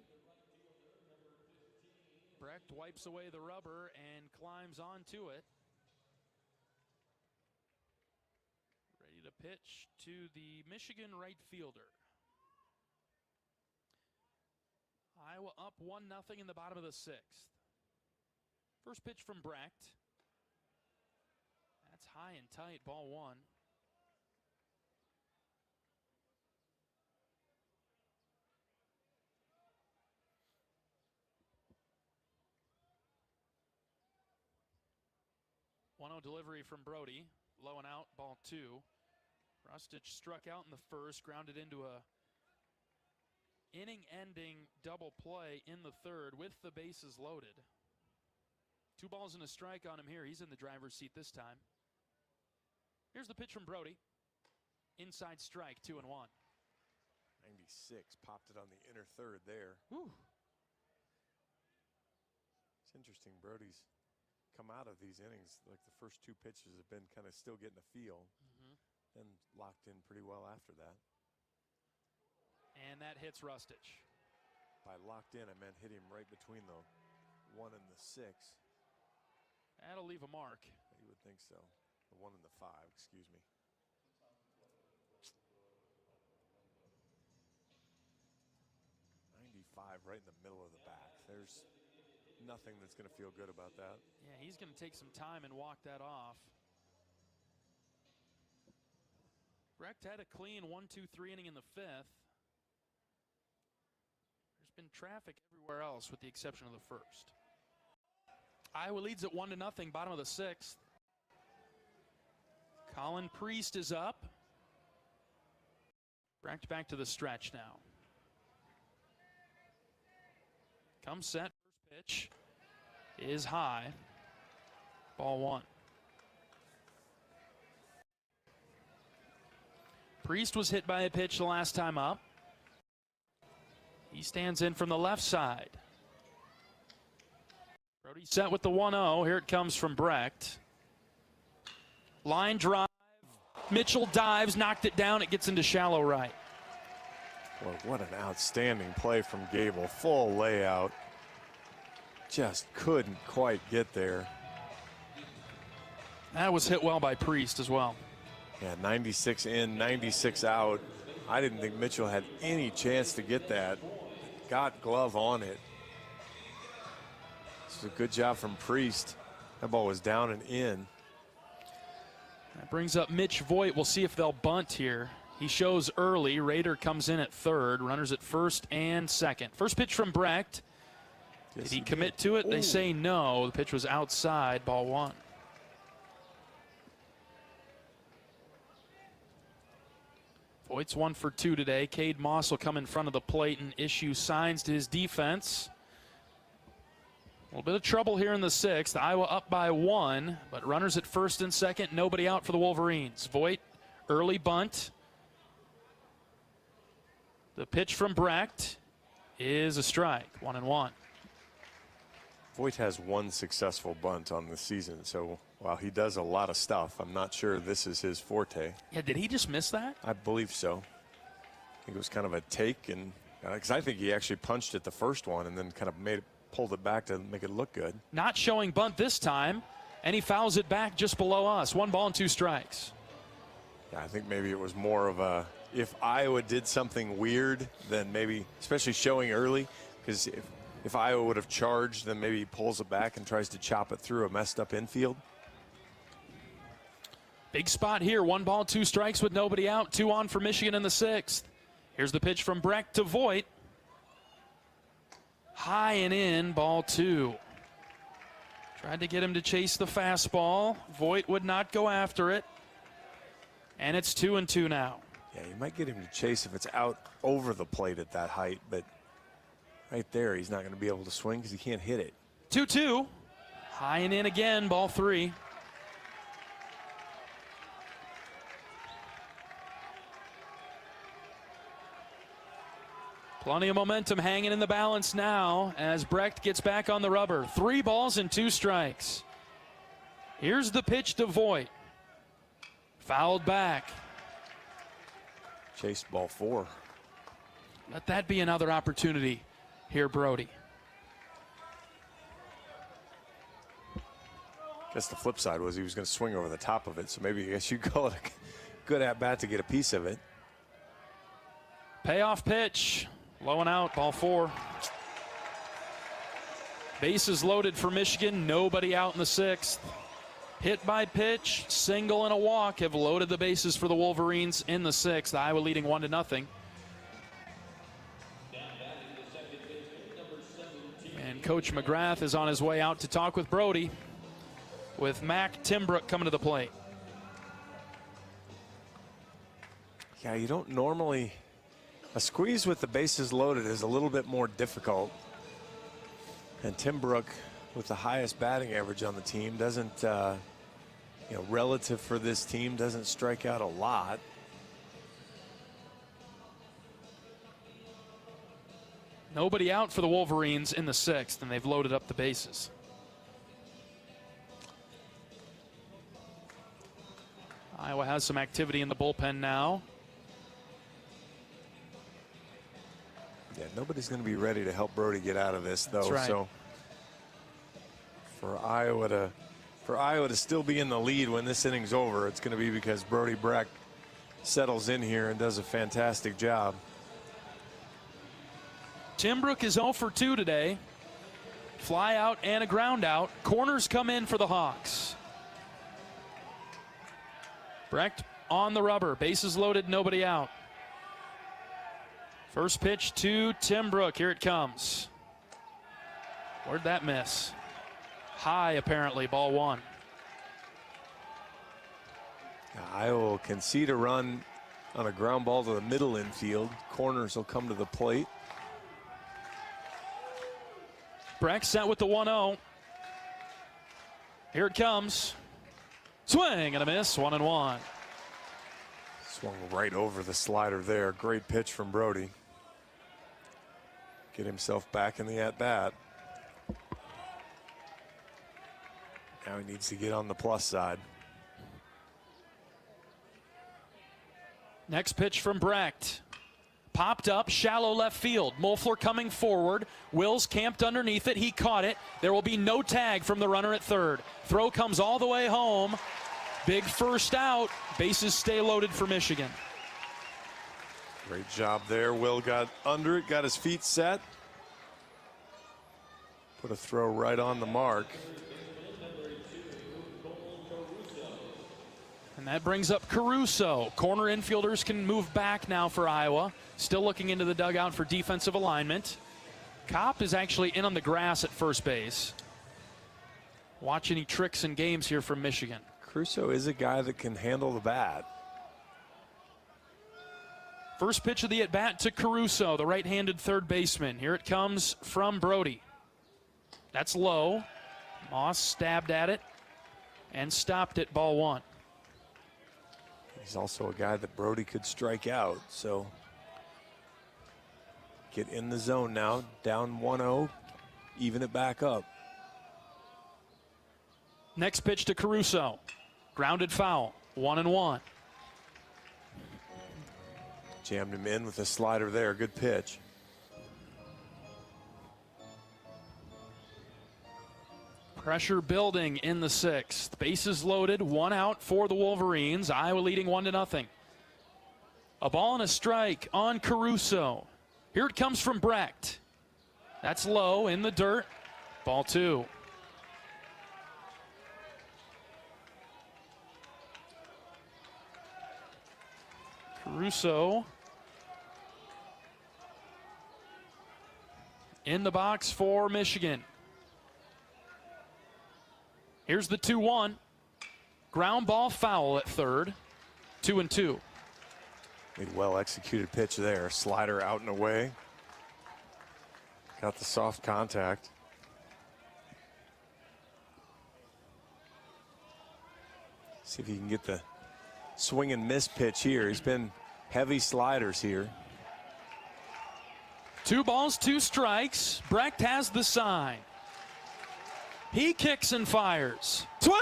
Brecht wipes away the rubber and climbs onto it. Ready to pitch to the Michigan right fielder. Iowa up 1-0 in the bottom of the 6th. First pitch from Brecht. That's high and tight, ball 1. Delivery from Brody, low and out, ball 2. Rustich struck out in the first, grounded into a inning-ending double play in the third with the bases loaded. 2 balls and a strike on him here. He's in the driver's seat this time. Here's the pitch from Brody. Inside strike, 2-1. 96, popped it on the inner third there. Whew. It's interesting, Brody's come out of these innings, like the first 2 pitches have been kind of still getting a feel, and locked in pretty well after that. And that hits Rustich. By locked in, I meant hit him right between the 1 and the 6. That'll leave a mark. You would think so. The 1 and the 5, excuse me. right in the middle of the back. There's nothing that's going to feel good about that. Yeah, he's going to take some time and walk that off. Brecht had a clean 1-2-3 inning in the 5th. There's been traffic everywhere else with the exception of the 1st. Iowa leads at 1-0, bottom of the 6th. Colin Priest is up. Brecht back to the stretch now. Comes set, first pitch is high. Ball 1. Priest was hit by a pitch the last time up. He stands in from the left side. Brody set with the 1-0. Here it comes from Brecht. Line drive. Mitchell dives, knocked it down. It gets into shallow right. Boy, what an outstanding play from Gable. Full layout. Just couldn't quite get there. That was hit well by Priest as well. Yeah, 96 in, 96 out. I didn't think Mitchell had any chance to get that. Got glove on it. This is a good job from Priest. That ball was down and in. That brings up Mitch Voigt. We'll see if they'll bunt here. He shows early. Rader comes in at 3rd. Runners at 1st and 2nd. First pitch from Brecht. Yes, did he commit to it? Ooh. They say no. The pitch was outside. Ball 1. Voigt's 1 for 2 today. Cade Moss will come in front of the plate and issue signs to his defense. A little bit of trouble here in the 6th. Iowa up by 1, but runners at 1st and 2nd. Nobody out for the Wolverines. Voigt, early bunt. The pitch from Brecht is a strike. 1-1. Voigt has 1 successful bunt on the season, so while he does a lot of stuff, I'm not sure this is his forte. Yeah, did he just miss that? I believe so. I think it was kind of a take, and because I think he actually punched at the first one and then kind of pulled it back to make it look good. Not showing bunt this time, and he fouls it back just below us. 1 ball and 2 strikes. Yeah, I think maybe it was more of a, if Iowa did something weird, then maybe, especially showing early, because if Iowa would have charged, then maybe he pulls it back and tries to chop it through a messed up infield. Big spot here. 1 ball, 2 strikes with nobody out. 2 on for Michigan in the 6th. Here's the pitch from Brecht to Voigt. High and in, ball 2. Tried to get him to chase the fastball. Voigt would not go after it. And it's 2-2 now. Yeah, you might get him to chase if it's out over the plate at that height, but right there, he's not going to be able to swing because he can't hit it. 2-2. High and in again, ball 3. Plenty of momentum hanging in the balance now as Brecht gets back on the rubber. 3 balls and 2 strikes. Here's the pitch to Voigt. Fouled back. Chased ball 4. Let that be another opportunity here, Brody. I guess the flip side was he was going to swing over the top of it, so maybe I guess you call it a good at-bat to get a piece of it. Payoff pitch. Low and out, ball 4. Bases loaded for Michigan. Nobody out in the 6th. Hit by pitch, single and a walk have loaded the bases for the Wolverines in the 6th. Iowa leading 1-0. And Coach McGrath is on his way out to talk with Brody, with Mac Timbrook coming to the plate. Yeah, you don't normally... A squeeze with the bases loaded is a little bit more difficult. And Timbrook, with the highest batting average on the team, doesn't, relative for this team, doesn't strike out a lot. Nobody out for the Wolverines in the 6th, and they've loaded up the bases. Iowa has some activity in the bullpen now. Yeah, nobody's going to be ready to help Brody get out of this, though. That's right. So for Iowa to still be in the lead when this inning's over, it's going to be because Brody Brecht settles in here and does a fantastic job. Timbrook is 0 for 2 today. Fly out and a ground out. Corners come in for the Hawks. Brecht on the rubber. Bases loaded, nobody out. First pitch to Timbrook. Here it comes. Where'd that miss? High, apparently. Ball 1. Iowa will concede a run on a ground ball to the middle infield. Corners will come to the plate. Brecht set with the 1-0. Here it comes. Swing and a miss. 1-1. Swung right over the slider there. Great pitch from Brody. Get himself back in the at-bat. Now he needs to get on the plus side. Next pitch from Brecht. Popped up, shallow left field. Mulfler coming forward. Wills camped underneath it. He caught it. There will be no tag from the runner at third. Throw comes all the way home. Big first out. Bases stay loaded for Michigan. Great job there. Will got under it, got his feet set. Put a throw right on the mark. And that brings up Caruso. Corner infielders can move back now for Iowa. Still looking into the dugout for defensive alignment. Kopp is actually in on the grass at first base. Watch any tricks and games here from Michigan. Caruso is a guy that can handle the bat. First pitch of the at-bat to Caruso, the right-handed third baseman. Here it comes from Brody. That's low. Moss stabbed at it and stopped it, ball 1. He's also a guy that Brody could strike out, so get in the zone now. Down 1-0, even it back up. Next pitch to Caruso. Grounded foul, 1-1. Jammed him in with a slider there. Good pitch. Pressure building in the 6th. Bases loaded, 1 out for the Wolverines. Iowa leading 1-0. A ball and a strike on Caruso. Here it comes from Brecht. That's low in the dirt. Ball 2. Caruso in the box for Michigan. Here's the 2-1. Ground ball foul at third. 2-2. A well-executed pitch there. Slider out and away. Got the soft contact. See if he can get the swing and miss pitch here. He's been heavy sliders here. 2 balls, 2 strikes. Brecht has the sign. He kicks and fires. Swing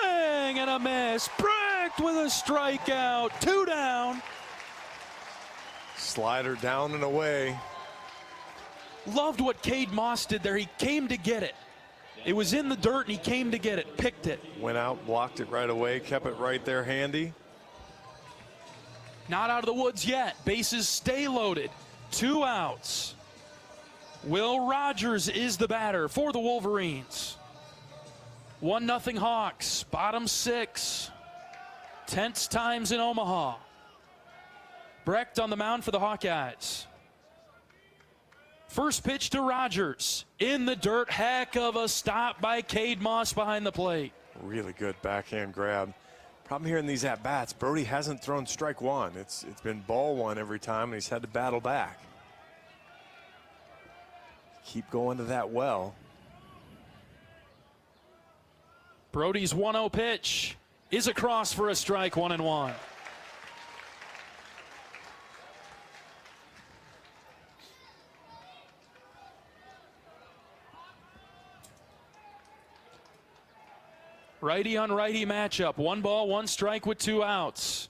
and a miss. Brecht with a strikeout. 2 down. Slider down and away. Loved what Cade Moss did there. He came to get it. It was in the dirt and he came to get it. Picked it. Went out, blocked it right away, kept it right there handy. Not out of the woods yet. Bases stay loaded. 2 outs. Will Rogers is the batter for the Wolverines. 1-0 Hawks, bottom 6. Tense times in Omaha. Brecht on the mound for the Hawkeyes. First pitch to Rogers. In the dirt, heck of a stop by Cade Moss behind the plate. Really good backhand grab. Problem here in these at-bats, Brody hasn't thrown strike 1. It's been ball 1 every time, and he's had to battle back. Keep going to that well. Brody's 1-0 pitch is across for a strike, 1-1. Righty on righty matchup. 1 ball, 1 strike with 2 outs.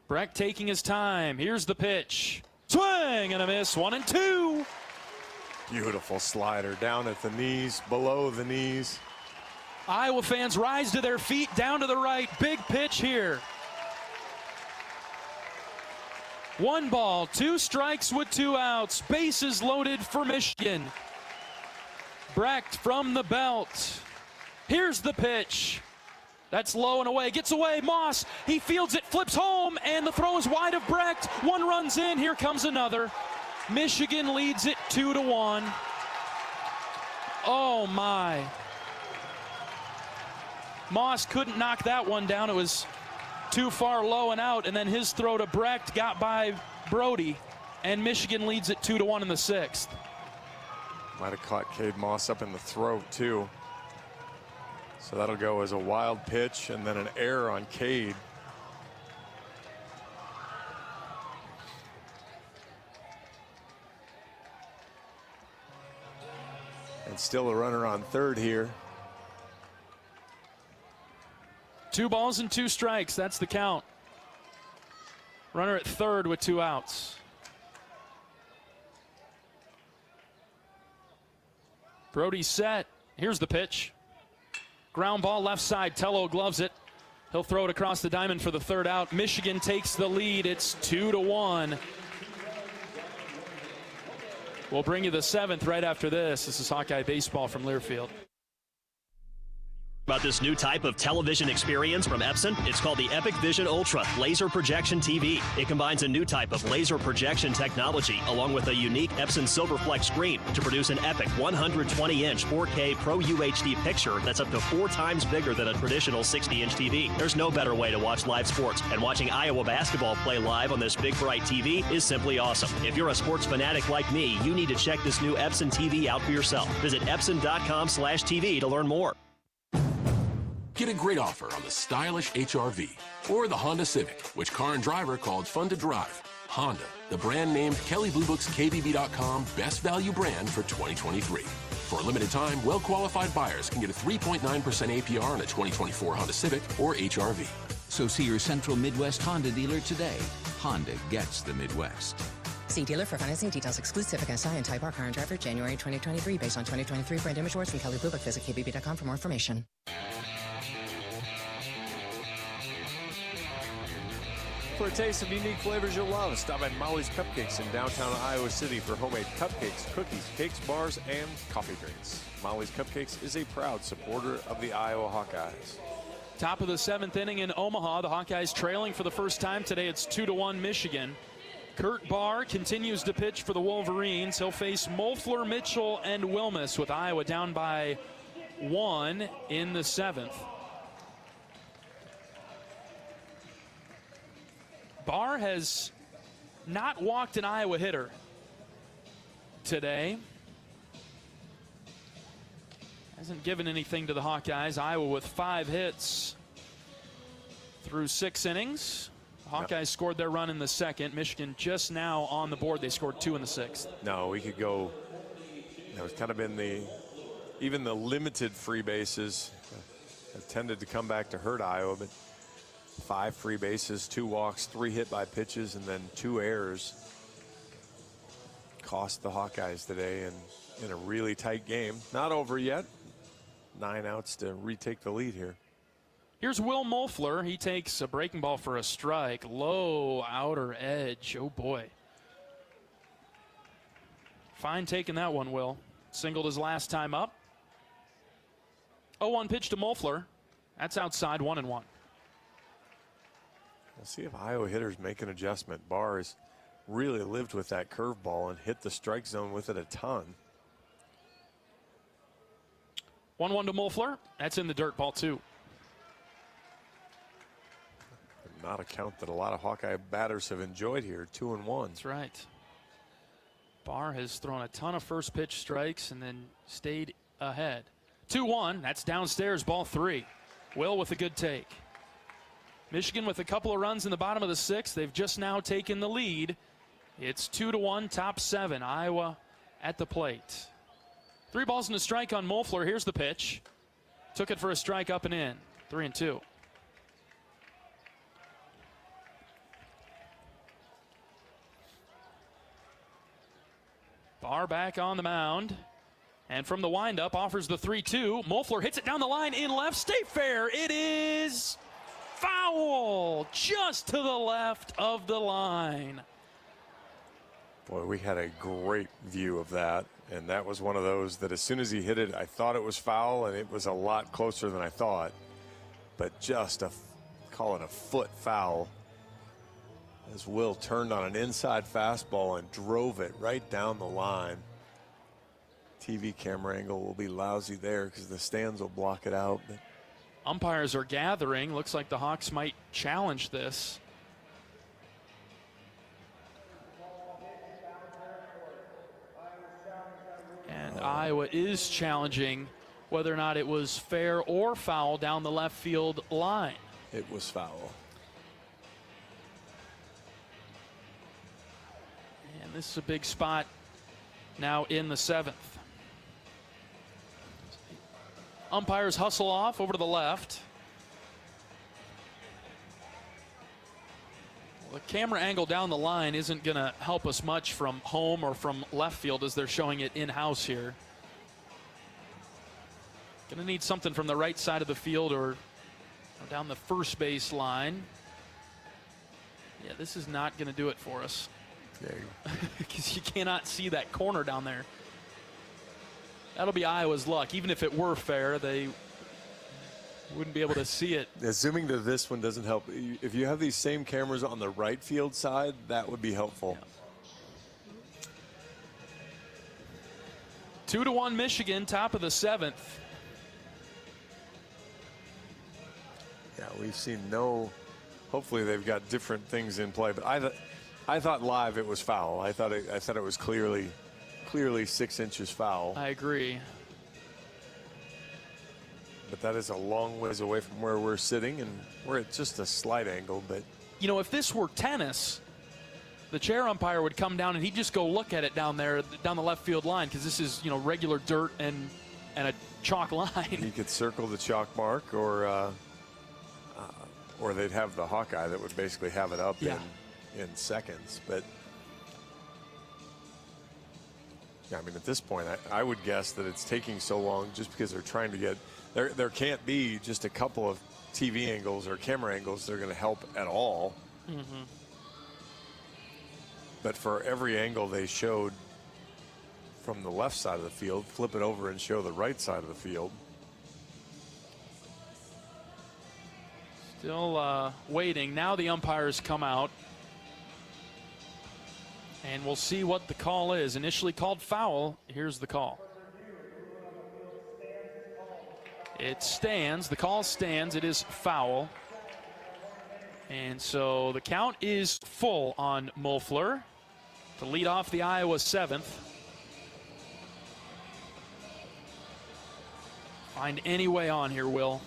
Brecht taking his time. Here's the pitch. Swing and a miss. 1-2. Beautiful slider down at the knees, below the knees. Iowa fans rise to their feet, down to the right. Big pitch here. 1 ball, 2 strikes with 2 outs. Bases loaded for Michigan. Brecht from the belt. Here's the pitch. That's low and away. Gets away. Moss. He fields it, flips home, and the throw is wide of Brecht. 1 runs in. Here comes another. Michigan leads it 2-1. Oh, my. Moss couldn't knock that one down. It was too far low and out, and then his throw to Brecht got by Brody, and Michigan leads it 2-1 in the 6th. Might have caught Cade Moss up in the throat, too. So that'll go as a wild pitch and then an error on Cade. And still a runner on third here. 2 balls and 2 strikes. That's the count. Runner at third with 2 outs. Brody set. Here's the pitch. Ground ball left side. Tello gloves it. He'll throw it across the diamond for the 3rd out. Michigan takes the lead. It's 2-1. We'll bring you the 7th right after this. This is Hawkeye Baseball from Learfield. About this new type of television experience from Epson? It's called the Epic Vision Ultra Laser Projection TV. It combines a new type of laser projection technology along with a unique Epson Silverflex screen to produce an epic 120-inch 4K Pro UHD picture that's up to 4 times bigger than a traditional 60-inch TV. There's no better way to watch live sports, and watching Iowa basketball play live on this big bright TV is simply awesome. If you're a sports fanatic like me, you need to check this new Epson TV out for yourself. Visit Epson.com/TV to learn more. Get a great offer on the stylish HR-V or the Honda Civic, which car and driver called fun to drive. Honda, the brand named Kelley Blue Book's KBB.com best value brand for 2023. For a limited time, well-qualified buyers can get a 3.9% APR on a 2024 Honda Civic or HR-V. So see your Central Midwest Honda dealer today. Honda gets the Midwest. See dealer for financing details. Exclusive against SI and Type R car and driver January 2023 based on 2023 brand image awards from Kelley Blue Book. Visit KBB.com for more information. For a taste of unique flavors you'll love, stop at Molly's Cupcakes in downtown Iowa City for homemade cupcakes, cookies, cakes, bars, and coffee drinks. Molly's Cupcakes is a proud supporter of the Iowa Hawkeyes. Top of the 7th inning in Omaha. The Hawkeyes trailing for the first time today. It's 2-1 Michigan. Kurt Barr continues to pitch for the Wolverines. He'll face Moeffler, Mitchell, and Wilmus with Iowa down by 1 in the 7th. Barr has not walked an Iowa hitter today. Hasn't given anything to the Hawkeyes. Iowa with 5 hits through 6 innings. Hawkeyes scored their run in the 2nd. Michigan just now on the board. They scored 2 in the 6th. No, we could go. It's kind of been even the limited free bases have tended to come back to hurt Iowa, but 5 free bases, 2 walks, 3 hit by pitches, and then 2 errors cost the Hawkeyes today in a really tight game. Not over yet. 9 outs to retake the lead here. Here's Will Moeffler. He takes a breaking ball for a strike. Low outer edge. Oh, boy. Fine taking that one, Will. Singled his last time up. 0-1 pitch to Moeffler. That's outside, 1-1. We'll see if Iowa hitters make an adjustment. Barr has really lived with that curveball and hit the strike zone with it a ton. 1-1 to Moeffler. That's in the dirt, ball 2. Not a count that a lot of Hawkeye batters have enjoyed here. 2-1. That's right. Barr has thrown a ton of first pitch strikes and then stayed ahead. 2-1. That's downstairs, ball 3. Will with a good take. Michigan with a couple of runs in the bottom of the 6th. They've just now taken the lead. It's 2-1, top 7. Iowa at the plate. 3 balls and a strike on Moeffler. Here's the pitch. Took it for a strike up and in. 3-2. Barr back on the mound. And from the windup offers the 3-2. Moeffler hits it down the line in left. Stay fair. It is foul. Just to the left of the line. Boy, we had a great view of that, and that was one of those that as soon as he hit it, I thought it was foul, and it was a lot closer than I thought. But just call it a foot foul as Will turned on an inside fastball and drove it right down the line. TV camera angle will be lousy there because the stands will block it out. But umpires are gathering. Looks like the Hawks might challenge this. And Iowa is challenging whether or not it was fair or foul down the left field line. It was foul. And this is a big spot now in the 7th. Umpires hustle off over to the left. The camera angle down the line isn't going to help us much from home or from left field as they're showing it in-house here. Going to need something from the right side of the field or down the first base line. Yeah, this is not going to do it for us. Because you cannot see that corner down there. That'll be Iowa's luck. Even if it were fair, they wouldn't be able to see it. Zooming to this one doesn't help. If you have these same cameras on the right field side, that would be helpful. Yeah. 2-1 Michigan, top of the 7th. Yeah, we've seen no. Hopefully they've got different things in play. But I thought live it was foul. I thought it was clearly 6 inches foul. I agree. But that is a long ways away from where we're sitting, and we're at just a slight angle. But you know, if this were tennis, the chair umpire would come down and he'd just go look at it down there, down the left field line, because this is, you know, regular dirt and a chalk line. He could circle the chalk mark, or they'd have the Hawkeye that would basically have it up in seconds. But yeah, I mean, at this point, I would guess that it's taking so long just because they're trying to get. There can't be just a couple of TV angles or camera angles that are going to help at all. Mm-hmm. But for every angle they showed from the left side of the field, flip it over and show the right side of the field. Still waiting. Now the umpires come out. And we'll see what the call is. Initially called foul. Here's the call. It stands. The call stands. It is foul. And so the count is full on Muffler to lead off the Iowa 7th. Find any way on here, Will.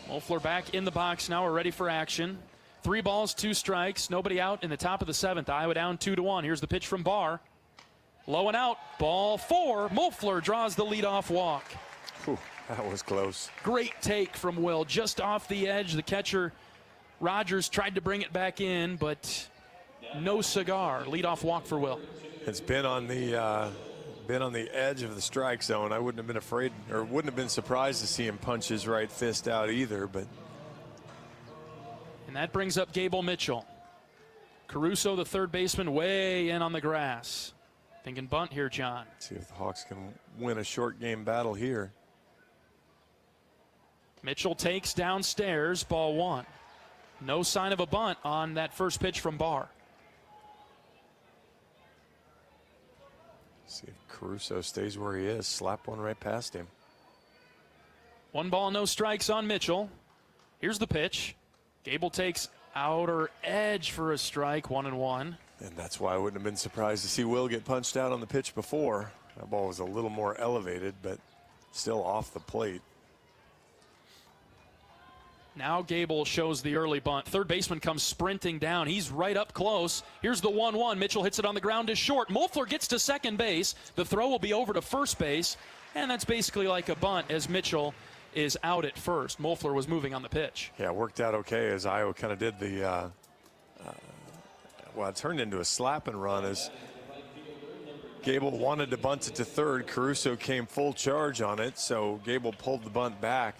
Muffler back in the box now. We're ready for action. 3 balls, 2 strikes, nobody out in the top of the 7th. Iowa down 2-1. Here's the pitch from Barr. Low and out. Ball 4. Muffler draws the leadoff walk. Whew, that was close. Great take from Will. Just off the edge. The catcher, Rogers, tried to bring it back in, but no cigar. Leadoff walk for Will. It's been on the edge of the strike zone. I wouldn't have been afraid, or wouldn't have been surprised to see him punch his right fist out either, but. And that brings up Gable Mitchell. Caruso, the third baseman, way in on the grass. Thinking bunt here, John. See if the Hawks can win a short game battle here. Mitchell takes downstairs, ball 1. No sign of a bunt on that first pitch from Barr. See if Caruso stays where he is. Slap one right past him. 1 ball, no strikes on Mitchell. Here's the pitch. Gable takes outer edge for a strike, 1-1. And that's why I wouldn't have been surprised to see Will get punched out on the pitch before. That ball was a little more elevated, but still off the plate. Now Gable shows the early bunt. Third baseman comes sprinting down. He's right up close. Here's the 1-1. Mitchell hits it on the ground to short. Muffler gets to second base. The throw will be over to first base. And that's basically like a bunt as Mitchell is out at first. Muffler was moving on the pitch. Yeah, it worked out okay as Iowa kind of did the well, it turned into a slap and run as Gable wanted to bunt it to third. Caruso came full charge on it, so Gable pulled the bunt back.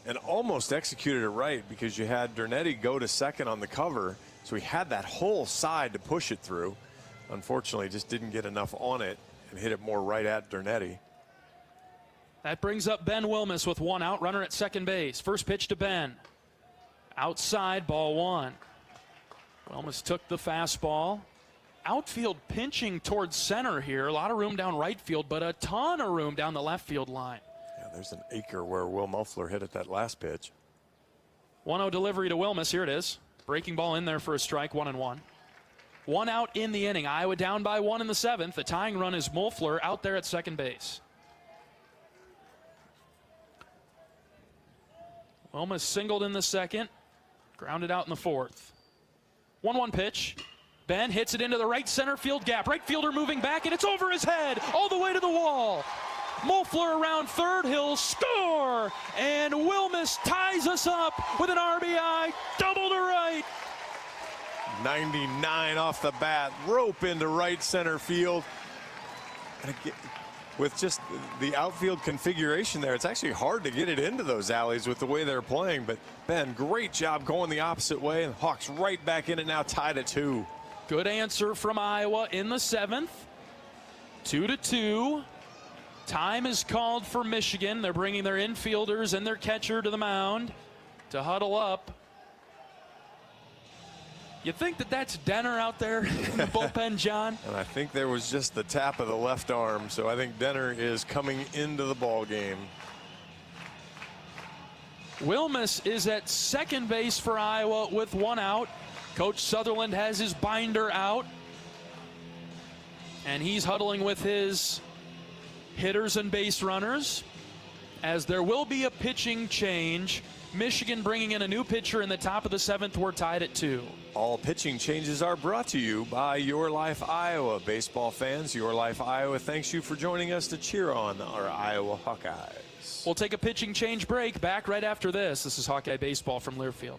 and almost executed it right because you had Dernetti go to second on the cover. So he had that whole side to push it through. Unfortunately, just didn't get enough on it and hit it more right at Dernetti. That brings up Ben Wilmus with one out, runner at second base. First pitch to Ben. Outside, ball one. Wilmus took the fastball. Outfield pinching towards center here. A lot of room down right field, but a ton of room down the left field line. Yeah, there's an acre where Will Muffler hit at that last pitch. 1-0 delivery to Wilmus. Here it is. Breaking ball in there for a strike, 1-1. One out in the inning. Iowa down by one in the seventh. The tying run is Muffler out there at second base. Wilmus singled in the second. Grounded out in the fourth. 1-1 pitch. Ben hits it into the right center field gap. Right fielder moving back, and it's over his head all the way to the wall. Muffler around third. He'll score. And Wilmus ties us up with an RBI. Double to right. 99 off the bat. Rope into right center field. And again, with just the outfield configuration there, it's actually hard to get it into those alleys with the way they're playing. But Ben, great job going the opposite way. And Hawks right back in it now, tied at 2. Good answer from Iowa in the seventh. 2-2. Time is called for Michigan. They're bringing their infielders and their catcher to the mound to huddle up. You think that that's Denner out there in the bullpen, John? And I think there was just the tap of the left arm, so I think Denner is coming into the ball game. Wilmus is at second base for Iowa with one out. Coach Sutherland has his binder out, and he's huddling with his hitters and base runners, as there will be a pitching change. Michigan bringing in a new pitcher in the top of the seventh. We're tied at 2. All pitching changes are brought to you by Your Life Iowa. Baseball fans, Your Life Iowa thanks you for joining us to cheer on our Iowa Hawkeyes. We'll take a pitching change break. Back right after this. This is Hawkeye Baseball from Learfield.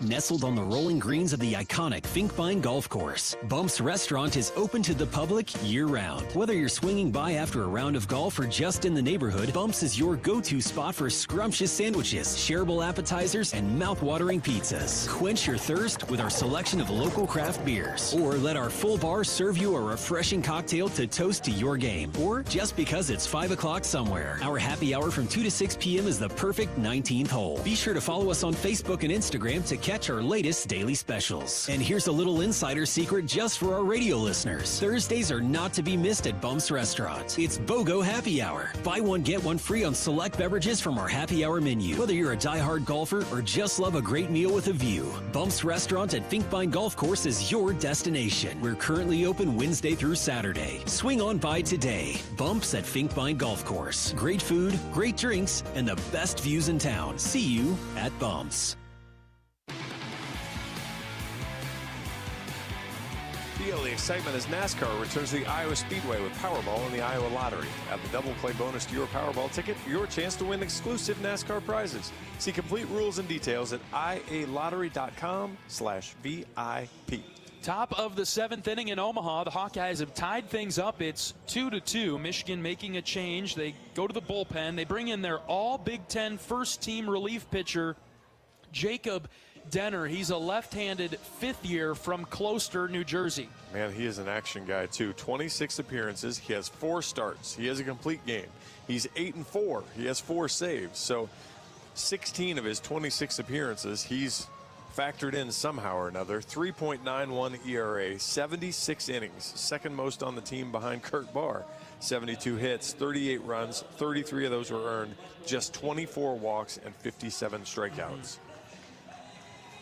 Nestled on the rolling greens of the iconic Finkbine Golf Course, Bumps Restaurant is open to the public year-round. Whether you're swinging by after a round of golf or just in the neighborhood, Bumps is your go-to spot for scrumptious sandwiches, shareable appetizers, and mouth-watering pizzas. Quench your thirst with our selection of local craft beers, or let our full bar serve you a refreshing cocktail to toast to your game, or just because it's 5 o'clock somewhere. Our happy hour from 2 to 6 p.m. is the perfect 19th hole. Be sure to follow us on Facebook and Instagram to catch our latest daily specials. And here's a little insider secret just for our radio listeners. Thursdays are not to be missed at Bumps Restaurant. It's BOGO Happy Hour. Buy one, get one free on select beverages from our happy hour menu. Whether you're a diehard golfer or just love a great meal with a view, Bumps Restaurant at Finkbine Golf Course is your destination. We're currently open Wednesday through Saturday. Swing on by today. Bumps at Finkbine Golf Course. Great food, great drinks, and the best views in town. See you at Bumps. Feel the excitement as NASCAR returns to the Iowa Speedway with Powerball and the Iowa Lottery. Add the double play bonus to your Powerball ticket for your chance to win exclusive NASCAR prizes. See complete rules and details at ialottery.com/VIP. Top of the seventh inning in Omaha. The Hawkeyes have tied things up. It's 2-2. Michigan making a change. They go to the bullpen. They bring in their all Big Ten first-team relief pitcher, Jacob Denner. He's a left-handed fifth year from Closter, New Jersey. Man, he is an action guy, too. 26 appearances. He has 4 starts. He has a complete game. He's 8-4. He has 4 saves. So 16 of his 26 appearances, he's factored in somehow or another. 3.91 ERA, 76 innings, second most on the team behind Kurt Barr. 72 hits, 38 runs, 33 of those were earned, just 24 walks and 57 strikeouts.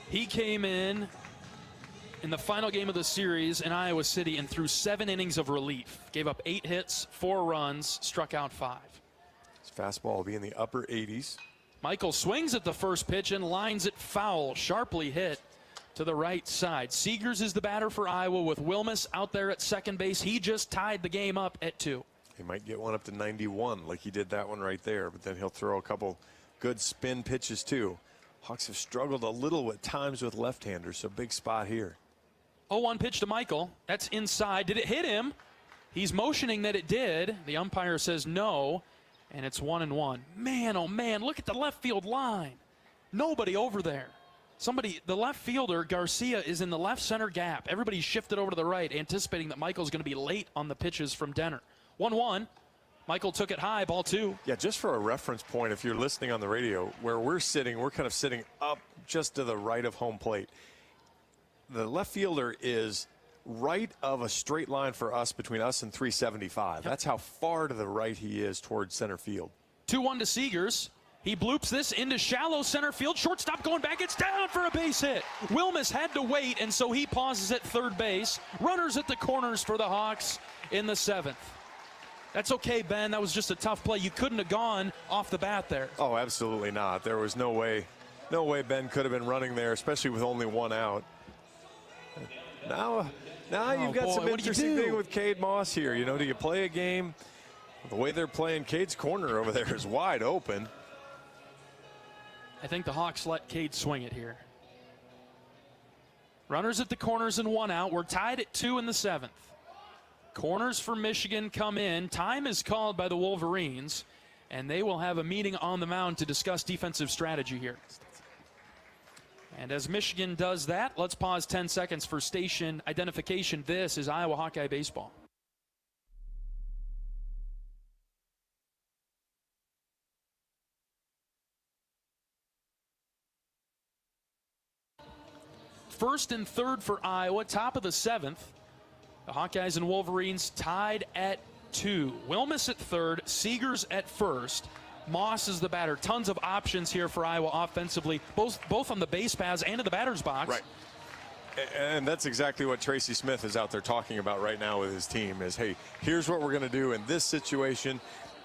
He came in the final game of the series in Iowa City and threw 7 innings of relief. Gave up 8 hits, 4 runs, struck out 5. His fastball will be in the upper 80s. Michael swings at the first pitch and lines it foul. Sharply hit to the right side. Seegers is the batter for Iowa with Wilmus out there at second base. He just tied the game up at 2. He might get one up to 91 like he did that one right there, but then he'll throw a couple good spin pitches too. Hawks have struggled a little at times with left-handers, so big spot here. 0-1 pitch to Michael. That's inside. Did it hit him? He's motioning that it did. The umpire says no, And it's 1-1. Man, oh man, look at the left field line. Nobody over there. The left fielder, Garcia, is in the left center gap. Everybody's shifted over to the right, anticipating that Michael's going to be late on the pitches from Denner. 1-1. Michael took it high, ball 2. Yeah, just for a reference point, if you're listening on the radio, where we're sitting, we're kind of sitting up just to the right of home plate. The left fielder is right of a straight line for us, between us and 375. Yep. That's how far to the right he is towards center field. 2-1 to Seegers. He bloops this into shallow center field. Shortstop going back. It's down for a base hit. Wilmus had to wait, and so he pauses at third base. Runners at the corners for the Hawks in the 7th. That's okay, Ben. That was just a tough play. You couldn't have gone off the bat there. Oh, absolutely not. There was no way Ben could have been running there, especially with only 1 out. Now you've got some interesting thing with Cade Moss here. You know, do you play a game? The way they're playing, Cade's corner over there is wide open. I think the Hawks let Cade swing it here. Runners at the corners and 1 out. We're tied at 2 in the 7th. Corners for Michigan come in. Time is called by the Wolverines, and they will have a meeting on the mound to discuss defensive strategy here. And as Michigan does that, let's pause 10 seconds for station identification. This is Iowa Hawkeye Baseball. First and third for Iowa, top of the 7th. The Hawkeyes and Wolverines tied at 2. Wilmus at third, Seegers at first. Moss is the batter. Tons of options here for Iowa offensively, both on the base paths and in the batter's box. Right. And that's exactly what Tracy Smith is out there talking about right now with his team is, hey, here's what we're going to do in this situation.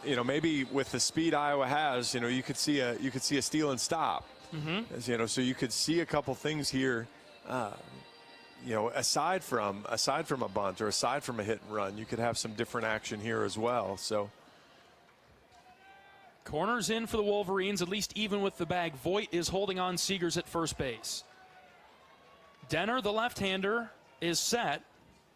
You know, maybe with the speed Iowa has, you know, you could see a steal and stop. Mm-hmm. You know, so you could see a couple things here. You know, aside from a bunt or aside from a hit and run, you could have some different action here as well. So corners in for the Wolverines, at least even with the bag. Voigt is holding on Seegers at first base. Denner, the left-hander, is set.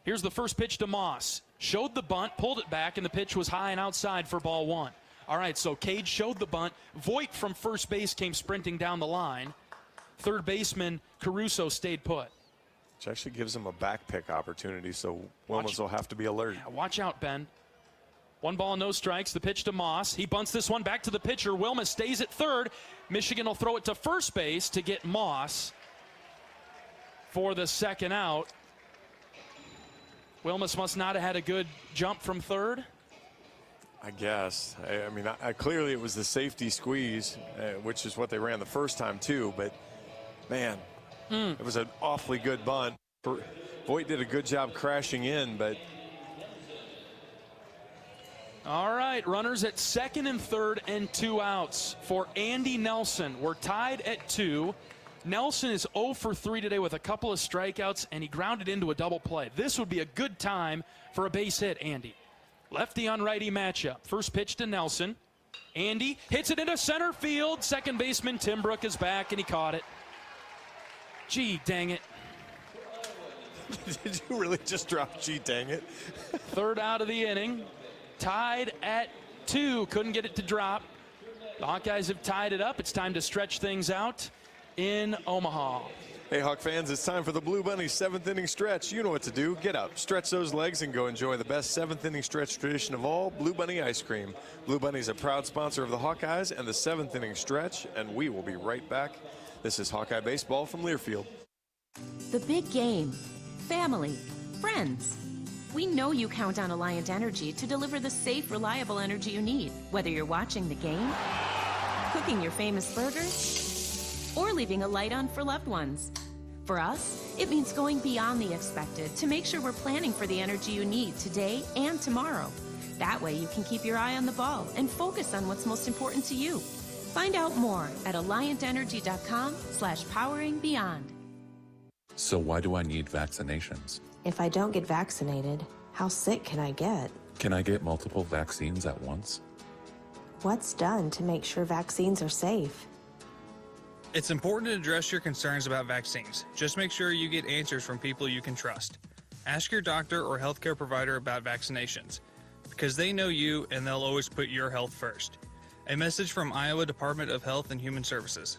Here's the first pitch to Moss. Showed the bunt, pulled it back, and the pitch was high and outside for ball 1. All right, so Cade showed the bunt. Voigt from first base came sprinting down the line. Third baseman Caruso stayed put. Which actually gives him a back pick opportunity, so Wilmus will have to be alert. Yeah, watch out, Ben. 1 ball, no strikes. The pitch to Moss. He bunts this one back to the pitcher. Wilmus stays at third. Michigan will throw it to first base to get Moss for the second out. Wilmus must not have had a good jump from third. I guess. I mean, clearly it was the safety squeeze, which is what they ran the first time too, but man, it was an awfully good bunt. Voigt did a good job crashing in, but. All right, runners at second and third and 2 outs for Andy Nelson. We're tied at 2. Nelson is 0 for 3 today with a couple of strikeouts, and he grounded into a double play. This would be a good time for a base hit, Andy. Lefty on righty matchup. First pitch to Nelson. Andy hits it into center field. Second baseman Tim Brook is back, and he caught it. Gee, dang it. Did you really just drop gee, dang it? Third out of the inning. Tied at 2. Couldn't get it to drop. The Hawkeyes have tied it up. It's time to stretch things out in Omaha. Hey, Hawk fans, it's time for the Blue Bunnies 7th inning stretch. You know what to do. Get up, stretch those legs, and go enjoy the best 7th inning stretch tradition of all, Blue Bunny ice cream. Blue Bunny is a proud sponsor of the Hawkeyes and the 7th inning stretch, and we will be right back. This is Hawkeye Baseball from Learfield. The big game. Family. Friends. We know you count on Alliant Energy to deliver the safe, reliable energy you need, whether you're watching the game, cooking your famous burgers, or leaving a light on for loved ones. For us, it means going beyond the expected to make sure we're planning for the energy you need today and tomorrow. That way you can keep your eye on the ball and focus on what's most important to you. Find out more at alliantenergy.com/poweringbeyond. So why do I need vaccinations? If I don't get vaccinated, how sick can I get? Can I get multiple vaccines at once? What's done to make sure vaccines are safe? It's important to address your concerns about vaccines. Just make sure you get answers from people you can trust. Ask your doctor or healthcare provider about vaccinations. because they know you and they'll always put your health first. A message from Iowa Department of Health and Human Services.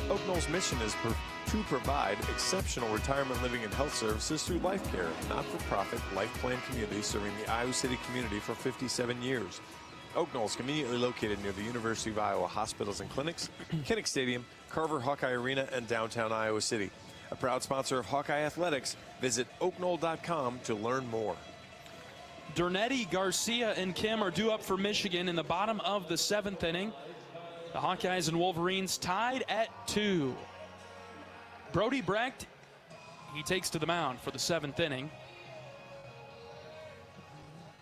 Oak Knoll's mission is to provide exceptional retirement living and health services through Life Care, not-for-profit life plan community serving the Iowa City community for 57 years. Oak Knoll is conveniently located near the University of Iowa hospitals and clinics, Kinnick Stadium, Carver Hawkeye Arena, and downtown Iowa City. A proud sponsor of Hawkeye Athletics, visit oakknoll.com to learn more. Dernetti, Garcia, and Kim are due up for Michigan in the bottom of the 7th inning. The Hawkeyes and Wolverines tied at 2. Brody Brecht, he takes to the mound for the 7th inning.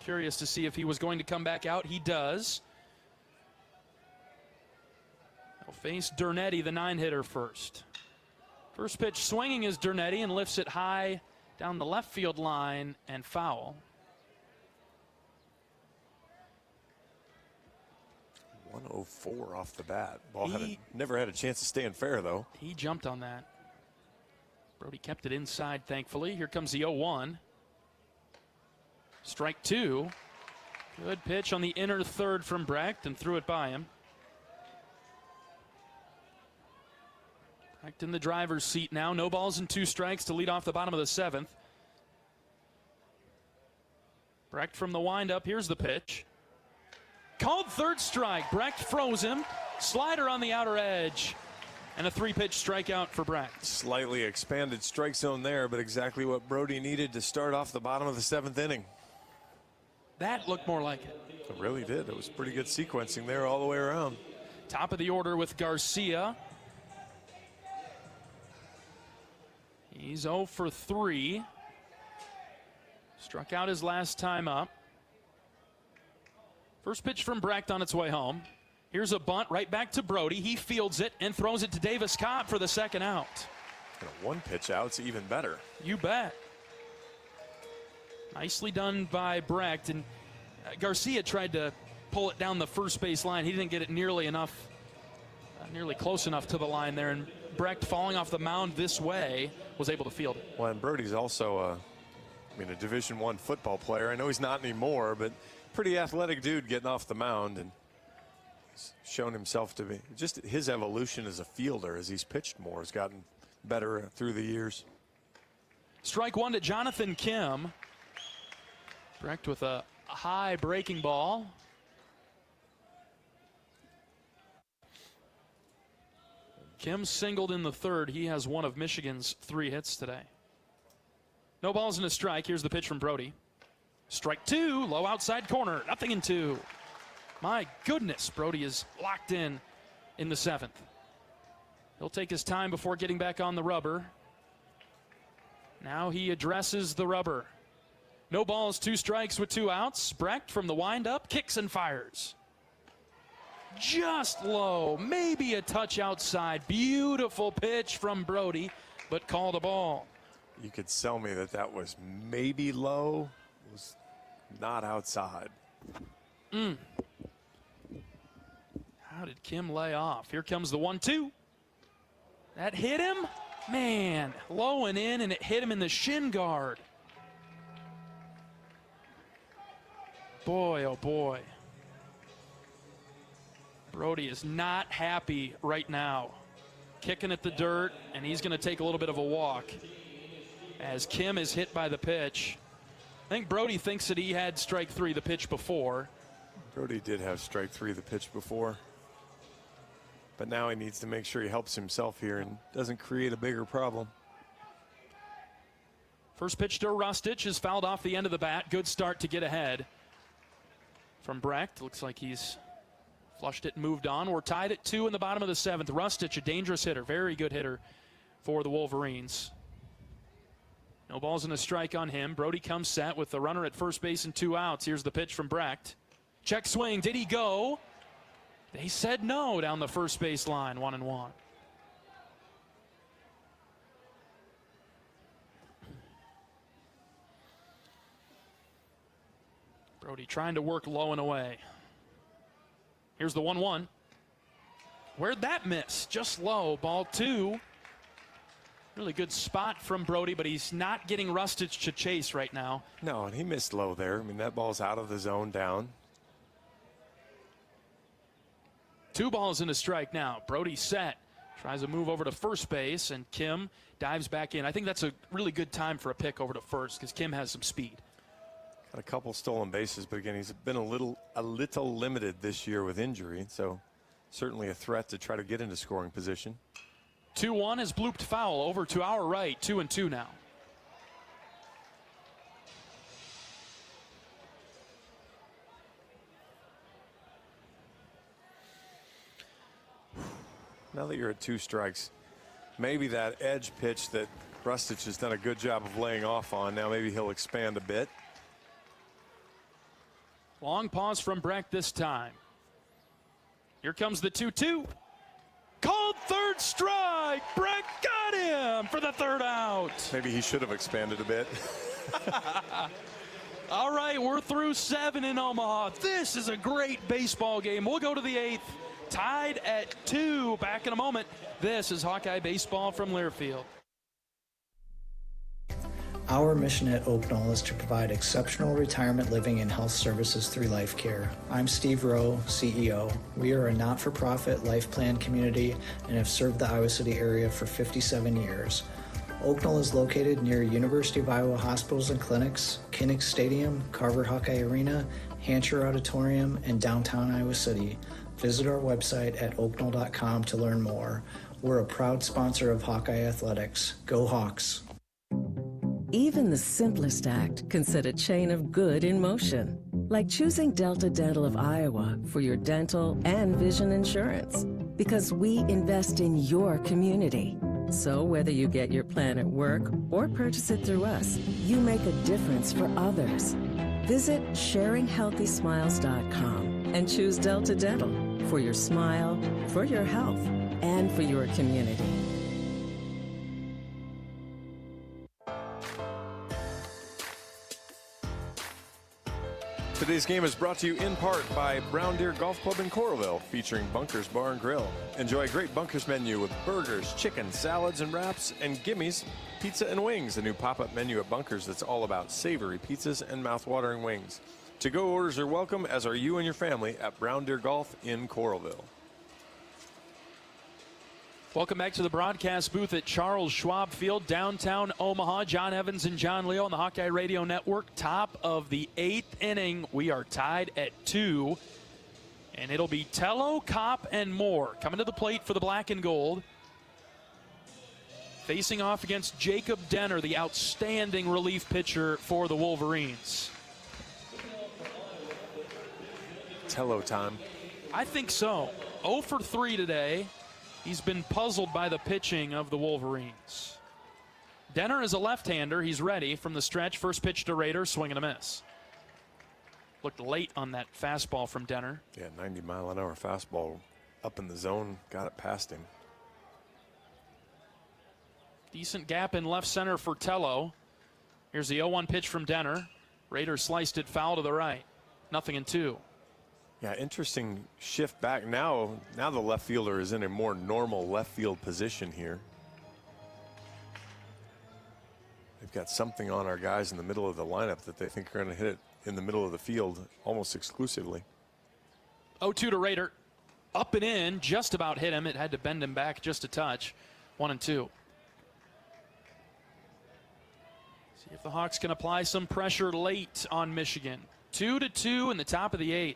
Curious to see if he was going to come back out. He does. He'll face Dernetti, the 9-hitter, first. First pitch swinging is Dernetti and lifts it high down the left field line and foul. 104 off the bat. Ball never had a chance to stay in fair, though. He jumped on that. Brody kept it inside, thankfully. Here comes the 0-1. Strike 2. Good pitch on the inner third from Brecht and threw it by him. Brecht in the driver's seat now. No balls and 2 strikes to lead off the bottom of the 7th. Brecht from the windup. Here's the pitch. Called third strike. Brecht froze him. Slider on the outer edge. And a 3-pitch strikeout for Brecht. Slightly expanded strike zone there, but exactly what Brody needed to start off the bottom of the 7th inning. That looked more like it. It really did. It was pretty good sequencing there all the way around. Top of the order with Garcia. He's 0 for 3. Struck out his last time up. First pitch from Brecht on its way home. Here's a bunt right back to Brody. He fields it and throws it to Davis Cobb for the 2nd out. And a 1-pitch out's even better. You bet. Nicely done by Brecht. And Garcia tried to pull it down the first base line. He didn't get it nearly close enough to the line there. And Brecht, falling off the mound this way, was able to field it. Well, and Brody's also a Division I football player. I know he's not anymore, but pretty athletic dude getting off the mound, and he's shown himself to be just his evolution as a fielder as he's pitched more has gotten better through the years. Strike 1 to Jonathan Kim. Brecht with a high breaking ball. Kim singled in the 3rd. He has one of Michigan's 3 hits today. No balls and a strike. Here's the pitch from Brody. Strike 2, low outside corner, 0-2. My goodness, Brody is locked in the 7th. He'll take his time before getting back on the rubber. Now he addresses the rubber. No balls, 2 strikes with 2 outs. Brecht from the windup, kicks and fires. Just low, maybe a touch outside. Beautiful pitch from Brody, but called a ball. You could sell me that was maybe low. It was not outside. How did Kim lay off? Here comes the 1-2. That hit him? Man, low and in, and it hit him in the shin guard. Boy, oh boy. Brody is not happy right now. Kicking at the dirt, and he's going to take a little bit of a walk as Kim is hit by the pitch. I think Brody thinks that he had strike 3 the pitch before. Brody did have strike 3 the pitch before. But now he needs to make sure he helps himself here and doesn't create a bigger problem. First pitch to Rustich is fouled off the end of the bat. Good start to get ahead from Brecht. Looks like he's flushed it and moved on. We're tied at 2 in the bottom of the 7th. Rustich, a dangerous hitter, very good hitter for the Wolverines. No balls and a strike on him. Brody comes set with the runner at first base and 2 outs. Here's the pitch from Brecht. Check swing. Did he go? They said no down the first base line. 1-1. Brody trying to work low and away. Here's the 1-1. Where'd that miss? Just low. Ball 2. Really good spot from Brody, but he's not getting Rustich to chase right now. No, and he missed low there. I mean, that ball's out of the zone down. 2 balls and a strike now. Brody set. Tries to move over to first base, and Kim dives back in. I think that's a really good time for a pick over to first because Kim has some speed. Got a couple stolen bases, but again, he's been a little limited this year with injury, so certainly a threat to try to get into scoring position. 2-1 is blooped foul over to our right. 2-2 now. Now that you're at 2 strikes, maybe that edge pitch that Rustich has done a good job of laying off on, now maybe he'll expand a bit. Long pause from Breck this time. Here comes the 2-2. Called third strike. Breck got him for the 3rd out. Maybe he should have expanded a bit. All right, we're through 7 in Omaha. This is a great baseball game. We'll go to the 8th. Tied at 2. Back in a moment. This is Hawkeye Baseball from Learfield. Our mission at Oak Knoll is to provide exceptional retirement living and health services through life care. I'm Steve Rowe, CEO. We are a not-for-profit life plan community and have served the Iowa City area for 57 years. Oak Knoll is located near University of Iowa hospitals and clinics, Kinnick Stadium, Carver Hawkeye Arena, Hancher Auditorium, and downtown Iowa City. Visit our website at oakknoll.com to learn more. We're a proud sponsor of Hawkeye Athletics. Go Hawks! Even the simplest act can set a chain of good in motion, like choosing Delta Dental of Iowa for your dental and vision insurance. Because we invest in your community. So whether you get your plan at work or purchase it through us, you make a difference for others. Visit sharinghealthysmiles.com and choose Delta Dental for your smile, for your health, and for your community. Today's game is brought to you in part by Brown Deer Golf Club in Coralville, featuring Bunkers Bar and Grill. Enjoy a great Bunkers menu with burgers, chicken, salads, and wraps, and Gimmies, pizza and wings, a new pop-up menu at Bunkers that's all about savory pizzas and mouth-watering wings. To-go orders are welcome, as are you and your family at Brown Deer Golf in Coralville. Welcome back to the broadcast booth at Charles Schwab Field, downtown Omaha. John Evans and John Leo on the Hawkeye Radio Network. Top of the 8th inning. We are tied at 2. And it'll be Tello, Kopp, and Moore coming to the plate for the black and gold. Facing off against Jacob Denner, the outstanding relief pitcher for the Wolverines. Tello time. I think so. 0 for 3 today. He's been puzzled by the pitching of the Wolverines. Denner is a left-hander. He's ready from the stretch. First pitch to Rader, swing and a miss. Looked late on that fastball from Denner. Yeah, 90-mile-an-hour fastball up in the zone. Got it past him. Decent gap in left center for Tello. Here's the 0-1 pitch from Denner. Rader sliced it foul to the right. 0-2. Yeah, interesting shift back. Now the left fielder is in a more normal left field position here. They've got something on our guys in the middle of the lineup that they think are going to hit it in the middle of the field almost exclusively. 0-2 to Rader. Up and in, just about hit him. It had to bend him back just a touch. 1-2. See if the Hawks can apply some pressure late on Michigan. 2-2 in the top of the 8th.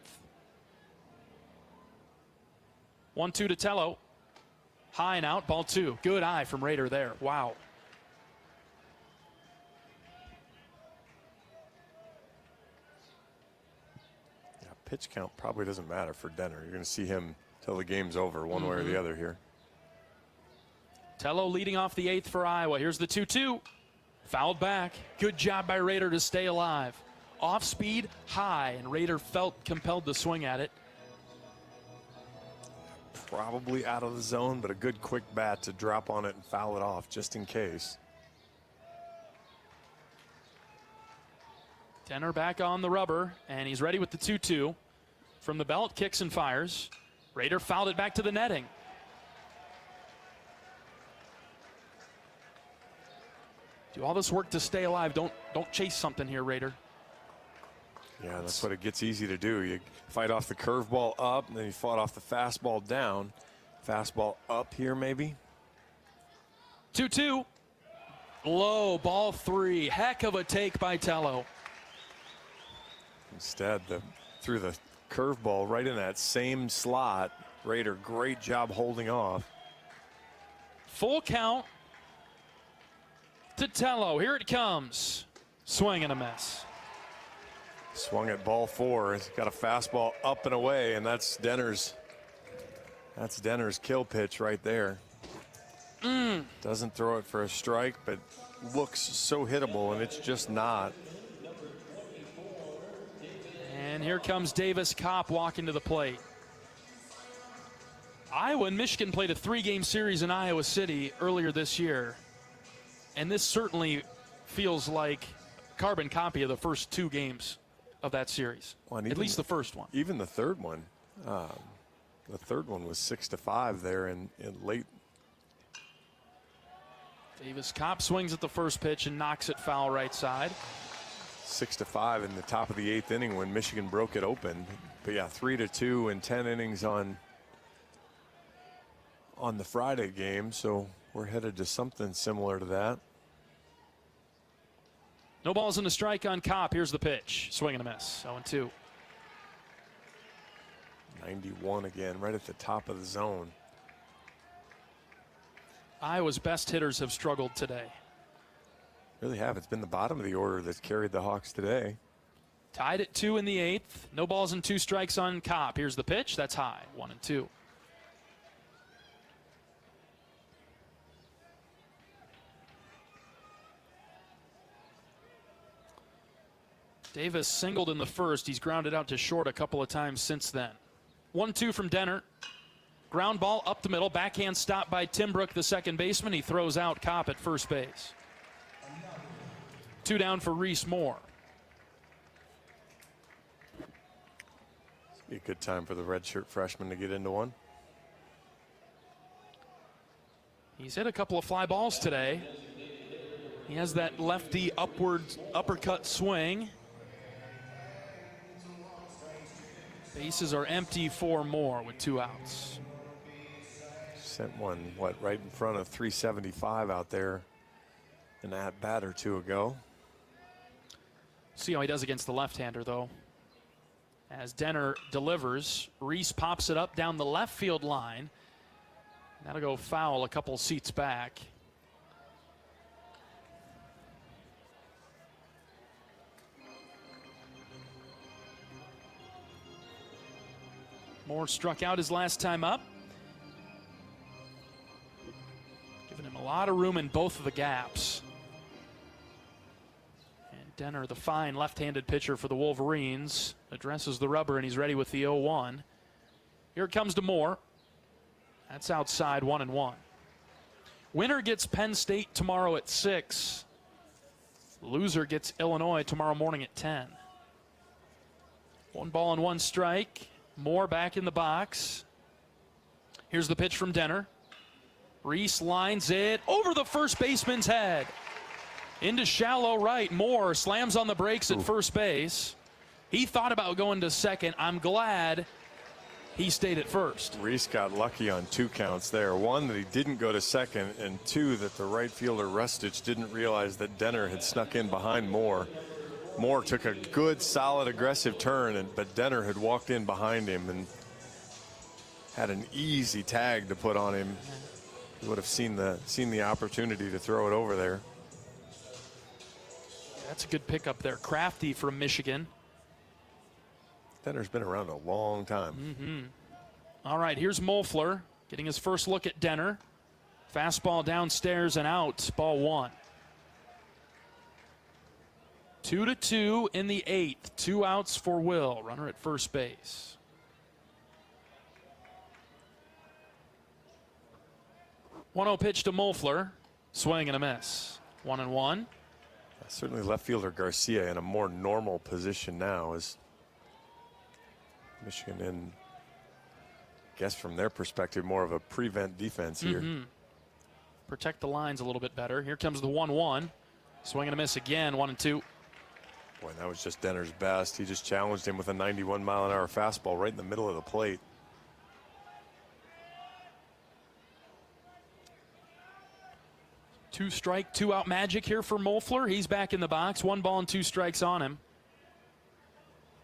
1-2 to Tello. High and out, ball 2. Good eye from Rader there. Wow. Yeah, pitch count probably doesn't matter for Denner. You're going to see him till the game's over one way or the other here. Tello leading off the 8th for Iowa. Here's the 2-2. Fouled back. Good job by Rader to stay alive. Off speed, high, and Rader felt compelled to swing at it. Probably out of the zone, but a good quick bat to drop on it and foul it off just in case. Denner back on the rubber, and he's ready with the 2-2. From the belt, kicks and fires. Rader fouled it back to the netting. Do all this work to stay alive. Don't chase something here, Raider. Yeah, that's what it gets easy to do. You fight off the curveball up, and then you fought off the fastball down. Fastball up here, maybe. 2-2. Low, ball 3. Heck of a take by Tello. Instead, threw the curveball right in that same slot. Raider, great job holding off. Full count to Tello. Here it comes. Swing and a miss. Swung at ball 4. He's got a fastball up and away, and that's Denner's kill pitch right there. Doesn't throw it for a strike, but looks so hittable, and it's just not. And here comes Davis Kopp walking to the plate. Iowa and Michigan played a 3-game series in Iowa City earlier this year. And this certainly feels like a carbon copy of the first 2 games of that series. Well, at least the first one. Even the third one. The third one was 6-5 there in late. Davis Kopp swings at the first pitch and knocks it foul right side. 6-5 in the top of the 8th inning when Michigan broke it open. But yeah, 3-2 in 10 innings on the Friday game. So we're headed to something similar to that. No balls and a strike on Kopp. Here's the pitch. Swing and a miss. 0-2. 91 again, right at the top of the zone. Iowa's best hitters have struggled today. Really have. It's been the bottom of the order that's carried the Hawks today. Tied at 2 in the 8th. No balls and 2 strikes on Kopp. Here's the pitch. That's high. 1-2. Davis singled in the first. He's grounded out to short a couple of times since then. 1-2 from Denner. Ground ball up the middle. Backhand stop by Timbrook, the second baseman. He throws out Kopp at first base. 2 down for Reese Moore. Be a good time for the redshirt freshman to get into one. He's hit a couple of fly balls today. He has that lefty uppercut swing. Bases are empty for Moore with 2 outs. Sent one, right in front of 375 out there an at bat or 2 ago. See how he does against the left-hander, though. As Denner delivers, Reese pops it up down the left field line. That'll go foul a couple seats back. Moore struck out his last time up. Giving him a lot of room in both of the gaps. And Denner, the fine left-handed pitcher for the Wolverines, addresses the rubber, and he's ready with the 0-1. Here it comes to Moore. That's outside, 1-1. Winner gets Penn State tomorrow at 6. Loser gets Illinois tomorrow morning at 10. 1 ball and 1 strike. Moore back in the box. Here's the pitch from Denner. Reese lines it over the first baseman's head. Into shallow right. Moore slams on the brakes at first base. He thought about going to second. I'm glad he stayed at first. Reese got lucky on 2 counts there. 1, that he didn't go to second, and 2, that the right fielder Rustich didn't realize that Denner had snuck in behind Moore. Moore took a good, solid, aggressive turn, but Denner had walked in behind him and had an easy tag to put on him. He would have seen the opportunity to throw it over there. That's a good pickup there. Crafty from Michigan. Denner's been around a long time. All right, here's Moeffler getting his first look at Denner. Fastball downstairs and out. Ball 1. 2-2 in the 8th. 2 outs for Will. Runner at first base. One-0 pitch to Moeffler. Swing and a miss. 1-1. Certainly left fielder Garcia in a more normal position now as Michigan in, I guess from their perspective, more of a prevent defense here. Protect the lines a little bit better. Here comes the 1-1. Swing and a miss again, 1-2. Boy, that was just Denner's best. He just challenged him with a 91-mile-an-hour fastball right in the middle of the plate. Two strike, two out magic here for Moelfler. He's back in the box. 1 ball and 2 strikes on him.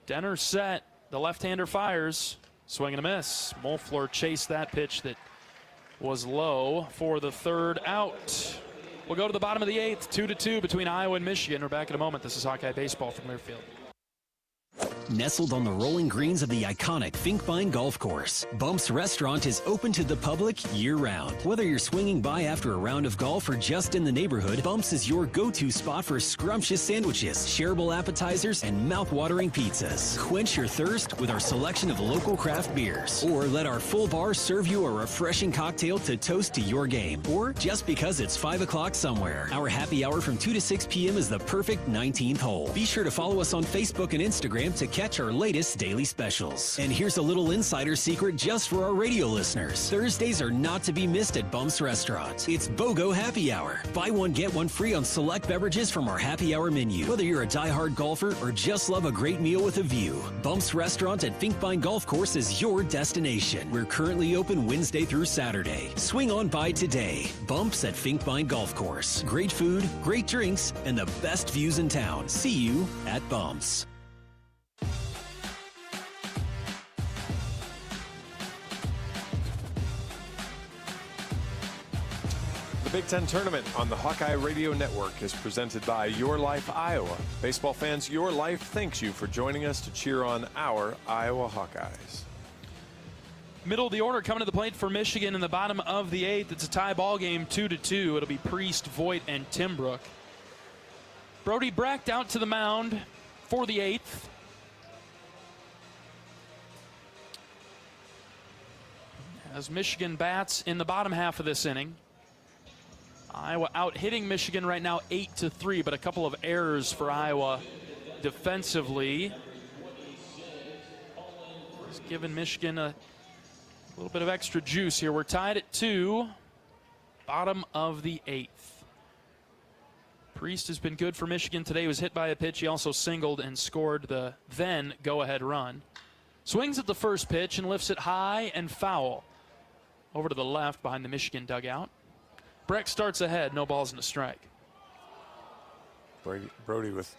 Denner set. The left-hander fires. Swing and a miss. Moelfler chased that pitch that was low for the 3rd out. We'll go to the bottom of the 8th, 2-2 between Iowa and Michigan. We're back in a moment. This is Hawkeye Baseball from Learfield. Nestled on the rolling greens of the iconic Finkbine Golf Course, Bumps Restaurant is open to the public year-round. Whether you're swinging by after a round of golf or just in the neighborhood, Bumps is your go-to spot for scrumptious sandwiches, shareable appetizers, and mouth-watering pizzas. Quench your thirst with our selection of local craft beers. Or let our full bar serve you a refreshing cocktail to toast to your game. Or just because it's 5 o'clock somewhere. Our happy hour from 2 to 6 p.m. is the perfect 19th hole. Be sure to follow us on Facebook and Instagram to catch our latest daily specials. And here's a little insider secret just for our radio listeners. Thursdays are not to be missed at Bumps Restaurant. It's BOGO Happy Hour. Buy one, get one free on select beverages from our happy hour menu. Whether you're a diehard golfer or just love a great meal with a view, Bumps Restaurant at Finkbine Golf Course is your destination. We're currently open Wednesday through Saturday. Swing on by today. Bumps at Finkbine Golf Course. Great food, great drinks, and the best views in town. See you at Bumps. The Big Ten Tournament on the Hawkeye Radio Network is presented by Your Life Iowa. Baseball fans, Your Life thanks you for joining us to cheer on our Iowa Hawkeyes. Middle of the order coming to the plate for Michigan in the bottom of the 8th. It's a tie ball game, 2-2. It'll be Priest, Voigt, and Timbrook. Brody Brecht out to the mound for the 8th. As Michigan bats in the bottom half of this inning. Iowa out hitting Michigan right now 8-3, but a couple of errors for Iowa defensively. It's given Michigan a little bit of extra juice here. We're tied at 2, bottom of the 8th. Priest has been good for Michigan today. He was hit by a pitch. He also singled and scored the then go-ahead run. Swings at the first pitch and lifts it high and foul. Over to the left behind the Michigan dugout. Brecht starts ahead, no balls and a strike. Brody with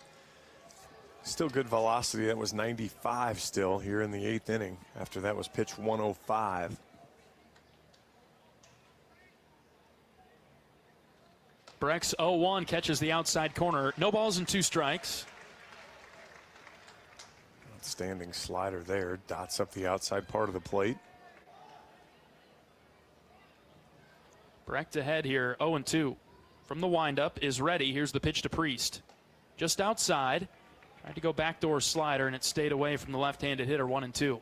still good velocity. That was 95 still here in the 8th inning. After that was pitch 105. Brecht's 0-1 catches the outside corner. No balls and 2 strikes. Outstanding slider there. Dots up the outside part of the plate. Brecht ahead here, 0-2. From the windup is ready. Here's the pitch to Priest. Just outside. Tried to go backdoor slider, and it stayed away from the left-handed hitter, 1-2.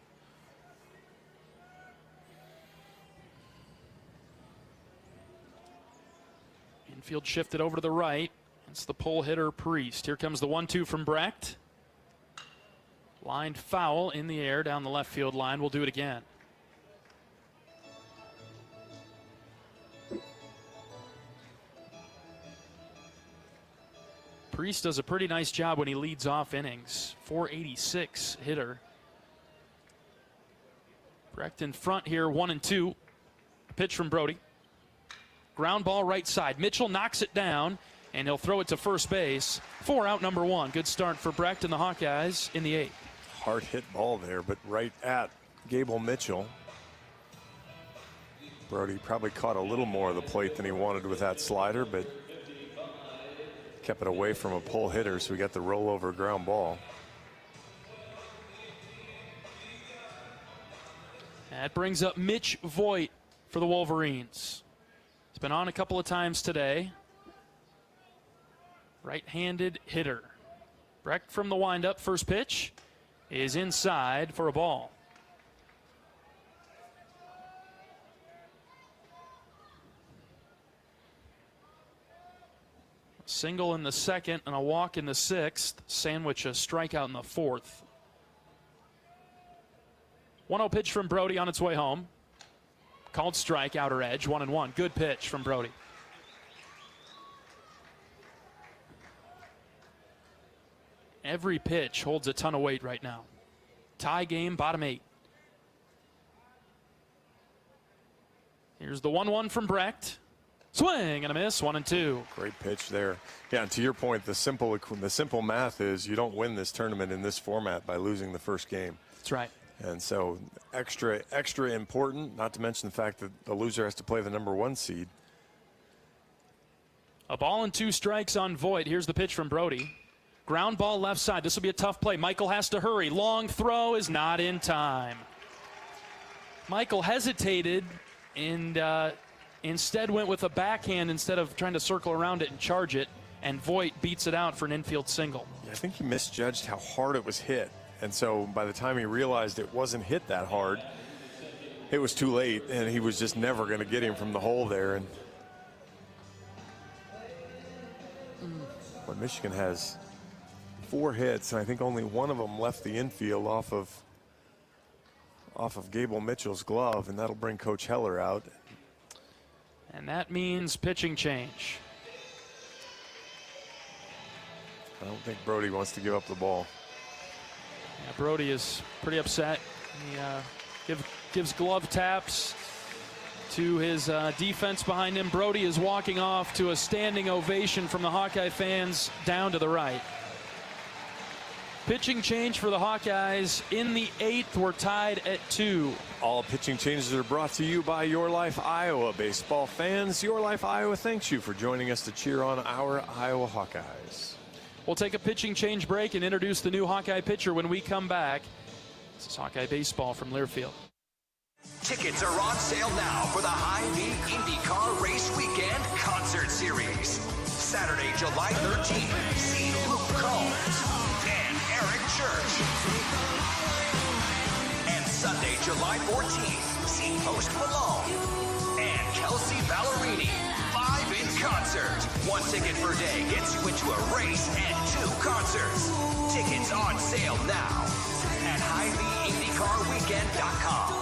Infield shifted over to the right. It's the pull hitter, Priest. Here comes the 1-2 from Brecht. Lined foul in the air down the left field line. We'll do it again. Priest does a pretty nice job when he leads off innings. 486 hitter. Brecht in front here, 1-2. Pitch from Brody. Ground ball right side. Mitchell knocks it down, and he'll throw it to first base. 4 out, number 1. Good start for Brecht and the Hawkeyes in the 8th. Hard hit ball there, but right at Gable Mitchell. Brody probably caught a little more of the plate than he wanted with that slider, but kept it away from a pull hitter, so we got the rollover ground ball. That brings up Mitch Voigt for the Wolverines. He's been on a couple of times today. Right-handed hitter. Brecht from the windup. First pitch is inside for a ball. Single in the 2nd and a walk in the 6th. Sandwich a strikeout in the 4th. 1-0 pitch from Brody on its way home. Called strike, outer edge, 1-1. Good pitch from Brody. Every pitch holds a ton of weight right now. Tie game, bottom 8. Here's the 1-1 from Brecht. Swing and a miss, 1-2. Great pitch there. Yeah, and to your point, the simple math is you don't win this tournament in this format by losing the first game. That's right. And so extra important, not to mention the fact that the loser has to play the number 1 seed. A ball and 2 strikes on Voigt. Here's the pitch from Brody. Ground ball left side. This will be a tough play. Michael has to hurry. Long throw is not in time. Michael hesitated and instead went with a backhand instead of trying to circle around it and charge it. And Voigt beats it out for an infield single. Yeah, I think he misjudged how hard it was hit. And so by the time he realized it wasn't hit that hard, it was too late, and he was just never going to get him from the hole there. And but Michigan has 4 hits, and I think only one of them left the infield off of Gable Mitchell's glove, and that'll bring Coach Heller out. And that means pitching change. I don't think Brody wants to give up the ball. Yeah, Brody is pretty upset. He gives glove taps to his defense behind him. Brody is walking off to a standing ovation from the Hawkeye fans down to the right. Pitching change for the Hawkeyes in the 8th. We're tied at 2. All pitching changes are brought to you by Your Life Iowa. Baseball fans, Your Life Iowa thanks you for joining us to cheer on our Iowa Hawkeyes. We'll take a pitching change break and introduce the new Hawkeye pitcher when we come back. This is Hawkeye Baseball from Learfield. Tickets are on sale now for the Hy-Vee IndyCar Race Weekend Concert Series. Saturday, July 13th, see Luke Combs and Eric Church. And Sunday, July 14th, see Post Malone and Kelsey Ballerini. 5 in concert. 1 ticket per day gets you into a race and 2 concerts. Tickets on sale now at HyVeeIndyCarWeekend.com.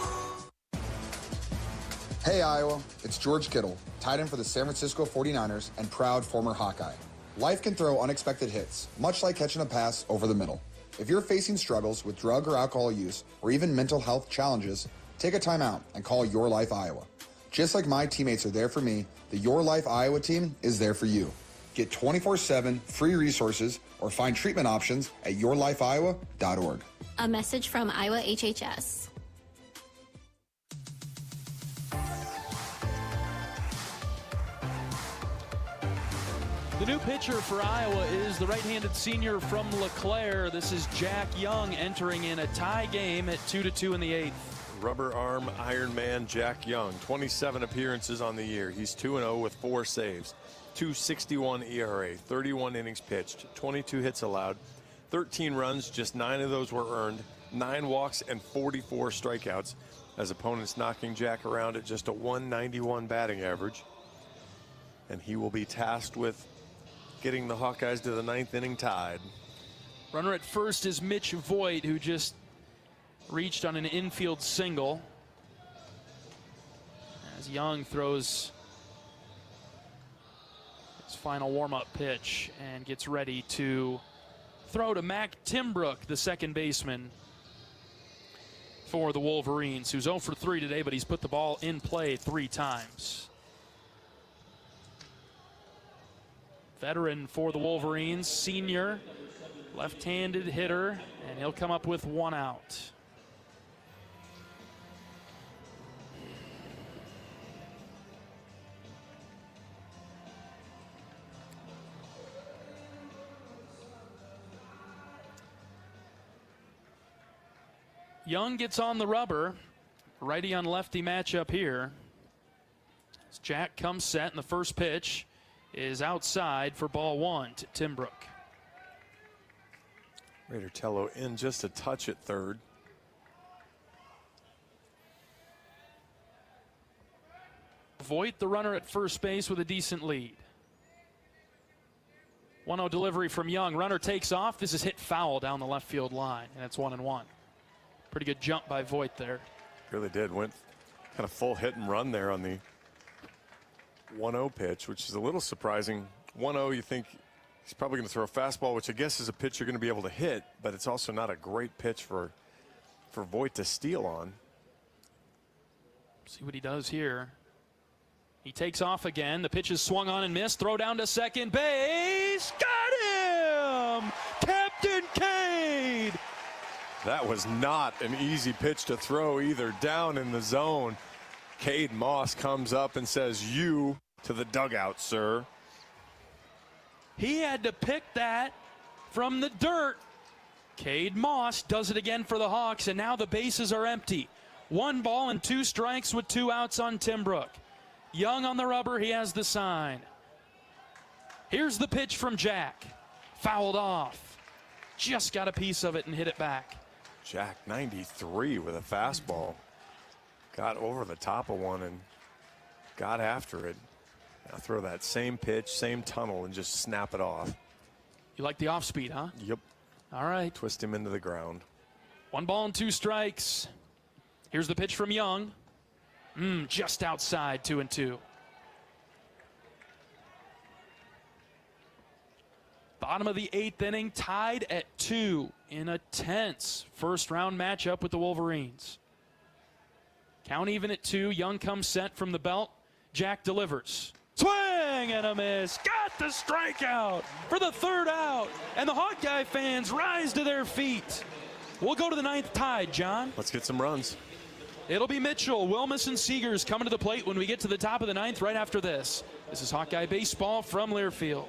Hey Iowa, it's George Kittle, tight end for the San Francisco 49ers and proud former Hawkeye. Life can throw unexpected hits, much like catching a pass over the middle. If you're facing struggles with drug or alcohol use or even mental health challenges, take a time out and call Your Life Iowa. Just like my teammates are there for me, the Your Life Iowa team is there for you. Get 24/7 free resources or find treatment options at yourlifeiowa.org. A message from Iowa HHS. The new pitcher for Iowa is the right-handed senior from LeClaire. This is Jack Young entering in a tie game at 2-2 in the 8th. Rubber arm Iron Man Jack Young, 27 appearances on the year. He's 2-0 with 4 saves, 2.61 ERA, 31 innings pitched, 22 hits allowed, 13 runs, just 9 of those were earned, 9 walks and 44 strikeouts, as opponents knocking Jack around at just a 191 batting average. And he will be tasked with getting the Hawkeyes to the 9th inning tied. Runner at first is Mitch Voigt, who just reached on an infield single. As Young throws his final warm-up pitch and gets ready to throw to Mac Timbrook, the second baseman for the Wolverines, who's 0 for 3 today, but he's put the ball in play 3 times. Veteran for the Wolverines, senior, left-handed hitter, and he'll come up with 1 out. Young gets on the rubber. Righty on lefty matchup here. As Jack comes set, and the first pitch is outside for ball 1 to Timbrook. Raider Tello in just a touch at third. Voigt, the runner at first base, with a decent lead. 1-0 delivery from Young. Runner takes off. This is hit foul down the left field line, and it's 1-1. Pretty good jump by Voigt there. Really did. Went kind of full hit and run there on the 1-0 pitch, which is a little surprising. 1-0, you think He's probably going to throw a fastball, which I guess is a pitch you're going to be able to hit, but it's also not a great pitch for Voit to steal on. See what he does here. He takes off again. The pitch is swung on and missed. Throw down to second base. Got him! Captain Cade! That was not an easy pitch to throw either, down in the zone. Cade Moss comes up and says, "You to the dugout, sir." He had to pick that from the dirt. Cade Moss does it again for the Hawks, and now the bases are empty. 1 ball and 2 strikes with 2 outs on Timbrook. Young on the rubber, he has the sign. Here's the pitch from Jack. Fouled off. Just got a piece of it and hit it back. Jack, 93 with a fastball. Got over the top of one and got after it. Now throw that same pitch, same tunnel, and just snap it off. You like the off speed, huh? Yep. All right. Twist him into the ground. 1 ball and 2 strikes. Here's the pitch from Young. Just outside, 2-2. Bottom of the 8th inning, tied at 2 in a tense first-round matchup with the Wolverines. Count even at 2. Young comes set from the belt. Jack delivers. Swing and a miss. Got the strikeout for the 3rd out. And the Hawkeye fans rise to their feet. We'll go to the 9th tied, John. Let's get some runs. It'll be Mitchell, Wilmus, and Seegers coming to the plate when we get to the top of the 9th right after this. This is Hawkeye Baseball from Learfield.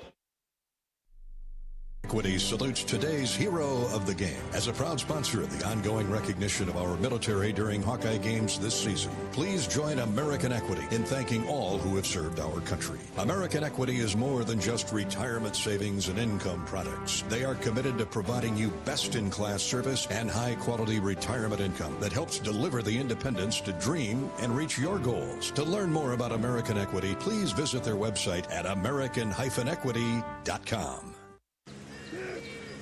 Equity salutes today's hero of the game. As a proud sponsor of the ongoing recognition of our military during Hawkeye games this season, please join American Equity in thanking all who have served our country. American Equity is more than just retirement savings and income products. They are committed to providing you best-in-class service and high-quality retirement income that helps deliver the independence to dream and reach your goals. To learn more about American Equity, please visit their website at american-equity.com.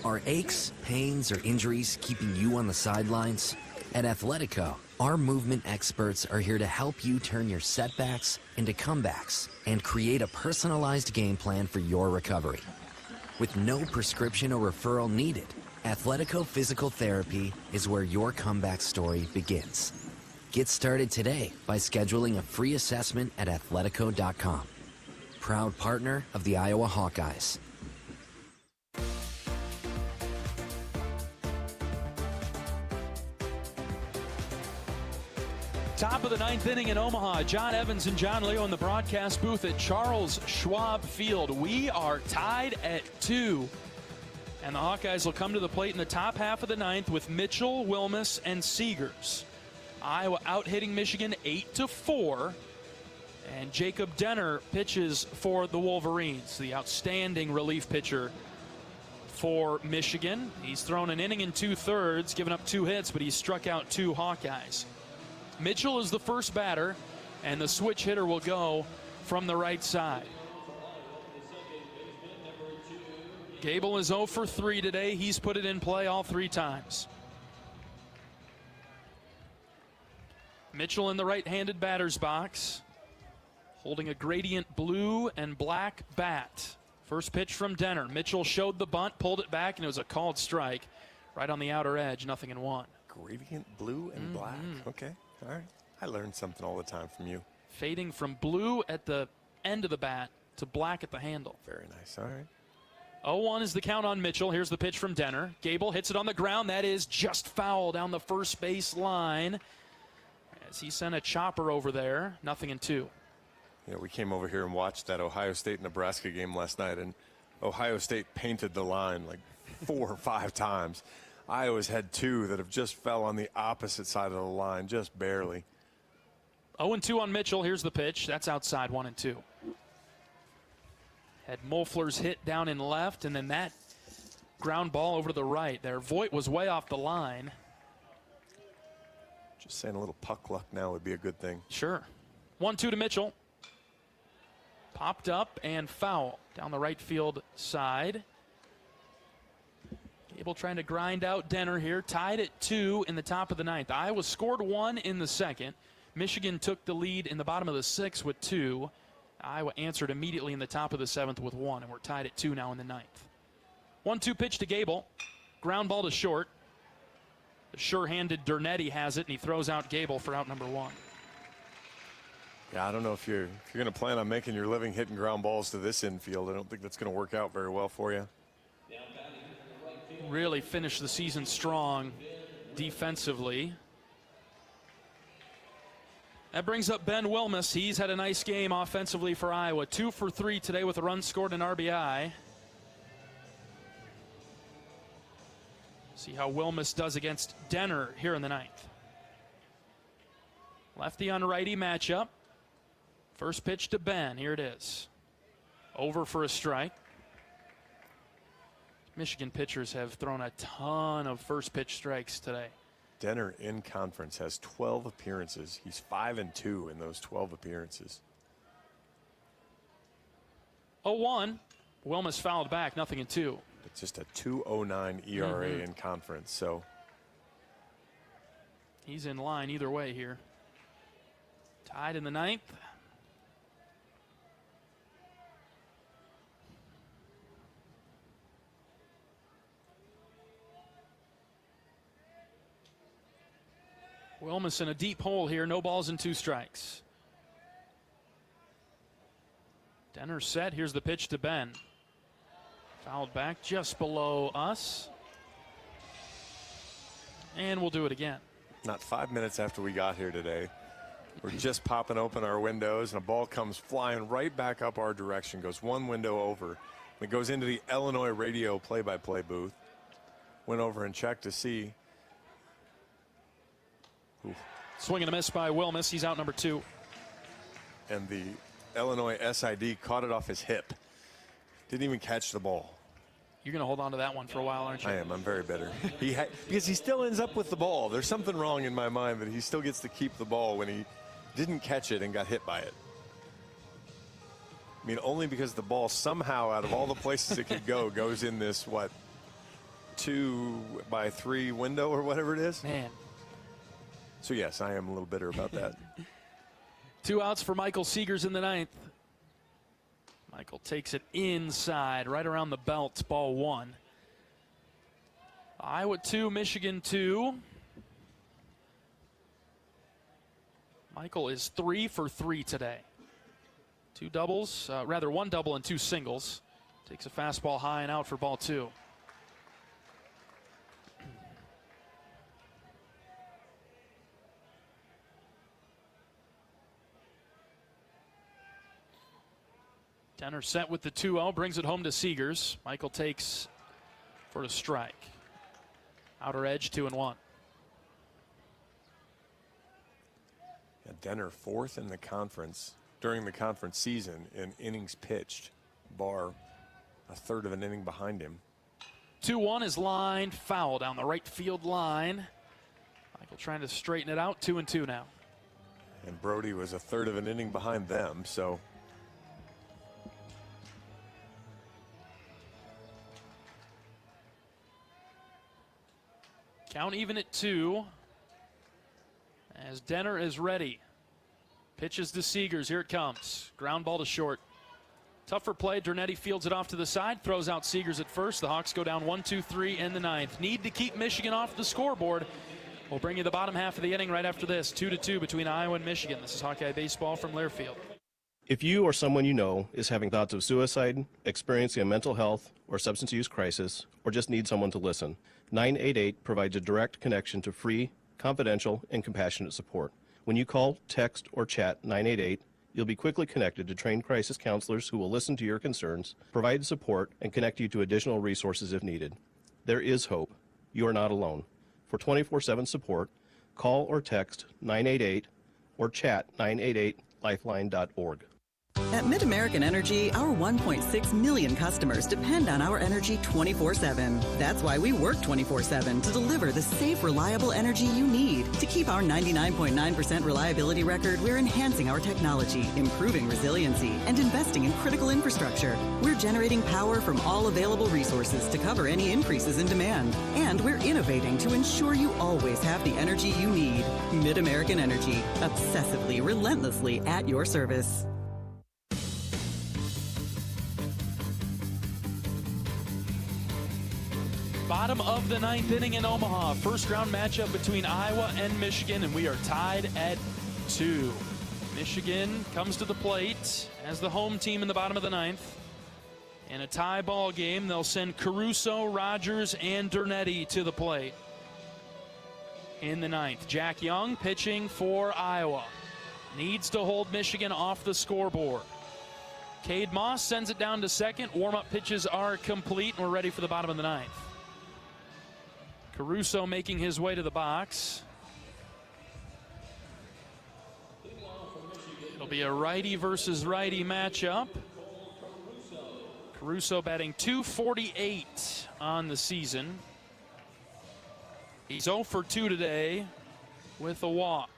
Are aches, pains, or injuries keeping you on the sidelines? At Athletico, our movement experts are here to help you turn your setbacks into comebacks and create a personalized game plan for your recovery. With no prescription or referral needed, Athletico Physical Therapy is where your comeback story begins. Get started today by scheduling a free assessment at athletico.com. Proud partner of the Iowa Hawkeyes. Top of the 9th inning in Omaha. John Evans and John Leo in the broadcast booth at Charles Schwab Field. We are tied at 2. And the Hawkeyes will come to the plate in the top half of the 9th with Mitchell, Wilmus, and Seegers. Iowa out-hitting Michigan 8-4. And Jacob Denner pitches for the Wolverines, the outstanding relief pitcher for Michigan. He's thrown an inning and 2/3, given up 2 hits, but he's struck out 2 Hawkeyes. Mitchell is the first batter, and the switch hitter will go from the right side. Gable is 0 for 3 today. He's put it in play all 3 times. Mitchell in the right-handed batter's box, holding a gradient blue and black bat. First pitch from Denner. Mitchell showed the bunt, pulled it back, and it was a called strike right on the outer edge, 0-1. Gradient blue and black. Okay. All right. I learned something all the time from you. Fading from blue at the end of the bat to black at the handle. Very nice. All right. 0-1 is the count on Mitchell. Here's the pitch from Denner. Gable hits it on the ground. That is just foul down the first base line as he sent a chopper over there. 0-2. You know, we came over here and watched that Ohio State-Nebraska game last night, and Ohio State painted the line like 4 or 5 times. Iowa's had 2 that have just fell on the opposite side of the line, just barely. 0-2 on Mitchell. Here's the pitch. That's outside, 1-2. Had Moeffler's hit down in left, and then that ground ball over to the right there. Voit was way off the line. Just saying a little puck luck now would be a good thing. Sure. 1-2 to Mitchell. Popped up and foul down the right field side. Gable trying to grind out Denner here. Tied at 2 in the top of the 9th. Iowa scored 1 in the 2nd. Michigan took the lead in the bottom of the 6th with 2. Iowa answered immediately in the top of the 7th with 1, and we're tied at 2 now in the 9th. 1-2 pitch to Gable. Ground ball to short. The sure-handed Dernetti has it, and he throws out Gable for out number 1. Yeah, I don't know if you're going to plan on making your living hitting ground balls to this infield. I don't think that's going to work out very well for you. Really finished the season strong defensively. That brings up Ben Wilmus. He's had a nice game offensively for Iowa. 2 for 3 today with a run scored and RBI. See how Wilmus does against Denner here in the 9th. Lefty on righty matchup. First pitch to Ben. Here it is. Over for a strike. Michigan pitchers have thrown a ton of first pitch strikes today. Denner in conference has 12 appearances. He's 5-2 in those 12 appearances. 0-1. Wilmus fouled back, 0-2. It's just a 2.09 ERA in conference, so. He's in line either way here. Tied in the 9th. Wilmus in a deep hole here. No balls and 2 strikes. Denner set. Here's the pitch to Ben. Fouled back just below us. And we'll do it again. Not 5 minutes after we got here today, we're just popping open our windows, and a ball comes flying right back up our direction, goes one window over. It goes into the Illinois radio play-by-play booth. Went over and checked to see. Swing and a miss by Wilmus. He's out number 2. And the Illinois SID caught it off his hip. Didn't even catch the ball. You're going to hold on to that one for a while, aren't you? I am. I'm very bitter. Because he still ends up with the ball. There's something wrong in my mind that he still gets to keep the ball when he didn't catch it and got hit by it. I mean, only because the ball somehow, out of all the places it could go, goes in this, 2x3 window or whatever it is? Man. So, yes, I am a little bitter about that. 2 outs for Michael Seegers in the 9th. Michael takes it inside, right around the belt, ball 1. Iowa 2, Michigan 2. Michael is 3 for 3 today. 2 doubles, rather 1 double and 2 singles. Takes a fastball high and out for ball 2. Denner set with the 2-0, brings it home to Seegers. Michael takes for a strike. Outer edge, 2-1. Denner 4th in the conference during the conference season in innings pitched. Barr a third of an inning behind him. 2-1 is lined foul down the right field line. Michael trying to straighten it out. 2-2 now. And Brody was a third of an inning behind them, so. Count even at 2 as Denner is ready. Pitches to Seegers. Here it comes. Ground ball to short. Tougher play. Dernetti fields it off to the side. Throws out Seegers at first. The Hawks go down 1-2-3 in the 9th. Need to keep Michigan off the scoreboard. We'll bring you the bottom half of the inning right after this. 2-2 between Iowa and Michigan. This is Hawkeye Baseball from Learfield. If you or someone you know is having thoughts of suicide, experiencing a mental health or substance use crisis, or just need someone to listen, 988 provides a direct connection to free, confidential, and compassionate support. When you call, text, or chat 988, you'll be quickly connected to trained crisis counselors who will listen to your concerns, provide support, and connect you to additional resources if needed. There is hope. You are not alone. For 24/7 support, call or text 988 or chat 988lifeline.org. At MidAmerican Energy, our 1.6 million customers depend on our energy 24/7. That's why we work 24/7 to deliver the safe, reliable energy you need. To keep our 99.9% reliability record, we're enhancing our technology, improving resiliency, and investing in critical infrastructure. We're generating power from all available resources to cover any increases in demand. And we're innovating to ensure you always have the energy you need. MidAmerican Energy, obsessively, relentlessly at your service. Bottom of the ninth inning in Omaha. First round matchup between Iowa and Michigan, and we are tied at 2. Michigan comes to the plate as the home team in the bottom of the ninth. In a tie ball game, they'll send Caruso, Rogers, and Dernetti to the plate. In the ninth, Jack Young pitching for Iowa. Needs to hold Michigan off the scoreboard. Cade Moss sends it down to second. Warm-up pitches are complete, and we're ready for the bottom of the ninth. Caruso making his way to the box. It'll be a righty versus righty matchup. Caruso batting .248 on the season. He's 0 for 2 today with a walk.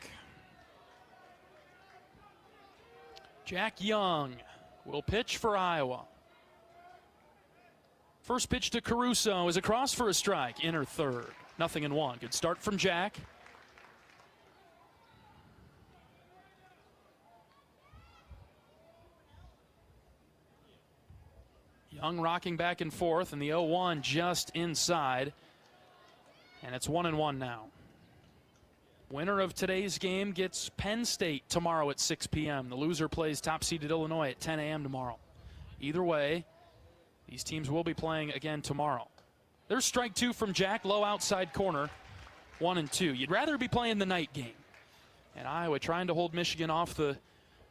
Jack Young will pitch for Iowa. First pitch to Caruso is across for a strike. Inner third. 0-1. Good start from Jack. Young rocking back and forth, and the 0-1 just inside. And it's 1-1 now. Winner of today's game gets Penn State tomorrow at 6 p.m. The loser plays top-seeded Illinois at 10 a.m. tomorrow. Either way, these teams will be playing again tomorrow. There's strike 2 from Jack, low outside corner, 1-2. You'd rather be playing the night game. And Iowa trying to hold Michigan off the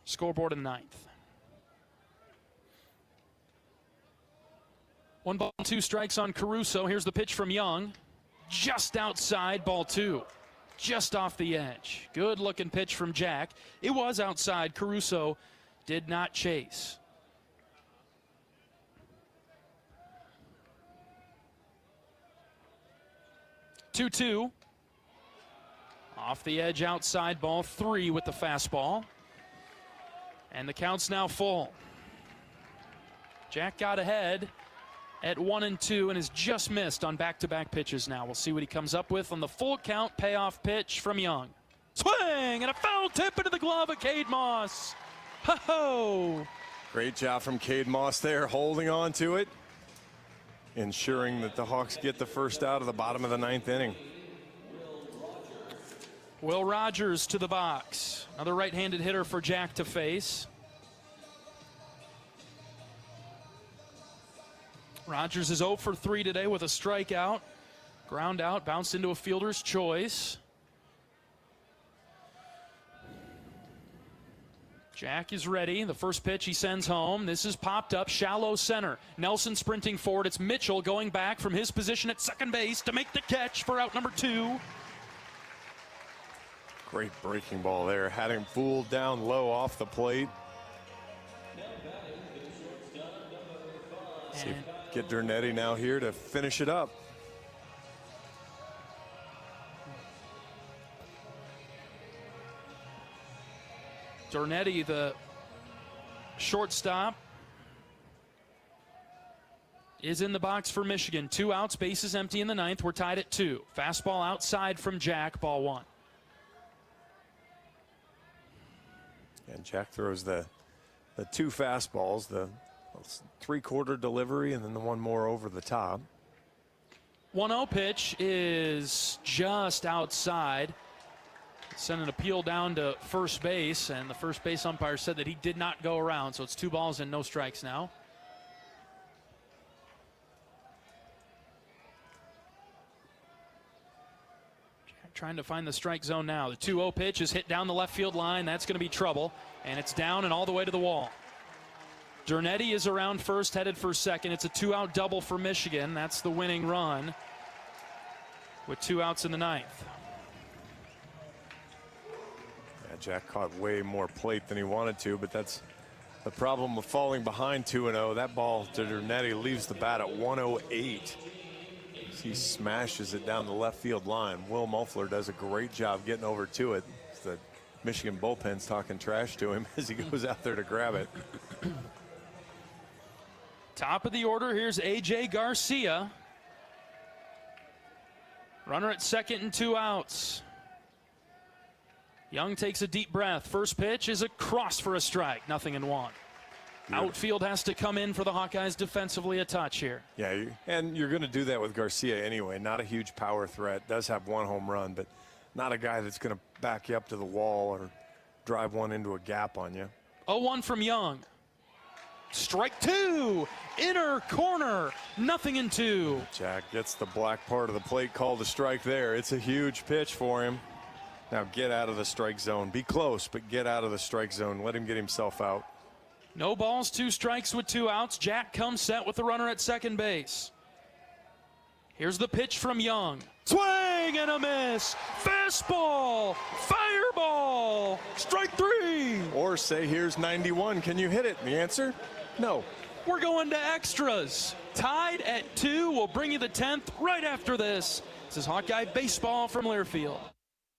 scoreboard in the ninth. 1-2 strikes on Caruso. Here's the pitch from Young. Just outside, ball 2. Just off the edge. Good looking pitch from Jack. It was outside. Caruso did not chase. Two. Off the edge outside, ball 3 with the fastball. And the count's now full. Jack got ahead at 1-2 and has just missed on back-to-back pitches now. We'll see what he comes up with on the full count payoff pitch from Young. Swing and a foul tip into the glove of Cade Moss. Ho-ho! Great job from Cade Moss there, holding on to it, ensuring that the Hawks get the first out of the bottom of the ninth inning. Will Rogers to the box. Another right-handed hitter for Jack to face. Rogers is 0 for 3 today with a strikeout. Ground out, bounced into a fielder's choice. Jack is ready. The first pitch he sends home. This is popped up, shallow center. Nelson sprinting forward. It's Mitchell going back from his position at second base to make the catch for out number 2. Great breaking ball there. Had him fooled down low off the plate. See, get Dernetti now here to finish it up. Dernetti, the shortstop, is in the box for Michigan. 2 outs, bases empty in the ninth. We're tied at 2. Fastball outside from Jack, ball 1. And Jack throws the 2 fastballs, the 3/4 delivery and then the one more over the top. 1-0 pitch is just outside. Sent an appeal down to first base, and the first base umpire said that he did not go around, so it's 2 balls and no strikes now. Jack trying to find the strike zone now. The 2-0 pitch is hit down the left field line. That's going to be trouble, and it's down and all the way to the wall. Dernetti is around first, headed for second. It's a 2-out double for Michigan. That's the winning run with 2 outs in the ninth. Yeah, Jack caught way more plate than he wanted to, but that's the problem with falling behind 2-0. That ball to Dernetti leaves the bat at 108. He smashes it down the left field line. Will Muffler does a great job getting over to it. The Michigan bullpen's talking trash to him as he goes out there to grab it. Top of the order, here's A.J. Garcia. Runner at second and 2 outs. Young takes a deep breath. First pitch is a cross for a strike. 0-1. Outfield has to come in for the Hawkeyes defensively a touch here. Yeah, and you're going to do that with Garcia anyway. Not a huge power threat. Does have one home run, but not a guy that's going to back you up to the wall or drive one into a gap on you. 0-1 from Young. Strike two, inner corner, 0-2. Jack gets the black part of the plate called a strike there. It's a huge pitch for him. Now get out of the strike zone. Be close, but get out of the strike zone. Let him get himself out. No balls, 2 strikes with 2 outs. Jack comes set with the runner at second base. Here's the pitch from Young. Swing and a miss. Fastball. Fireball. Strike 3. Or say, here's 91. Can you hit it? And the answer, no. We're going to extras. Tied at 2. We'll bring you the 10th right after this. This is Hawkeye Baseball from Learfield.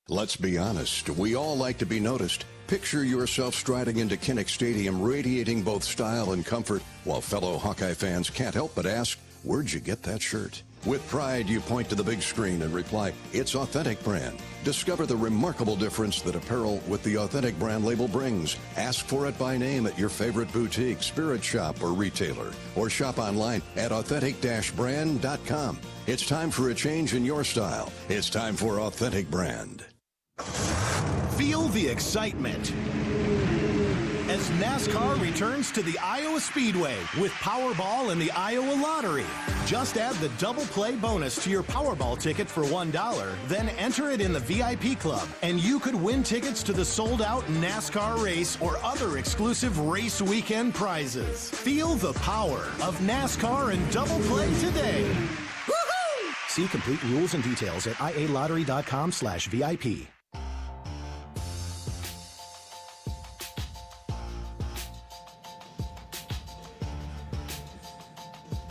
Let's be honest, we all like to be noticed. Picture yourself striding into Kinnick Stadium, radiating both style and comfort, while fellow Hawkeye fans can't help but ask, where'd you get that shirt? With pride, you point to the big screen and reply, it's Authentic Brand. Discover the remarkable difference that apparel with the Authentic Brand label brings. Ask for it by name at your favorite boutique, spirit shop, or retailer, or shop online at authentic-brand.com. It's time for a change in your style. It's time for Authentic Brand. Feel the excitement as NASCAR returns to the Iowa Speedway with Powerball and the Iowa Lottery. Just add the double play bonus to your Powerball ticket for $1, then enter it in the VIP club, and you could win tickets to the sold-out NASCAR race or other exclusive race weekend prizes. Feel the power of NASCAR and double play today. Woo-hoo! See complete rules and details at ialottery.com/VIP.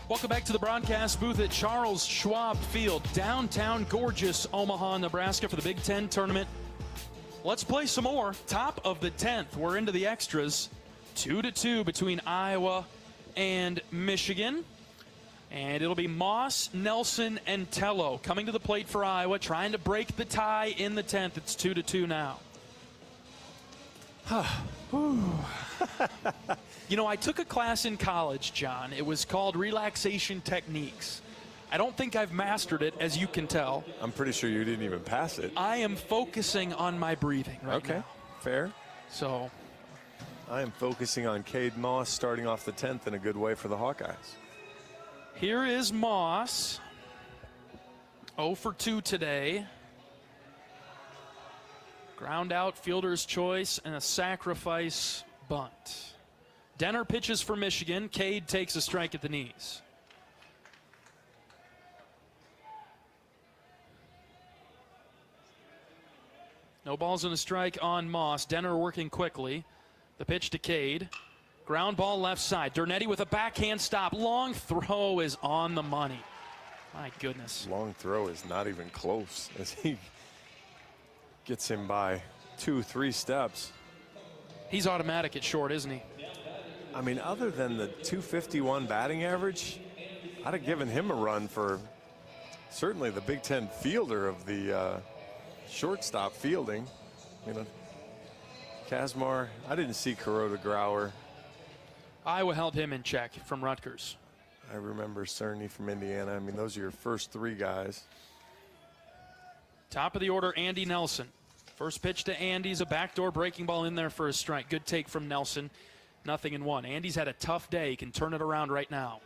Welcome back to the broadcast booth at Charles Schwab Field, downtown gorgeous Omaha, Nebraska for the Big Ten tournament. Let's play some more. Top of the 10th. We're into the extras. 2-2 between Iowa and Michigan. And it'll be Moss, Nelson, and Tello coming to the plate for Iowa, trying to break the tie in the 10th. It's 2-2 now. You know, I took a class in college, John. It was called Relaxation Techniques. I don't think I've mastered it, as you can tell. I'm pretty sure you didn't even pass it. I am focusing on my breathing right now. Okay, fair. So I am focusing on Cade Moss starting off the 10th in a good way for the Hawkeyes. Here is Moss. 0 for 2 today. Ground out, fielder's choice, and a sacrifice bunt. Denner pitches for Michigan. Cade takes a strike at the knees. No balls and a strike on Moss. Denner working quickly. The pitch to Cade. Ground ball left side. Dernetti with a backhand stop. Long throw is on the money. My goodness. Long throw is not even close as he gets him by 2-3 steps. He's automatic at short, isn't he? I mean, other than the 251 batting average, I'd have given him a run for certainly the Big Ten fielder of the shortstop fielding. You know, Kazmar, I didn't see Kuroda Grauer. Iowa held him in check from Rutgers. I remember Cerny from Indiana. I mean, those are your first 3 guys. Top of the order, Andy Nelson. First pitch to Andy's a backdoor breaking ball in there for a strike. Good take from Nelson. 0-1. Andy's had a tough day. He can turn it around right now.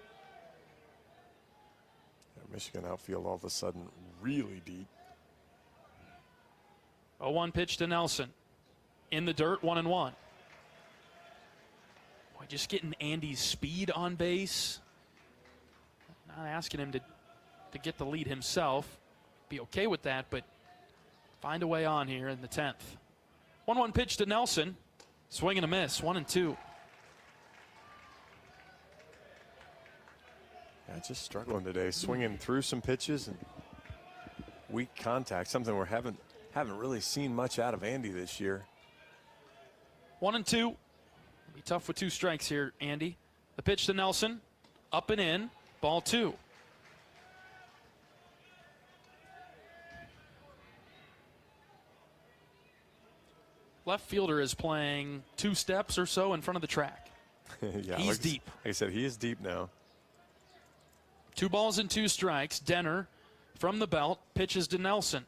Yeah, Michigan outfield all of a sudden really deep. 0-1 pitch to Nelson. In the dirt, 1-1. Boy, just getting Andy's speed on base. Not asking him to get the lead himself. Be okay with that, but find a way on here in the 10th. 1-1 pitch to Nelson. Swing and a miss, 1-2. Yeah, just struggling today, swinging through some pitches and weak contact, something we haven't really seen much out of Andy this year. 1-2. Be tough with 2 strikes here, Andy. The pitch to Nelson, up and in, ball 2. Left fielder is playing 2 steps or so in front of the track. Yeah, he's deep. Like I said, he is deep now. 2 balls and 2 strikes. Denner from the belt pitches to Nelson.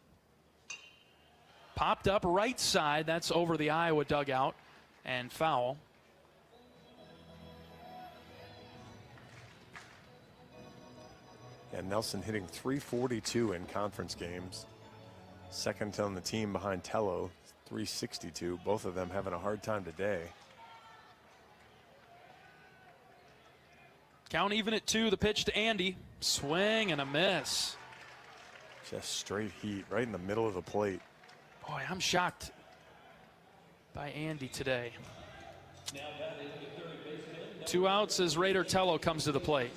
Popped up right side. That's over the Iowa dugout and foul. And Nelson hitting .342 in conference games. Second on the team behind Tello, .362. Both of them having a hard time today. Count even at 2. The pitch to Andy. Swing and a miss. Just straight heat right in the middle of the plate. Boy, I'm shocked by Andy today. 2 outs as Raider Tello comes to the plate.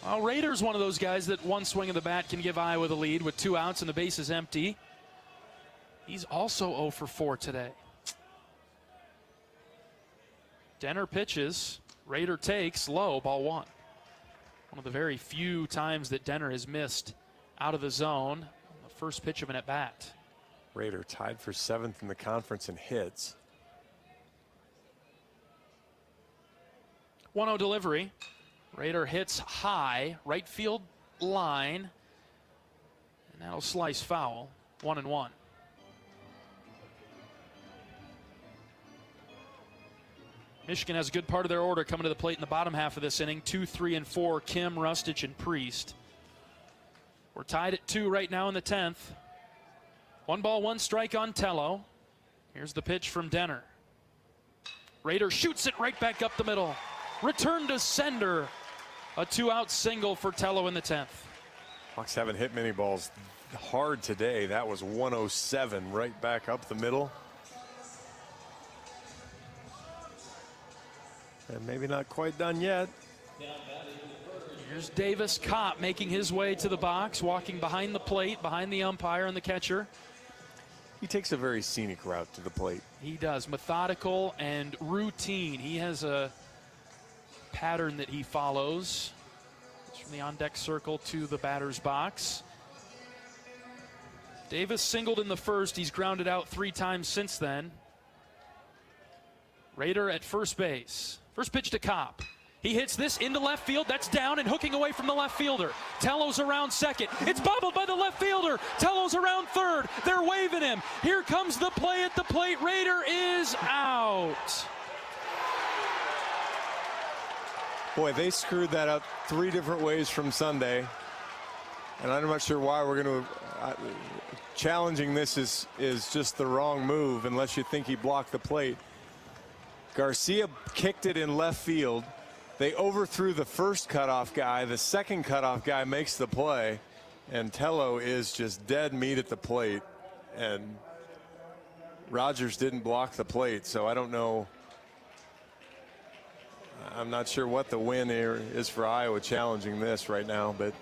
Well, Rader's one of those guys that one swing of the bat can give Iowa the lead with 2 outs and the base is empty. He's also 0 for 4 today. Denner pitches. Raider takes. Low, ball 1. One of the very few times that Denner has missed out of the zone on the first pitch of an at-bat. Raider tied for 7th in the conference in hits. 1-0 delivery. Raider hits high, right field line, and that'll slice foul. 1-1. Michigan has a good part of their order coming to the plate in the bottom half of this inning. 2, 3, and 4, Kim, Rustich, and Priest. We're tied at 2 right now in the 10th. 1 ball, 1 strike on Tello. Here's the pitch from Denner. Raider shoots it right back up the middle. Return to sender. A 2-out single for Tello in the 10th. Hawks haven't hit many balls hard today. That was 107 right back up the middle. And maybe not quite done yet. Here's Davis Kopp making his way to the box, walking behind the plate, behind the umpire and the catcher. He takes a very scenic route to the plate. He does. Methodical and routine. He has a pattern that he follows. It's from the on-deck circle to the batter's box. Davis singled in the first. He's grounded out 3 times since then. Raider at first base. First pitch to Kopp. He hits this into left field. That's down and hooking away from the left fielder. Tello's around second. It's bobbled by the left fielder. Tello's around third. They're waving him. Here comes the play at the plate. Raider is out. Boy, they screwed that up 3 different ways from Sunday. And I'm not sure why we're going to... challenging this is just the wrong move unless you think he blocked the plate. Garcia kicked it in left field. They overthrew the first cutoff guy. The second cutoff guy makes the play. And Tello is just dead meat at the plate. And Rogers didn't block the plate, so I don't know... I'm not sure what the win here is for Iowa challenging this right now, but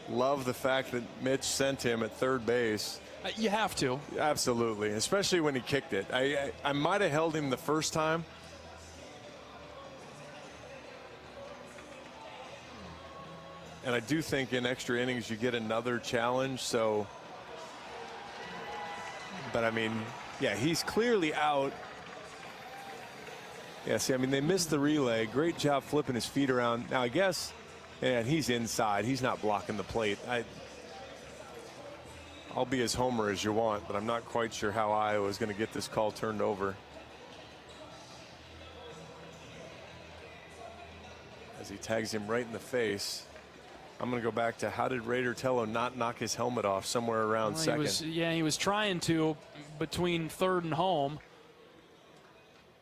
love the fact that Mitch sent him at third base. You have to. Absolutely, especially when he kicked it. I might have held him the first time. And I do think in extra innings you get another challenge, so. But I mean, yeah, he's clearly out. Yeah, see, I mean, they missed the relay. Great job flipping his feet around. Now, I guess, and he's inside. He's not blocking the plate. I'll be as homer as you want, but I'm not quite sure how Iowa is going to get this call turned over. As he tags him right in the face. I'm going to go back to how did Raider Tello not knock his helmet off somewhere around second? He was trying to between third and home.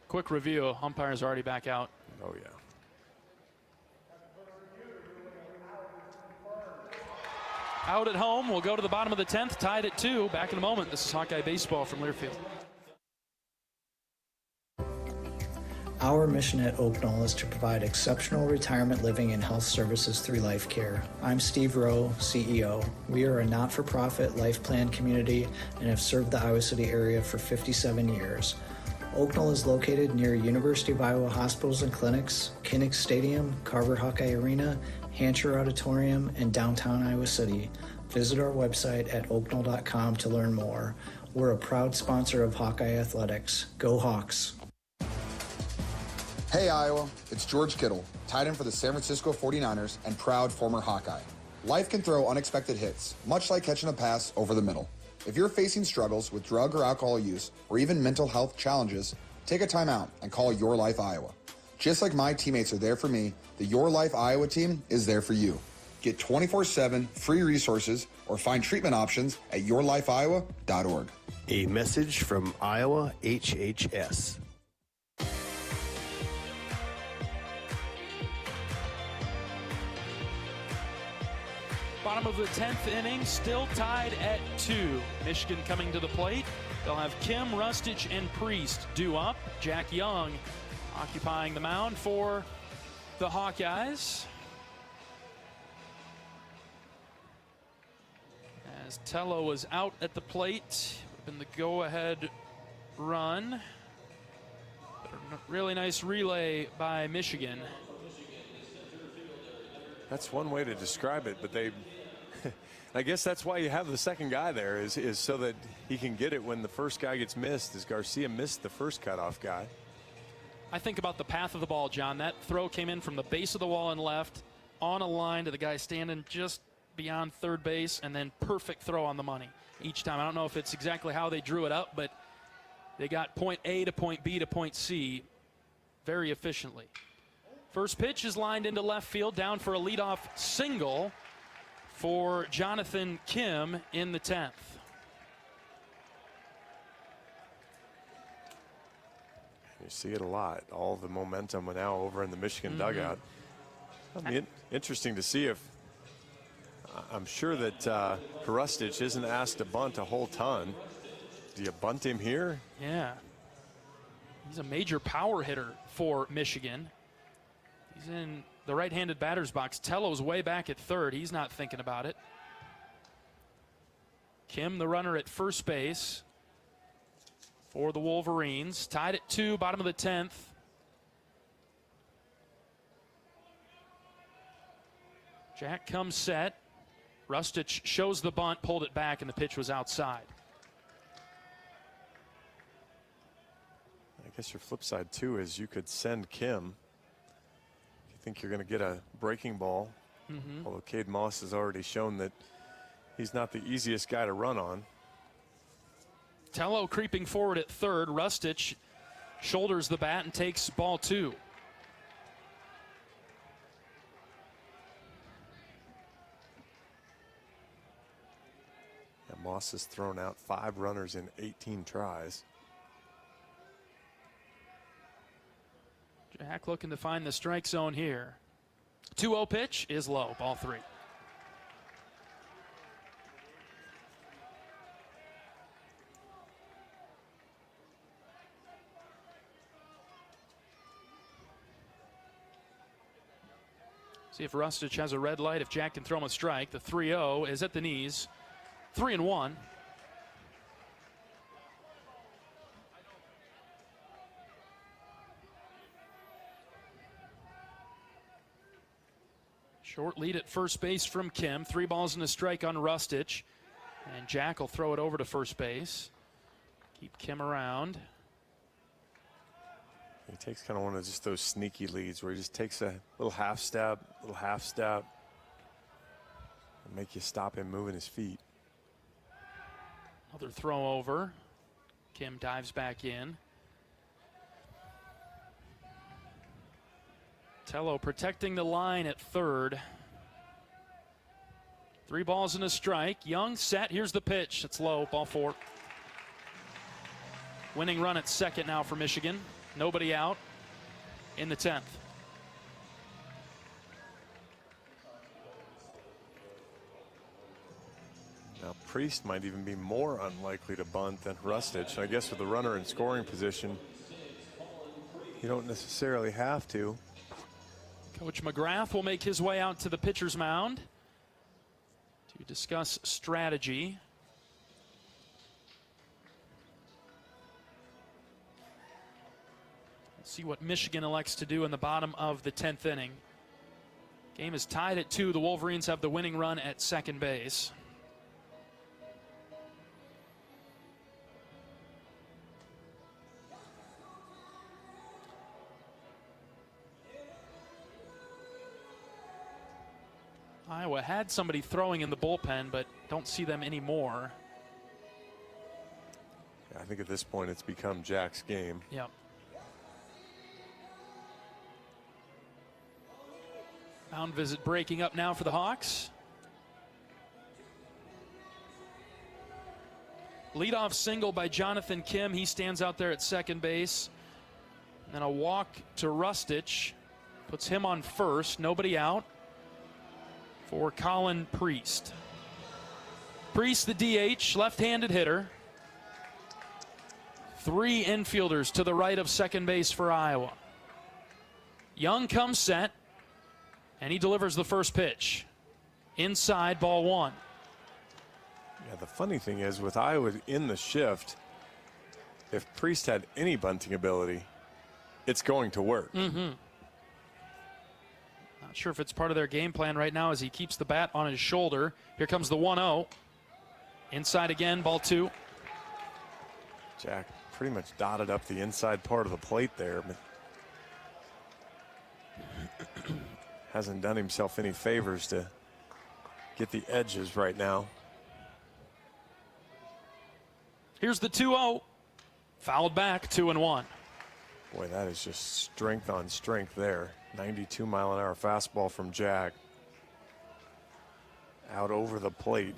Quick review. Umpire's already back out. Oh, yeah. Out at home. We'll go to the bottom of the 10th. Tied at 2. Back in a moment. This is Hawkeye Baseball from Learfield. Our mission at Oak Knoll is to provide exceptional retirement living and health services through life care. I'm Steve Rowe, CEO. We are a not-for-profit life plan community and have served the Iowa City area for 57 years. Oaknall is located near University of Iowa hospitals and clinics, Kinnick Stadium, Carver Hawkeye Arena, Hancher Auditorium, and downtown Iowa City. Visit our website at oaknall.com to learn more. We're a proud sponsor of Hawkeye Athletics. Go Hawks! Hey Iowa, it's George Kittle, tight end for the San Francisco 49ers and proud former Hawkeye. Life can throw unexpected hits, much like catching a pass over the middle. If you're facing struggles with drug or alcohol use, or even mental health challenges, take a time out and call Your Life Iowa. Just like my teammates are there for me, the Your Life Iowa team is there for you. Get 24/7 free resources or find treatment options at yourlifeiowa.org. A message from Iowa HHS. Bottom of the 10th inning, still tied at 2. Michigan coming to the plate. They'll have Kim, Rustich, and Priest due up. Jack Young occupying the mound for the Hawkeyes. As Tello was out at the plate, in the go-ahead run. But a really nice relay by Michigan. That's one way to describe it, but they, I guess that's why you have the second guy there, is so that he can get it when the first guy gets missed, as Garcia missed the first cutoff guy. I think about the path of the ball, John. That throw came in from the base of the wall and left, on a line to the guy standing just beyond third base, and then perfect throw on the money each time. I don't know if it's exactly how they drew it up, but they got point A to point B to point C very efficiently. First pitch is lined into left field, down for a leadoff single for Jonathan Kim in the 10th. You see it a lot. All the momentum now over in the Michigan dugout. I mean, interesting to see if, I'm sure that Rustich isn't asked to bunt a whole ton. Do you bunt him here? Yeah. He's a major power hitter for Michigan. He's in the right-handed batter's box. Tello's way back at third. He's not thinking about it. Kim, the runner at first base for the Wolverines. Tied at 2, bottom of the 10th. Jack comes set. Rustich shows the bunt, pulled it back, and the pitch was outside. I guess your flip side, too, is you could send Kim. I think you're going to get a breaking ball, although Cade Moss has already shown that he's not the easiest guy to run on. Tello creeping forward at third. Rustich shoulders the bat and takes ball 2. Yeah, Moss has thrown out 5 runners in 18 tries. Jack looking to find the strike zone here. 2-0 pitch is low, ball 3. See if Rustich has a red light, if Jack can throw him a strike. The 3-0 is at the knees. 3-1. Short lead at first base from Kim. 3 balls and a strike on Rustich. And Jack will throw it over to first base. Keep Kim around. He takes kind of one of just those sneaky leads where he just takes a little half step, and make you stop him moving his feet. Another throw over. Kim dives back in. Tello protecting the line at third. 3 balls and a strike. Young set. Here's the pitch. It's low. Ball 4. Winning run at second now for Michigan. Nobody out in the 10th. Now Priest might even be more unlikely to bunt than Rustich. I guess with the runner in scoring position, you don't necessarily have to. Coach McGrath will make his way out to the pitcher's mound to discuss strategy. See what Michigan elects to do in the bottom of the 10th inning. Game is tied at 2. The Wolverines have the winning run at second base. Iowa had somebody throwing in the bullpen, but don't see them anymore. I think at this point it's become Jack's game. Yep. Mound visit breaking up now for the Hawks. Leadoff single by Jonathan Kim. He stands out there at second base. And then a walk to Rustich. Puts him on first. Nobody out for Colin Priest. Priest, the DH, left-handed hitter. 3 infielders to the right of second base for Iowa. Young comes set, and he delivers the first pitch. Inside, ball 1. Yeah, the funny thing is with Iowa in the shift, if Priest had any bunting ability, it's going to work. Not sure if it's part of their game plan right now as he keeps the bat on his shoulder. Here comes the 1-0. Inside again, ball 2. Jack pretty much dotted up the inside part of the plate there, but hasn't done himself any favors to get the edges right now. Here's the 2-0. Fouled back, 2-1. Boy, that is just strength on strength there. 92-mile-an-hour fastball from Jack. Out over the plate.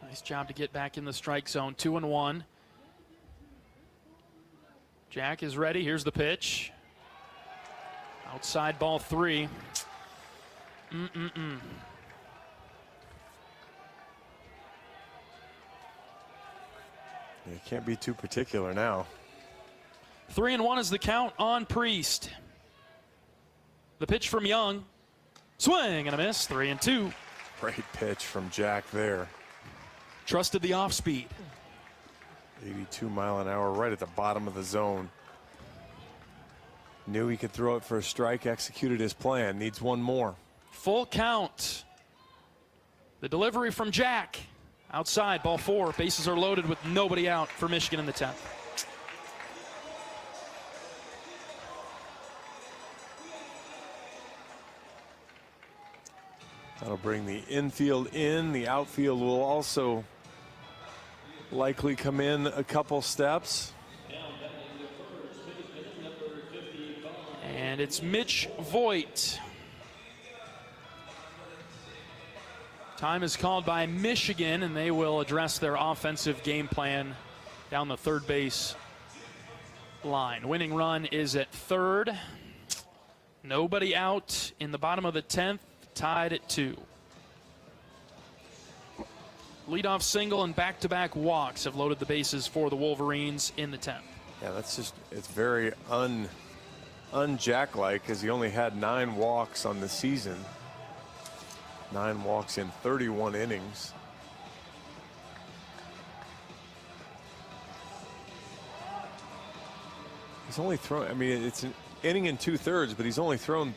Nice job to get back in the strike zone. 2-1. Jack is ready. Here's the pitch. Outside, ball 3. You can't be too particular now. 3-1 is the count on Priest. The pitch from Young. Swing and a miss. 3-2. Great pitch from Jack there. Trusted the off speed. 82-mile-an-hour right at the bottom of the zone. Knew he could throw it for a strike, executed his plan. Needs one more. Full count. The delivery from Jack. Outside, ball 4. Bases are loaded with nobody out for Michigan in the 10th. That'll bring the infield in. The outfield will also likely come in a couple steps. And it's Mitch Voigt. Time is called by Michigan, and they will address their offensive game plan down the third base line. Winning run is at third. Nobody out in the bottom of the 10th, tied at 2. Leadoff single and back-to-back walks have loaded the bases for the Wolverines in the 10th. Yeah, that's just, it's very un-Jack-like because he only had 9 walks on the season. 9 walks in 31 innings. He's only thrown, I mean, it's an inning and 2/3, but he's only thrown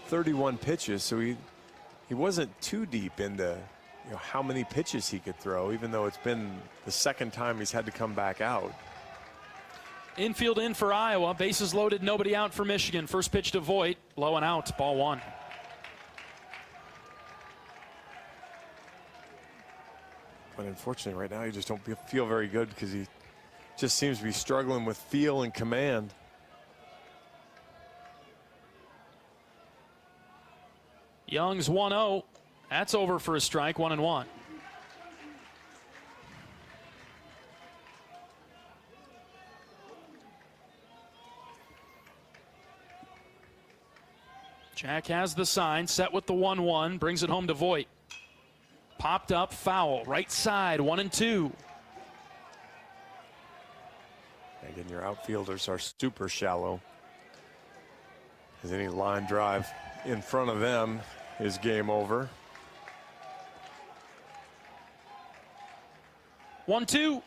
31 pitches, so he wasn't too deep into how many pitches he could throw, even though it's been the second time he's had to come back out. Infield in for Iowa. Bases loaded, nobody out for Michigan. First pitch to Voigt, low and out, ball 1. But unfortunately, right now, you just don't feel very good because he just seems to be struggling with feel and command. Young's 1-0. That's over for a strike, 1-1. Jack has the sign, set with the 1-1, brings it home to Voigt. Popped up, foul, right side, 1-2. Again, your outfielders are super shallow. As any line drive in front of them is game over. 1-2.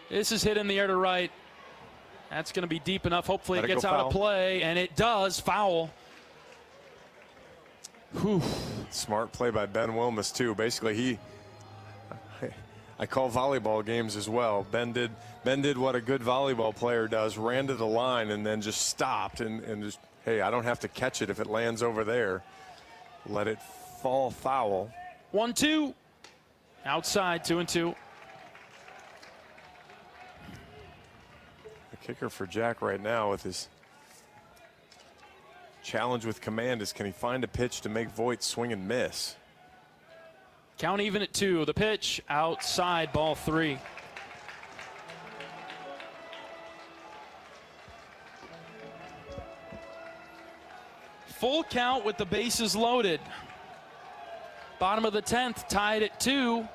This is hit in the air to right. That's going to be deep enough. Hopefully it gets out of play, and it does. Foul. Whew. Smart play by Ben Wilmus, too. Basically, I call volleyball games as well. Ben did what a good volleyball player does, ran to the line and then just stopped and just, hey, I don't have to catch it if it lands over there. Let it fall foul. 1-2. Outside, 2-2. The kicker for Jack right now with his challenge with command is, can he find a pitch to make Voigt swing and miss? Count even at 2. The pitch outside, ball 3. Full count with the bases loaded. Bottom of the 10th, tied at 2.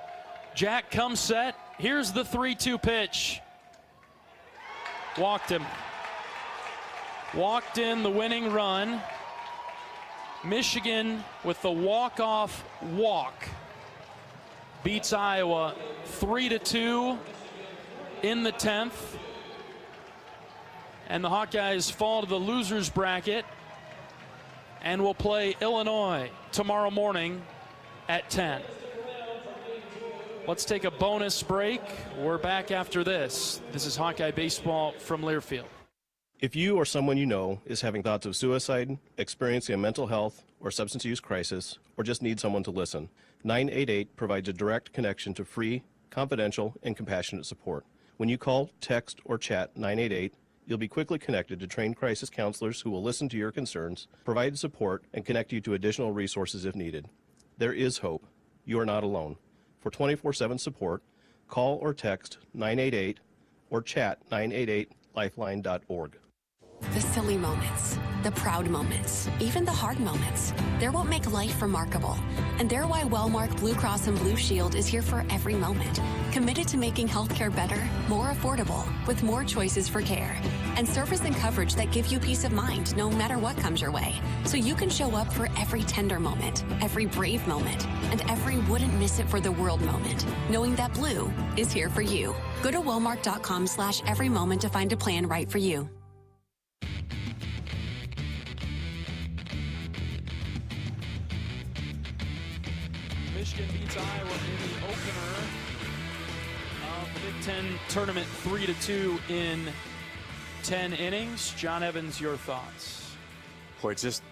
Jack comes set. Here's the 3-2 pitch. Walked him. Walked in the winning run. Michigan with the walk-off walk beats Iowa 3-2 in the 10th. And the Hawkeyes fall to the losers bracket and will play Illinois tomorrow morning at 10. Let's take a bonus break. We're back after this. This is Hawkeye Baseball from Learfield. If you or someone you know is having thoughts of suicide, experiencing a mental health or substance use crisis, or just need someone to listen, 988 provides a direct connection to free, confidential, and compassionate support. When you call, text, or chat 988, you'll be quickly connected to trained crisis counselors who will listen to your concerns, provide support, and connect you to additional resources if needed. There is hope. You are not alone. For 24/7 support, call or text 988 or chat 988lifeline.org. The silly moments, the proud moments, even the hard moments. They're what make life remarkable. And they're why Wellmark Blue Cross and Blue Shield is here for every moment. Committed to making healthcare better, more affordable, with more choices for care. And service and coverage that give you peace of mind no matter what comes your way. So you can show up for every tender moment, every brave moment, and every wouldn't miss it for the world moment, knowing that Blue is here for you. Go to Wellmark.com/every moment to find a plan right for you. Michigan beats Iowa in the opener of the Big Ten tournament 3-2 in 10 innings. John Evans, your thoughts? Boy, just,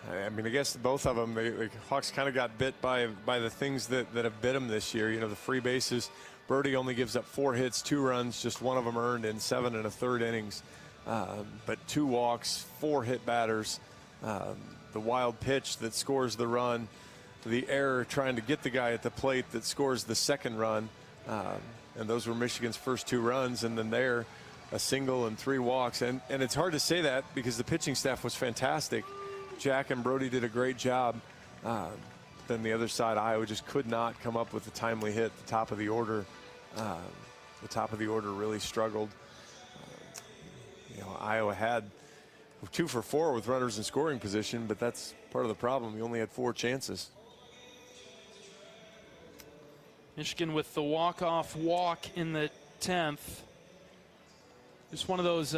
I mean, I guess both of them, the Hawks kind of got bit by the things that have bit them this year. You know, the free bases. Brody only gives up 4 hits, 2 runs, just one of them earned in 7 1/3 innings. But 2 walks, 4 hit batters. The wild pitch that scores the run. The error trying to get the guy at the plate that scores the second run. And those were Michigan's first 2 runs. And then there, a single and 3 walks. And it's hard to say that because the pitching staff was fantastic. Jack and Brody did a great job. Then the other side, Iowa just could not come up with a timely hit. The top of the order. The top of the order really struggled. You know, Iowa had 2 for 4 with runners in scoring position, but that's part of the problem. We only had 4 chances. Michigan with the walk-off walk in the 10th. Just one of those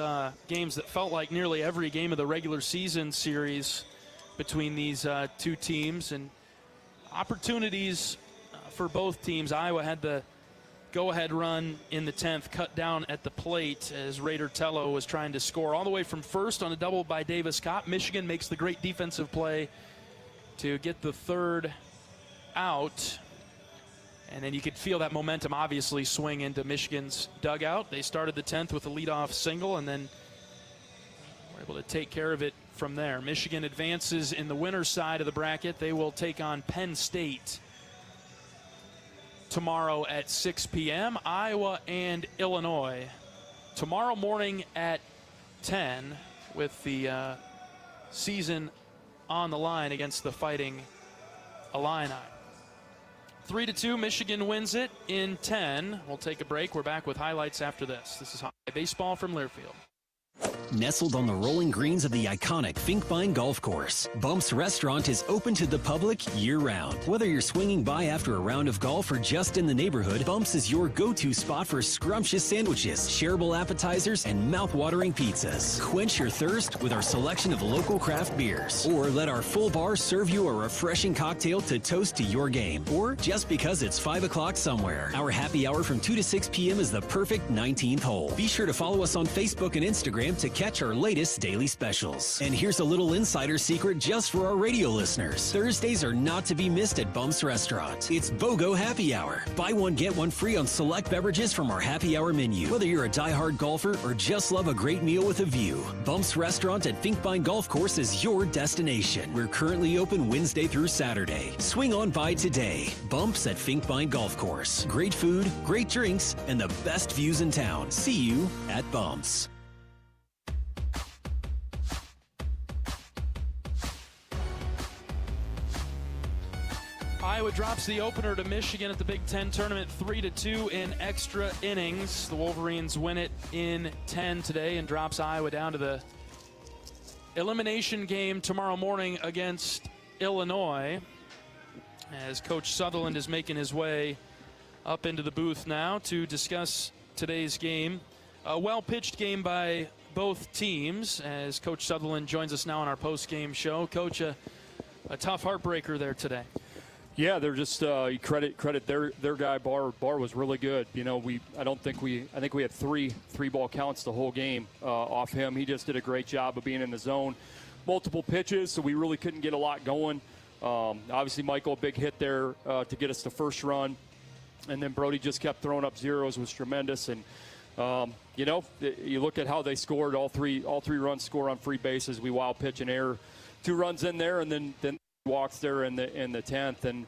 games that felt like nearly every game of the regular season series between these 2 teams, and opportunities for both teams. Iowa had the go-ahead run in the 10th, cut down at the plate as Raider Tello was trying to score all the way from first on a double by Davis Kopp. Michigan makes the great defensive play to get the 3rd out. And then you could feel that momentum obviously swing into Michigan's dugout. They started the 10th with a leadoff single and then were able to take care of it from there. Michigan advances in the winner's side of the bracket. They will take on Penn State tomorrow at 6 p.m. Iowa and Illinois tomorrow morning at 10 with the season on the line against the Fighting Illini. 3-2, Michigan wins it in 10. We'll take a break. We're back with highlights after this. This is Hawkeye Baseball from Learfield. Nestled on the rolling greens of the iconic Finkbine Golf Course, Bumps Restaurant is open to the public year-round. Whether you're swinging by after a round of golf or just in the neighborhood, Bumps is your go-to spot for scrumptious sandwiches, shareable appetizers, and mouth-watering pizzas. Quench your thirst with our selection of local craft beers, or let our full bar serve you a refreshing cocktail to toast to your game, or just because it's 5 o'clock somewhere. Our happy hour from 2 to 6 p.m. is the perfect 19th hole. Be sure to follow us on Facebook and Instagram to catch our latest daily specials. And here's a little insider secret just for our radio listeners. Thursdays are not to be missed at Bumps Restaurant. It's BOGO Happy Hour. Buy one, get one free on select beverages from our happy hour menu. Whether you're a diehard golfer or just love a great meal with a view, Bumps Restaurant at Finkbine Golf Course is your destination. We're currently open Wednesday through Saturday. Swing on by today. Bumps at Finkbine Golf Course. Great food, great drinks, and the best views in town. See you at Bumps. Iowa drops the opener to Michigan at the Big Ten tournament 3-2 in extra innings. The Wolverines win it in 10 today and drops Iowa down to the elimination game tomorrow morning against Illinois, as Coach Sutherland is making his way up into the booth now to discuss today's game. A well-pitched game by both teams, as Coach Sutherland joins us now on our post-game show. Coach, a tough heartbreaker there today. Yeah, they're just credit their guy Barr. Barr was really good. You know, I think we had three ball counts the whole game off him. He just did a great job of being in the zone, multiple pitches, so we really couldn't get a lot going. Obviously, Michael, a big hit there to get us the first run, and then Brody just kept throwing up zeros, was tremendous. And you know, you look at how they scored. All three runs score on free bases. We wild pitch and error, 2 runs in there, and then walks there in the 10th, and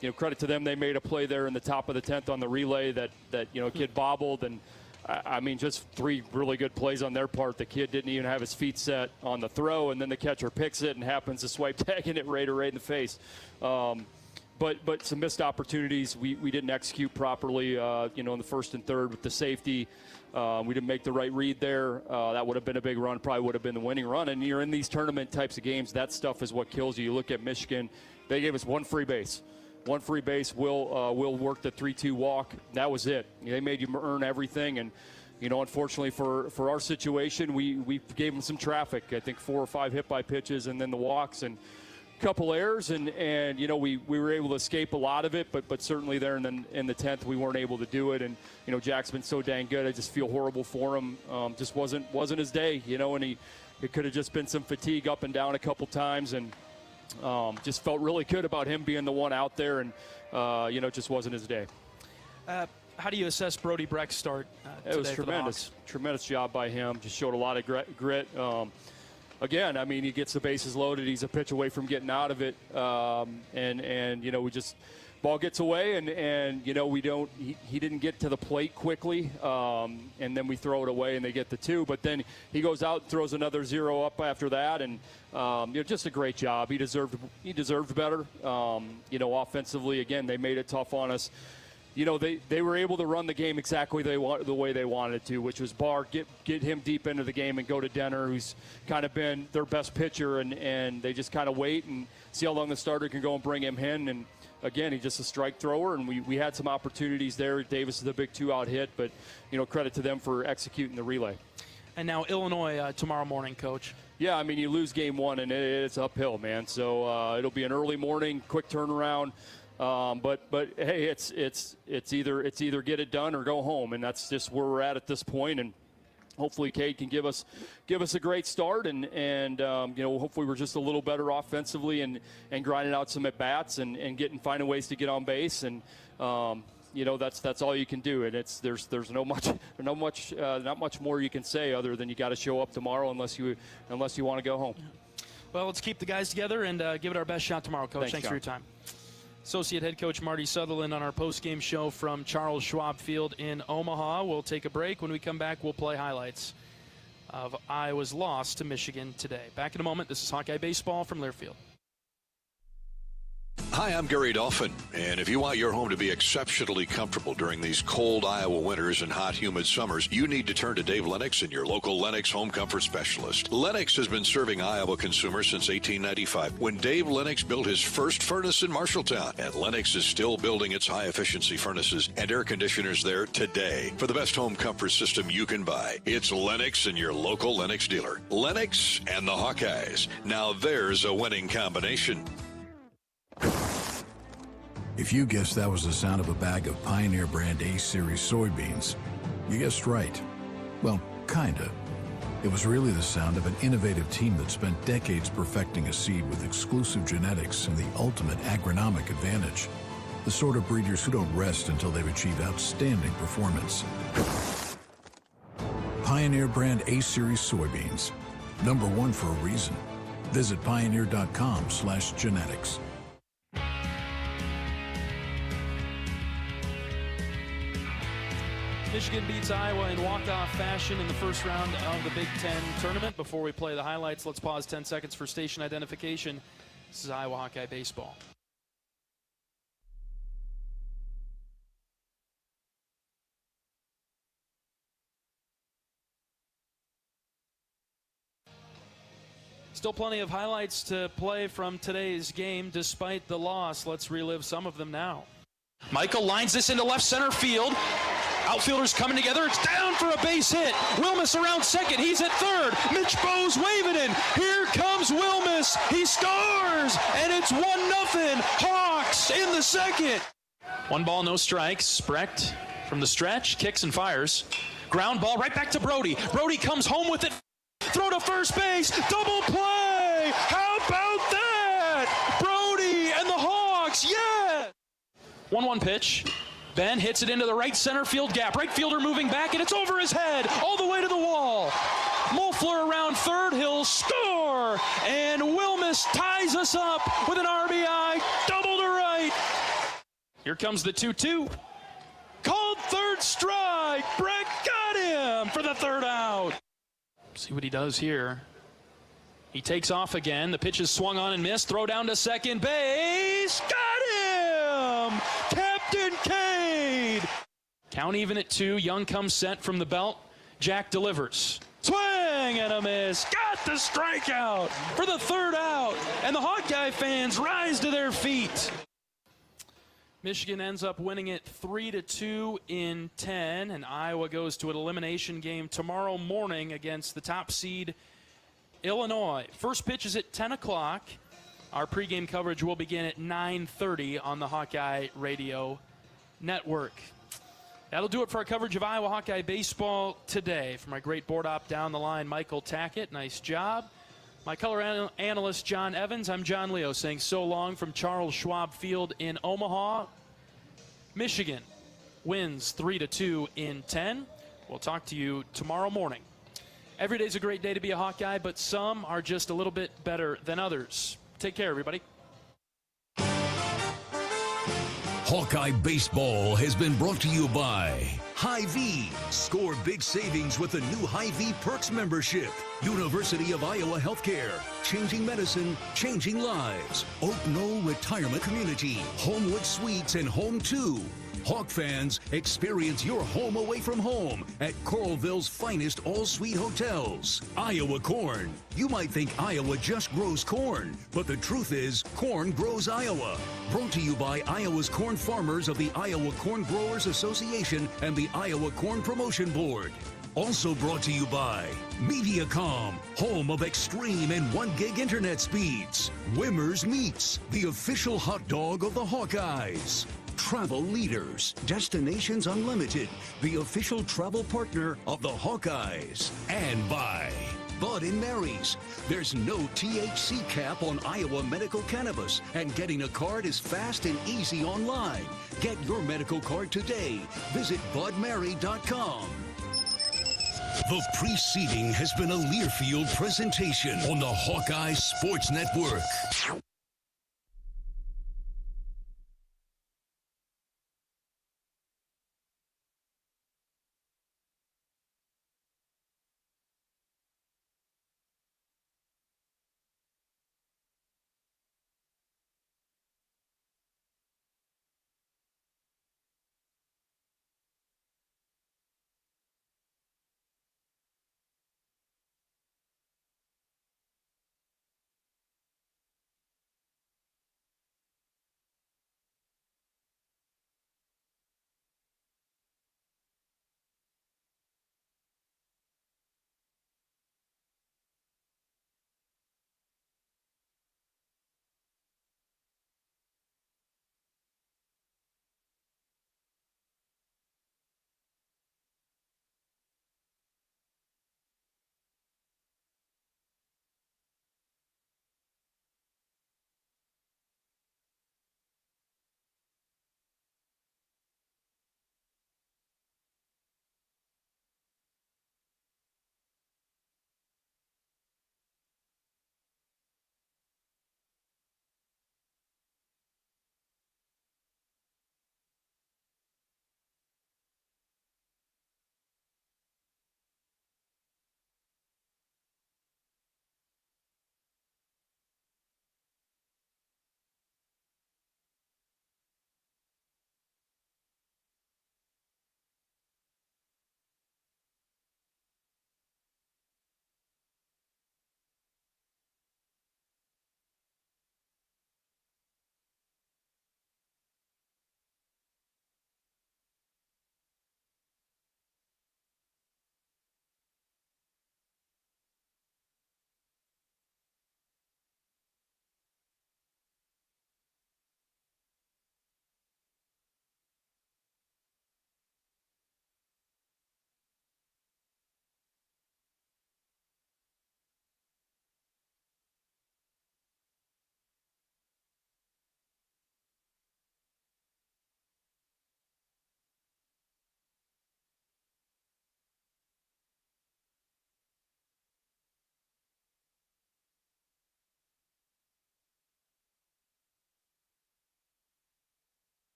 you know, credit to them, they made a play there in the top of the 10th on the relay that you know, kid bobbled, and I mean, just 3 really good plays on their part. The kid didn't even have his feet set on the throw, and then the catcher picks it and happens to swipe tagging it right in the face. But some missed opportunities. We didn't execute properly, you know, in the first and third with the safety. We didn't make the right read there. That would have been a big run, probably would have been the winning run. And you're in these tournament types of games, that stuff is what kills you. You look at Michigan, they gave us 1 free base. 1 free base, Will work the 3-2 walk. That was it. They made you earn everything. And, you know, unfortunately for our situation, we gave them some traffic. I think 4 or 5 hit by pitches and then the walks and couple errors, and you know, we were able to escape a lot of it, but certainly there in the 10th we weren't able to do it. And you know, Jack's been so dang good. I just feel horrible for him. Just wasn't his day, you know, and it could have just been some fatigue up and down a couple times, and just felt really good about him being the one out there, and you know, it just wasn't his day. How do you assess Brody Breck's start today? It was tremendous job by him. Just showed a lot of grit. Again, I mean, he gets the bases loaded. He's a pitch away from getting out of it, and you know, ball gets away, and you know, he didn't get to the plate quickly, and then we throw it away, and they get the 2. But then he goes out and throws another 0 up after that, and you know, just a great job. He deserved better. You know, offensively, again, they made it tough on us. You know, they were able to run the game exactly the way they wanted to, which was Barr, get him deep into the game and go to Denner, who's kind of been their best pitcher, and they just kind of wait and see how long the starter can go and bring him in. And again, he's just a strike thrower, and we had some opportunities there. Davis is the big 2-out hit, but you know, credit to them for executing the relay. And now Illinois tomorrow morning, Coach. Yeah, I mean, you lose game 1 and it's uphill, man. So it'll be an early morning, quick turnaround. But hey, it's either get it done or go home, and that's just where we're at this point. And hopefully Cade can give us a great start, and you know, hopefully we're just a little better offensively and grinding out some at bats and finding ways to get on base. And you know, that's all you can do. And there's not much more you can say other than you got to show up tomorrow unless you want to go home. Well, let's keep the guys together and give it our best shot tomorrow, Coach. Thanks for your time. Associate head coach Marty Sutherland on our post-game show from Charles Schwab Field in Omaha. We'll take a break. When we come back, we'll play highlights of Iowa's loss to Michigan today. Back in a moment. This is Hawkeye Baseball from Learfield. Hi, I'm Gary Dolphin, and if you want your home to be exceptionally comfortable during these cold Iowa winters and hot, humid summers, you need to turn to Dave Lennox and your local Lennox home comfort specialist. Lennox has been serving Iowa consumers since 1895, when Dave Lennox built his first furnace in Marshalltown, and Lennox is still building its high-efficiency furnaces and air conditioners there today. For the best home comfort system you can buy, it's Lennox and your local Lennox dealer. Lennox and the Hawkeyes. Now there's a winning combination. If you guessed that was the sound of a bag of Pioneer brand A-Series soybeans, you guessed right. Well, kinda. It was really the sound of an innovative team that spent decades perfecting a seed with exclusive genetics and the ultimate agronomic advantage. The sort of breeders who don't rest until they've achieved outstanding performance. Pioneer brand A-Series soybeans. #1 for a reason. Visit pioneer.com/genetics. Michigan beats Iowa in walk-off fashion in the first round of the Big Ten tournament. Before we play the highlights, let's pause 10 seconds for station identification. This is Iowa Hawkeye Baseball. Still plenty of highlights to play from today's game despite the loss. Let's relive some of them now. Michael lines this into left center field. Outfielders coming together. It's down for a base hit. Wilmus around second. He's at third. Mitch Bowes waving in. Here comes Wilmus. He scores, and it's 1-0. Hawks in the second. 1 ball, no strikes. Sprecht from the stretch, kicks and fires. Ground ball right back to Brody. Brody comes home with it. Throw to first base. Double play. How about that? Brody and the Hawks. Yeah. 1-1 pitch. Ben hits it into the right center field gap. Right fielder moving back, and it's over his head all the way to the wall. Muffler around third. He'll score. And Wilmus ties us up with an RBI. Double to right. Here comes the 2-2. Called third strike. Brett got him for the third out. See what he does here. He takes off again. The pitch is swung on and missed. Throw down to second base. Got him! Captain Cade! Count even at 2. Young comes set from the belt. Jack delivers. Swing and a miss. Got the strikeout for the third out. And the Hawkeye fans rise to their feet. Michigan ends up winning it 3-2 in 10, and Iowa goes to an elimination game tomorrow morning against the top seed Illinois. First pitch is at 10 o'clock. Our pregame coverage will begin at 9:30 on the Hawkeye Radio Network. That'll do it for our coverage of Iowa Hawkeye baseball today. For my great board op down the line, Michael Tackett, nice job. My color analyst, John Evans. I'm John Leo saying so long from Charles Schwab Field in Omaha. Michigan wins 3-2 in 10. We'll talk to you tomorrow morning. Every day's a great day to be a Hawkeye, but some are just a little bit better than others. Take care, everybody. Hawkeye Baseball has been brought to you by Hy-Vee. Score big savings with the new Hy-Vee Perks membership. University of Iowa Healthcare. Changing medicine, changing lives. Oak Knoll Retirement Community. Homewood Suites and Home 2. Hawk fans, experience your home away from home at Coralville's finest all-suite hotels. Iowa Corn. You might think Iowa just grows corn, but the truth is, corn grows Iowa. Brought to you by Iowa's corn farmers of the Iowa Corn Growers Association and the Iowa Corn Promotion Board. Also brought to you by Mediacom, home of extreme and 1 gig internet speeds. Wimmer's Meats, the official hot dog of the Hawkeyes. Travel Leaders, Destinations Unlimited, the official travel partner of the Hawkeyes. And by Bud & Mary's. There's no THC cap on Iowa medical cannabis, and getting a card is fast and easy online. Get your medical card today. Visit budmary.com. The preceding has been a Learfield presentation on the Hawkeye Sports Network.